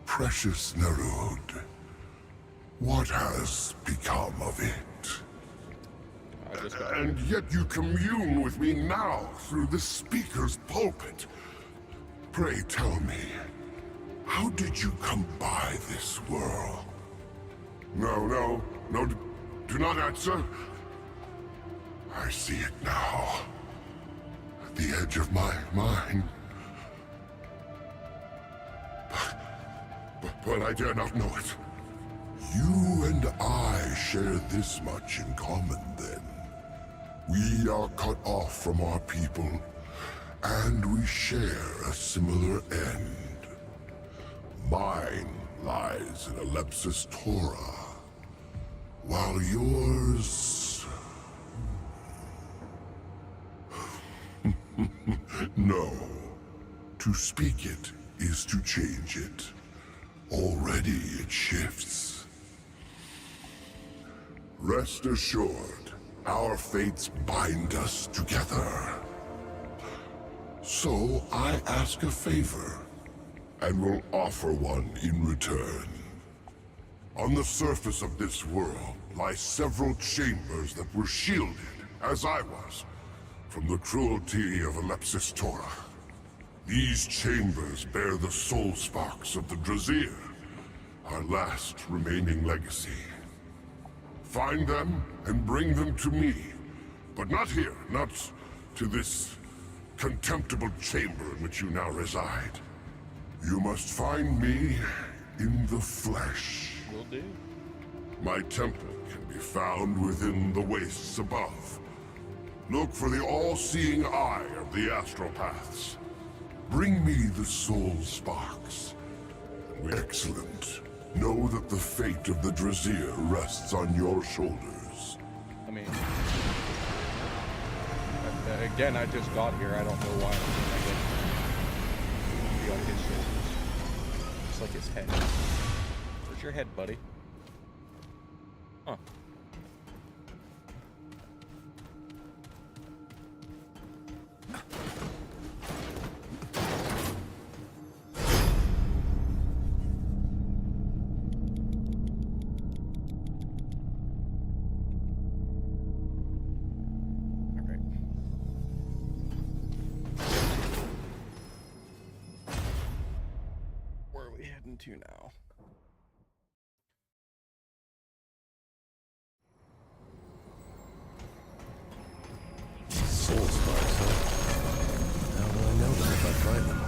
precious Nerud, what has become of it? And yet you commune with me now through the speaker's pulpit. Pray tell me, how did you come by this world? No, do not answer. I see it now. At the edge of my mind. But I dare not know it. You and I share this much in common, then. We are cut off from our people, and we share a similar end. Mine lies in Alepsis Torah, while yours... No. To speak it is to change it. Already it shifts. Rest assured, our fates bind us together. So I ask a favor, and will offer one in return. On the surface of this world lie several chambers that were shielded, as I was, from the cruelty of Alepsis Tora. These chambers bear the soul sparks of the Drazir, our last remaining legacy. Find them and bring them to me, but not here, not to this contemptible chamber in which you now reside. You must find me in the flesh. Will do. My temple can be found within the wastes above. Look for the all-seeing eye of the astral paths. Bring me the soul sparks. Excellent. Know that the fate of the Drazir rests on your shoulders. I mean, again, I just got here. I don't know why I'm be on his shoulders. It's like his head. Where's your head, buddy? Huh. To now. Soul sparks, huh? How will I know them if I find them?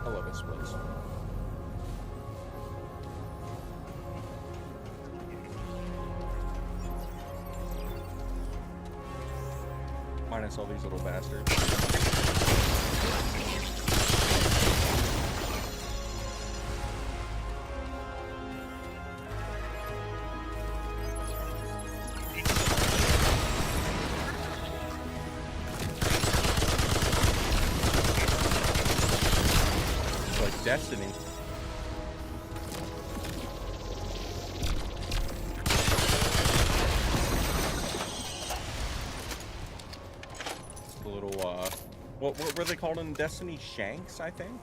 I love this place. Minus all these little bastards. Destiny. The little, what were they called in Destiny? Shanks, I think?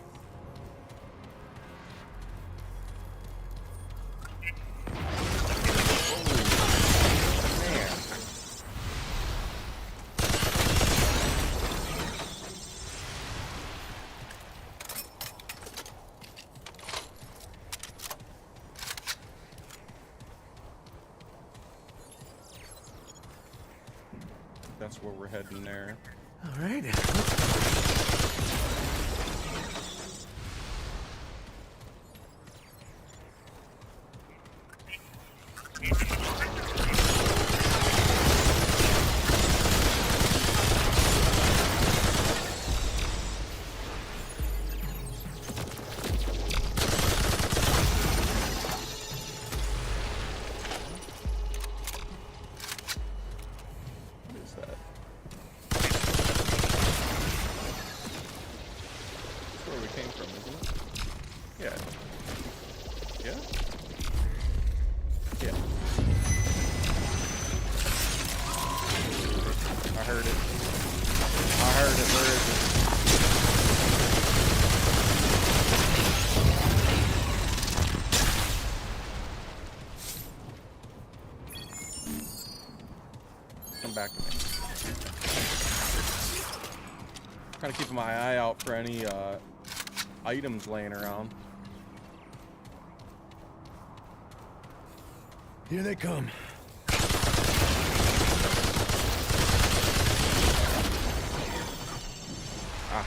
That's where we're heading there. All right. Back to me. Kind of keeping my eye out for any items laying around. Here they come. Ah,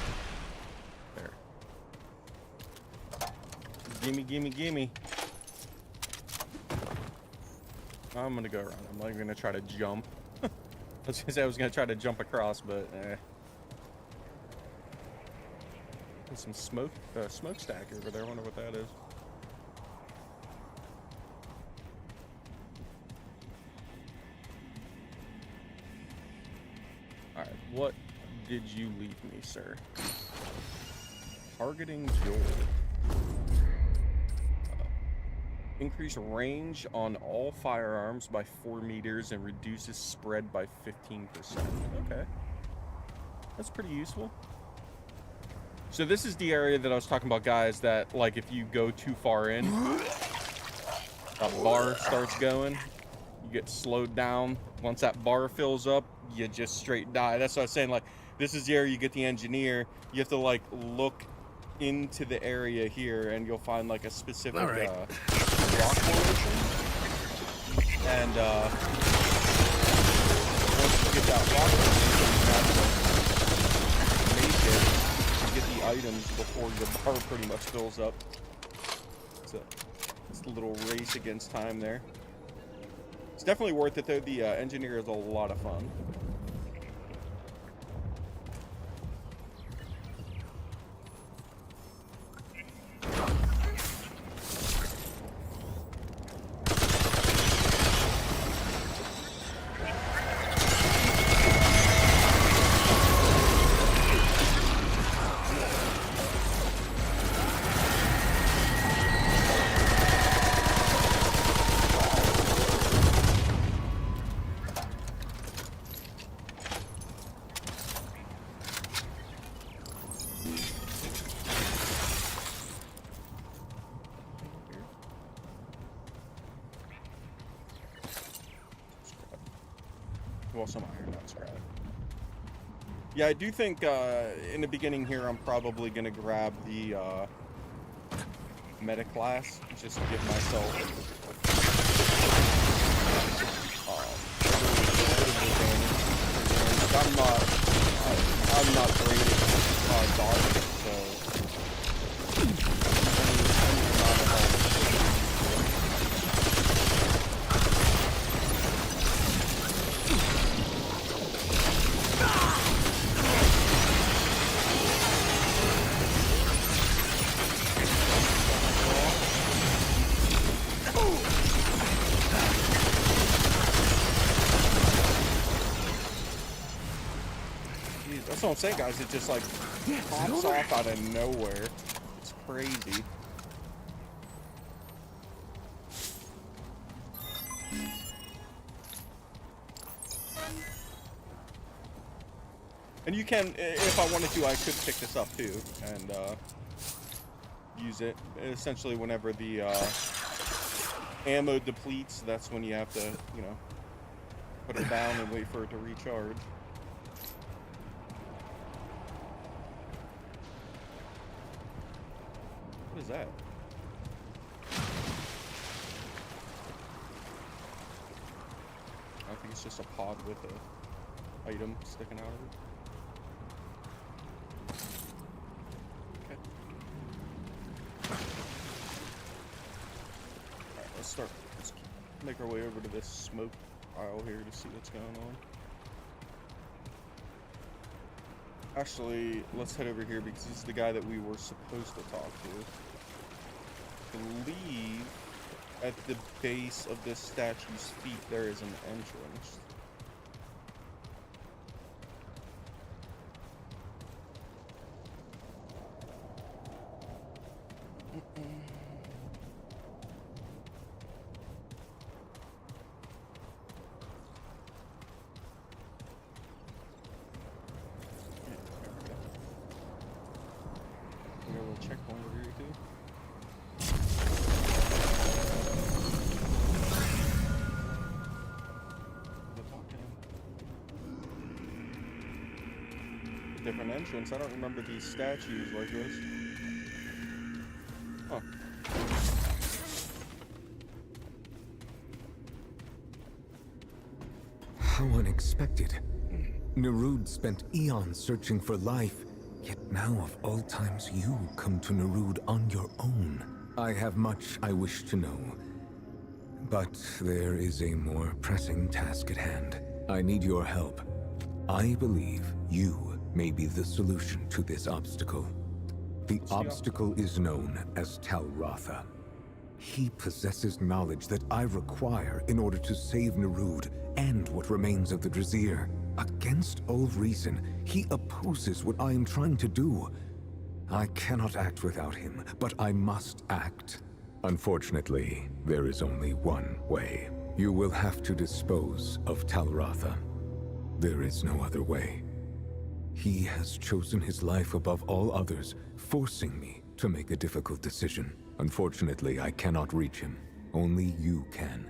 there. Gimme, gimme, gimme. I'm gonna go around. I'm not even gonna try to jump. I was gonna say I was gonna try to jump across, but There's some smokestack over there. I wonder what that is. All right, what did you leave me, sir? Targeting Joel. Increase range on all firearms by 4 meters and reduces spread by 15%. Okay. That's pretty useful. So this is the area that I was talking about, guys, that, like, if you go too far in, that bar starts going, you get slowed down. Once that bar fills up, you just straight die. That's what I was saying, like, this is the area you get the engineer. You have to, like, look into the area here, and you'll find, like, a specific, rock formation. And, once you get that rock formation, you have to make it to get the items before your bar pretty much fills up. It's a little race against time there. It's definitely worth it, though. The engineer is a lot of fun. Well, some iron, not scrap. Yeah, I do think in the beginning here, I'm probably going to grab the meta class just to give myself I'm not great at dodging, so any amount of health. That's what I'm saying, guys. It just, like, pops off out of nowhere. It's crazy. And you can, if I wanted to, I could pick this up too and use it. Essentially, whenever the ammo depletes, that's when you have to, you know, put it down and wait for it to recharge. What is that? I think it's just a pod with a item sticking out of it. Okay. Alright, let's make our way over to this smoke aisle here to see what's going on. Actually, let's head over here because this is the guy that we were supposed to talk to. I believe at the base of this statue's feet there is an entrance. Checkpoint over here too. Different entrance. I don't remember these statues like this. Huh. How unexpected. Nerude spent eons searching for life. Yet now of all times you come to Nerude on your own. I have much I wish to know. But there is a more pressing task at hand. I need your help. I believe you may be the solution to this obstacle. The obstacle is known as Talratha. He possesses knowledge that I require in order to save Nerude and what remains of the Drazir. Against all reason, he opposes what I am trying to do. I cannot act without him, but I must act. Unfortunately, there is only one way. You will have to dispose of Talratha. There is no other way. He has chosen his life above all others, forcing me to make a difficult decision. Unfortunately, I cannot reach him. Only you can.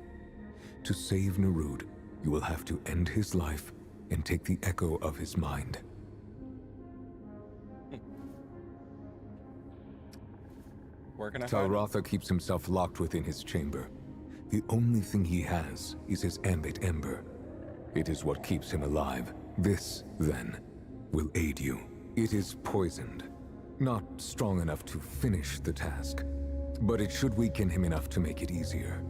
To save Nerud, you will have to end his life and take the echo of his mind. Where can I find him? Talratha keeps himself locked within his chamber. The only thing he has is his ambit ember. It is what keeps him alive. This, then, will aid you. It is poisoned. Not strong enough to finish the task, but it should weaken him enough to make it easier.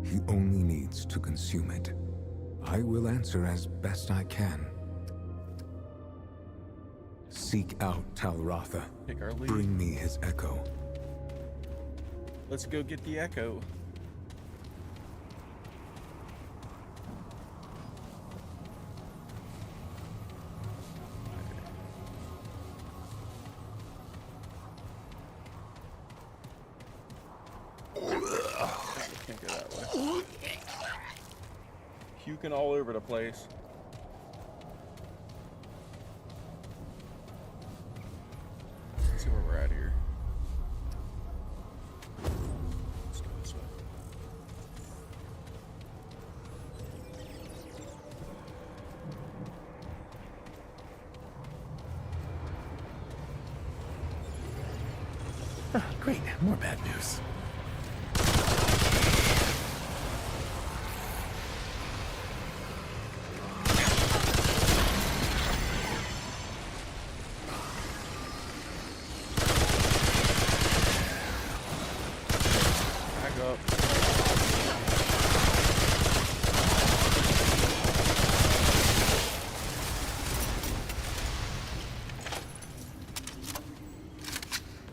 He only needs to consume it. I will answer as best I can. Seek out Talratha. Take our lead. Bring me his echo. Let's go get the echo. Can't go that way. Puking all over the place. Let's see where we're at here. Let's go this way. Great, more bad news. Back up.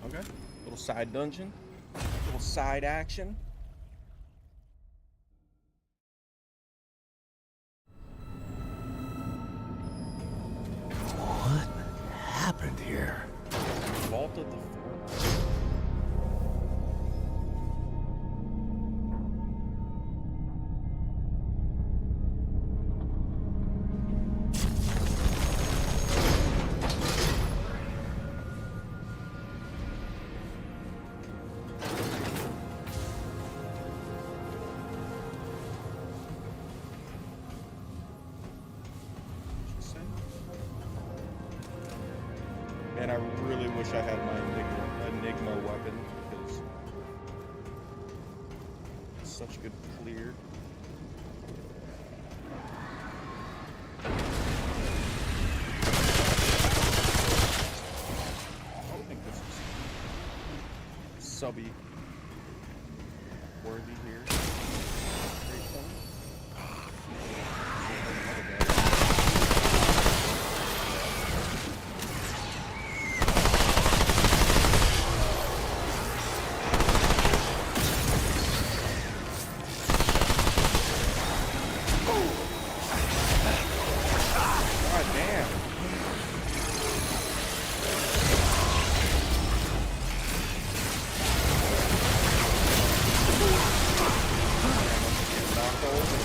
Okay, little side dungeon, little side action. What happened here? Vault of the Fort. And I really wish I had my Enigma weapon because it's such good clear. I don't think this is subby worthy here. Great point. God damn. Knocked over.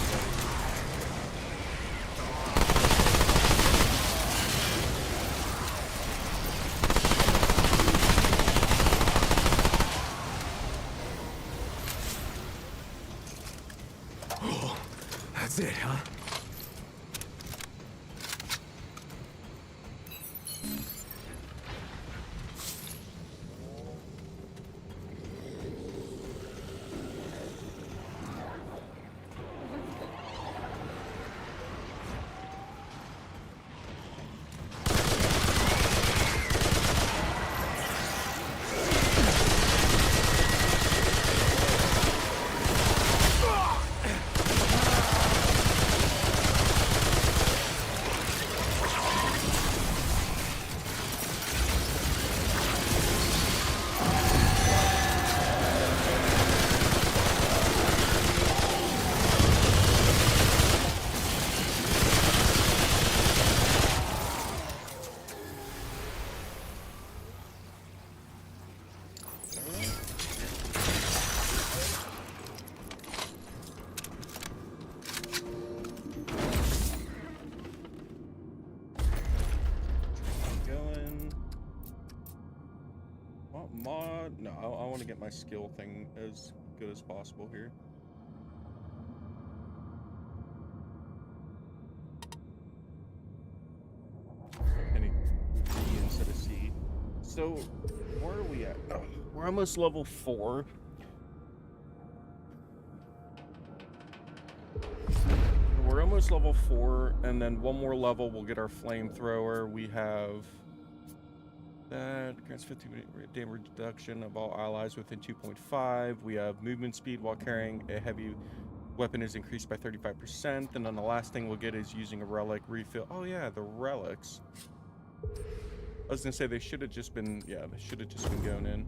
That's it, huh? Mod? No, I want to get my skill thing as good as possible here. Any B instead of C. So, where are we at? Oh, we're almost level 4. We're almost level 4, and then one more level, we'll get our flamethrower. We have that grants 50 damage reduction of all allies within 2.5. We have movement speed while carrying a heavy weapon is increased by 35%. And then the last thing we'll get is using a relic refill. Oh yeah, the relics. I was gonna say they should have just been, yeah, they should have just been going in.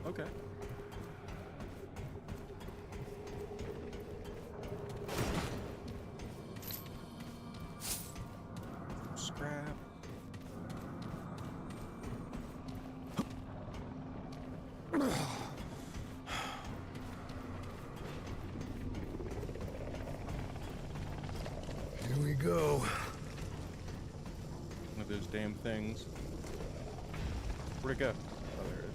Okay. Scrap. Here we go. One of those damn things. Where'd it go? Oh, there it is.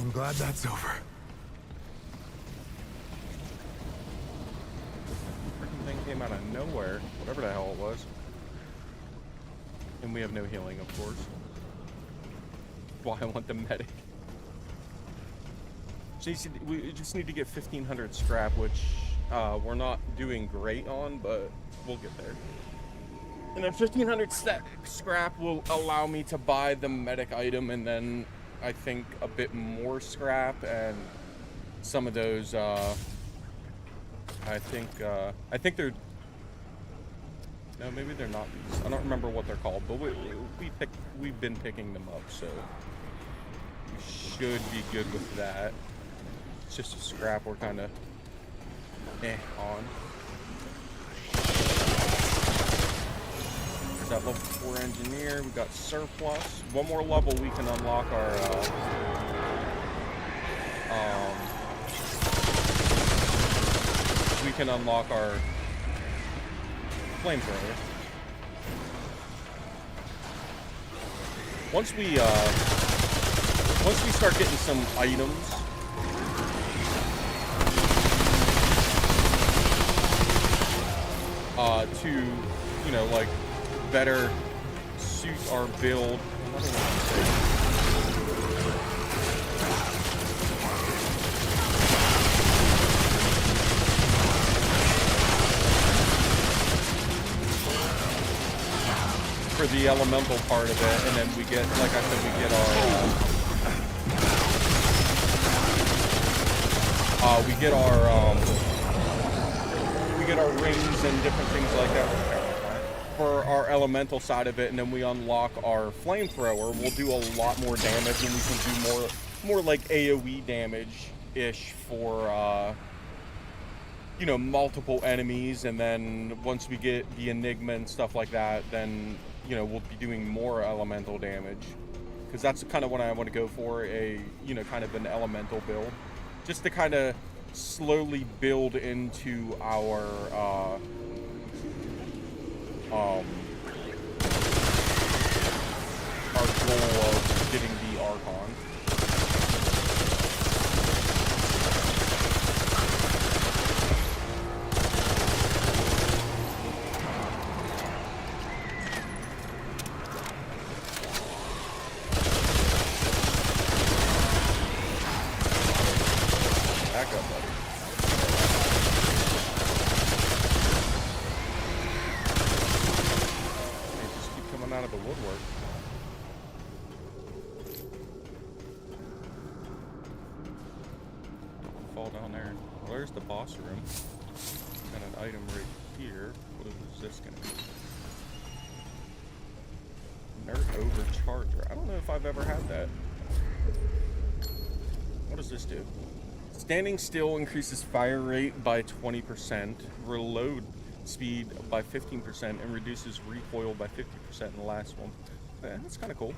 I'm glad that's over. Freaking thing came out of nowhere, whatever the hell it was. And we have no healing, of course. Why I want the medic. We just need to get 1,500 scrap, which we're not doing great on, but we'll get there. And then 1,500 scrap will allow me to buy the medic item, and then I think a bit more scrap, and some of those I think they're, no, maybe they're not these. I don't remember what they're called, but we've been picking them up, so we should be good with that. It's just a scrap we're kind of on. There's that level 4 engineer. We got surplus. One more level, we can unlock our flamethrower. Once we start getting some items, to, you know, like, better suit our build. For the elemental part of it, and then we get, like I said, we get our rings and different things like that for our elemental side of it, and then we unlock our flamethrower. We'll do a lot more damage, and we can do more like AoE damage-ish for you know, multiple enemies. And then once we get the Enigma and stuff like that, then, you know, we'll be doing more elemental damage, because that's kind of what I want to go for, a, you know, kind of an elemental build, just to kind of slowly build into our goal of getting the Archon. down there? Well, there's the boss room. Got an item right here. What is this gonna be? Nerd overcharger. I don't know if I've ever had that. What does this do? Standing still increases fire rate by 20%, reload speed by 15%, and reduces recoil by 50% in the last one. Yeah, that's kind of cool.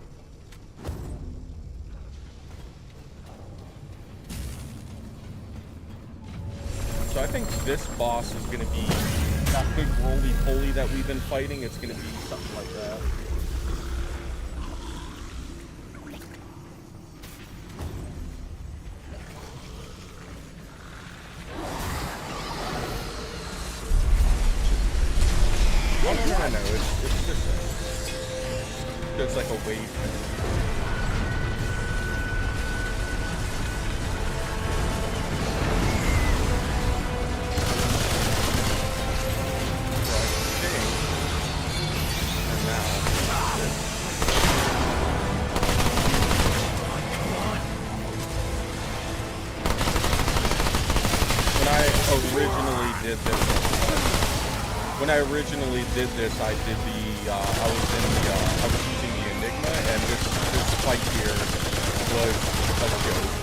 So I think this boss is going to be that big roly-poly that we've been fighting. It's going to be something like that. Oh, no. It's just there's like a wave. When I originally did this, I did the, I was using the Enigma, and this fight here was a joke.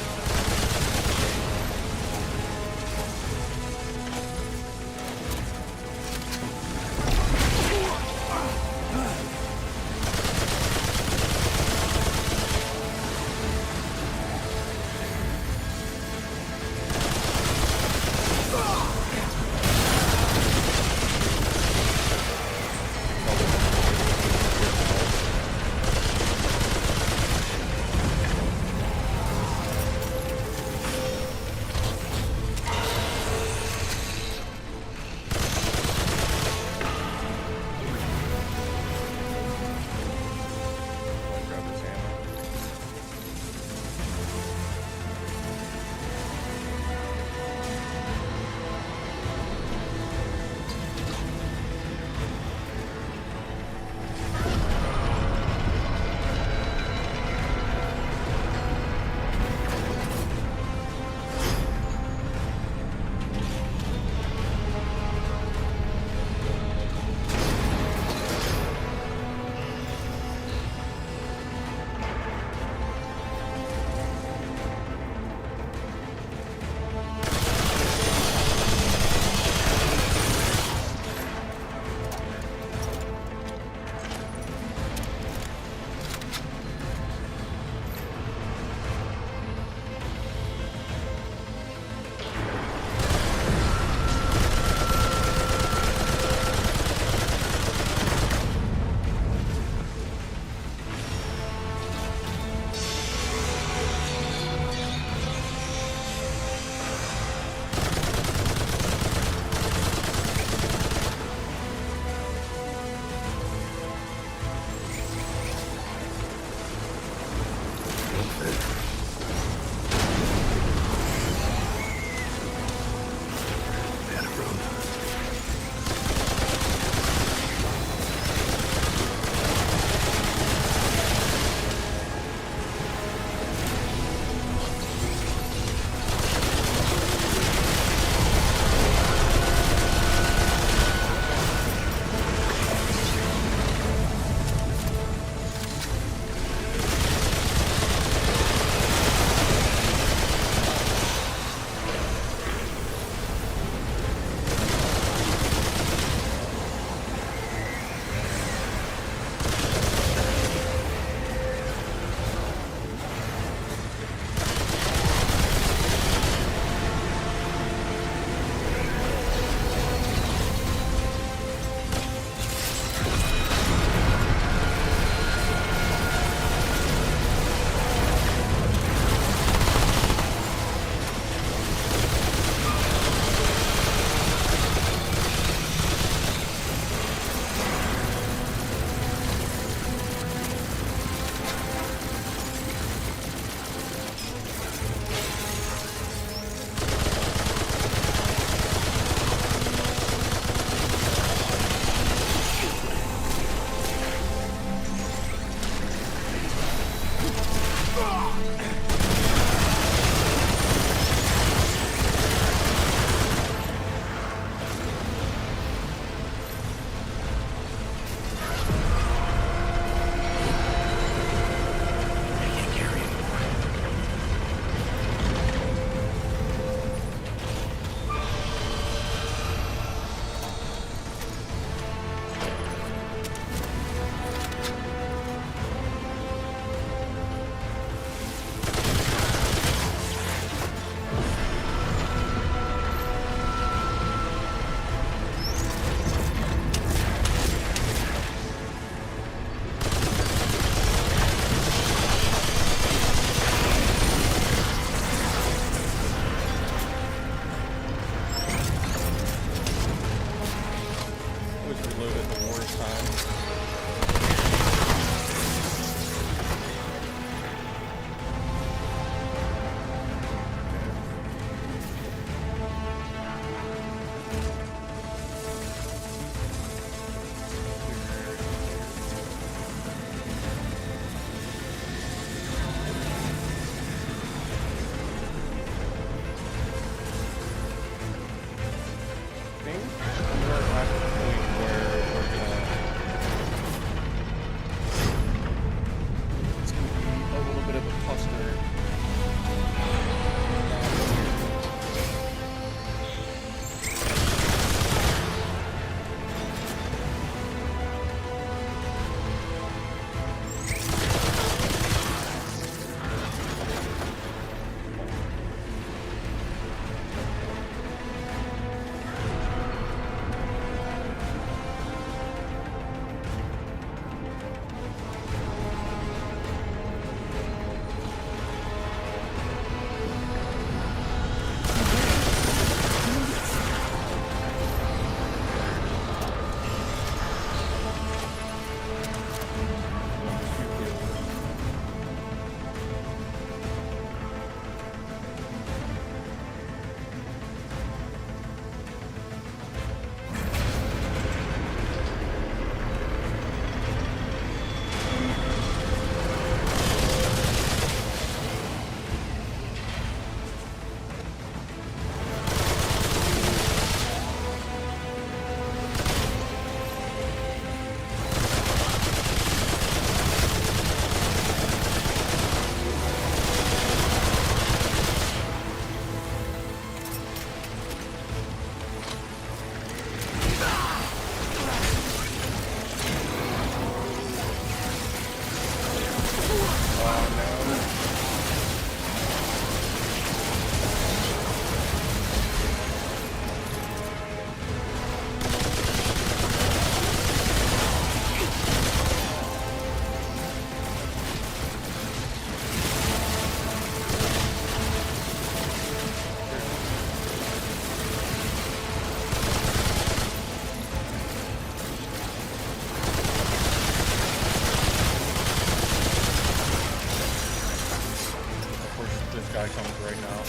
this guy comes right now.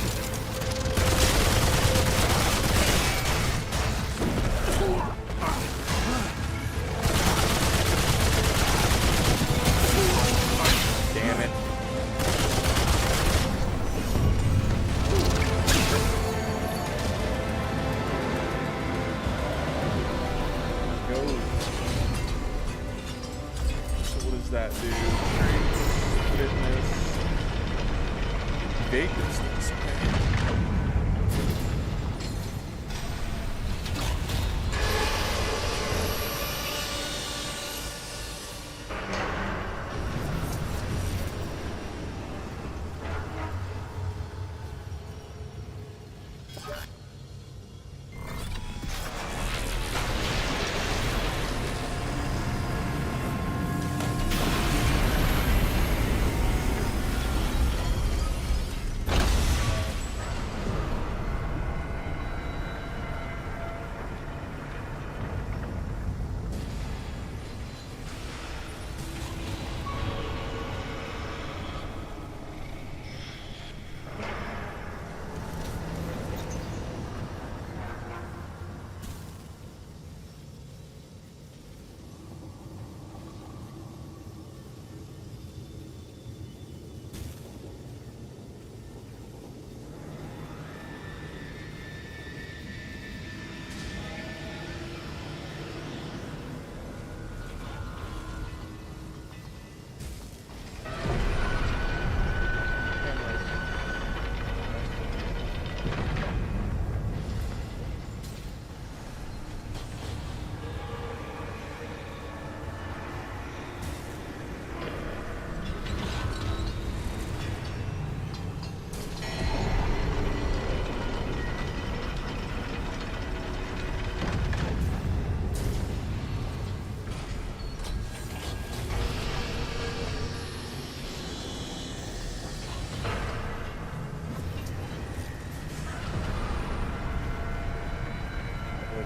Damn it. Go. So what does that do? Fitness. Vacancies.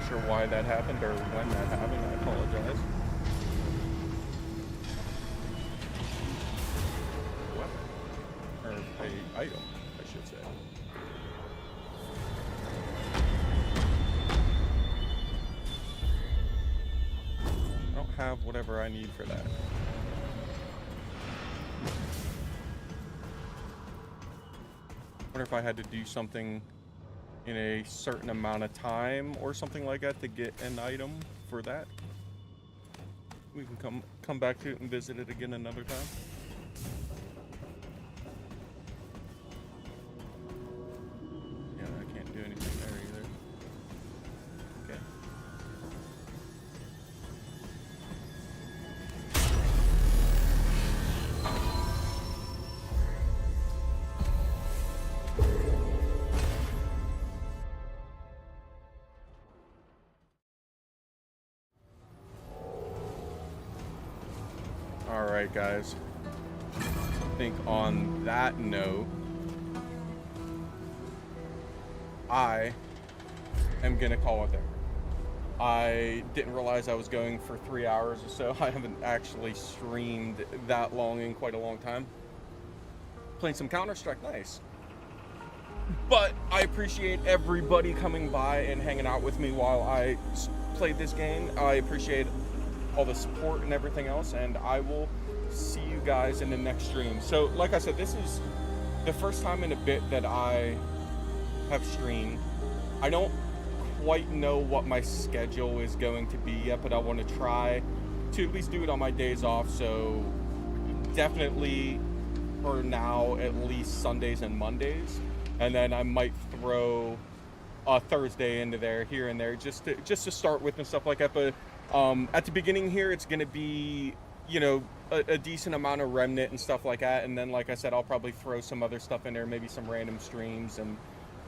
Sure why that happened or when that happened. I apologize. What? Or a item, I should say. I don't have whatever I need for that. I wonder if I had to do something in a certain amount of time or something like that to get an item for that. We can come back to it and visit it again another time. Yeah, I can't do anything there either. Okay. Alright guys, I think on that note, I am gonna call it there. I didn't realize I was going for 3 hours or so. I haven't actually streamed that long in quite a long time. Playing some Counter-Strike, nice. But I appreciate everybody coming by and hanging out with me while I played this game. I appreciate all the support and everything else, and I will see you guys in the next stream. So like I said, this is the first time in a bit that I have streamed. I don't quite know what my schedule is going to be yet, but I want to try to at least do it on my days off. So definitely for now at least Sundays and Mondays, and then I might throw a Thursday into there here and there just to start with and stuff like that. But at the beginning here, it's going to be, you know, a decent amount of Remnant and stuff like that. And then, like I said, I'll probably throw some other stuff in there, maybe some random streams. And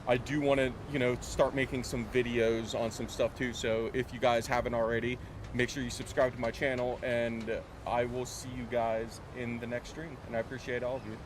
I do want to, you know, start making some videos on some stuff too. So if you guys haven't already, make sure you subscribe to my channel, and I will see you guys in the next stream. And I appreciate all of you.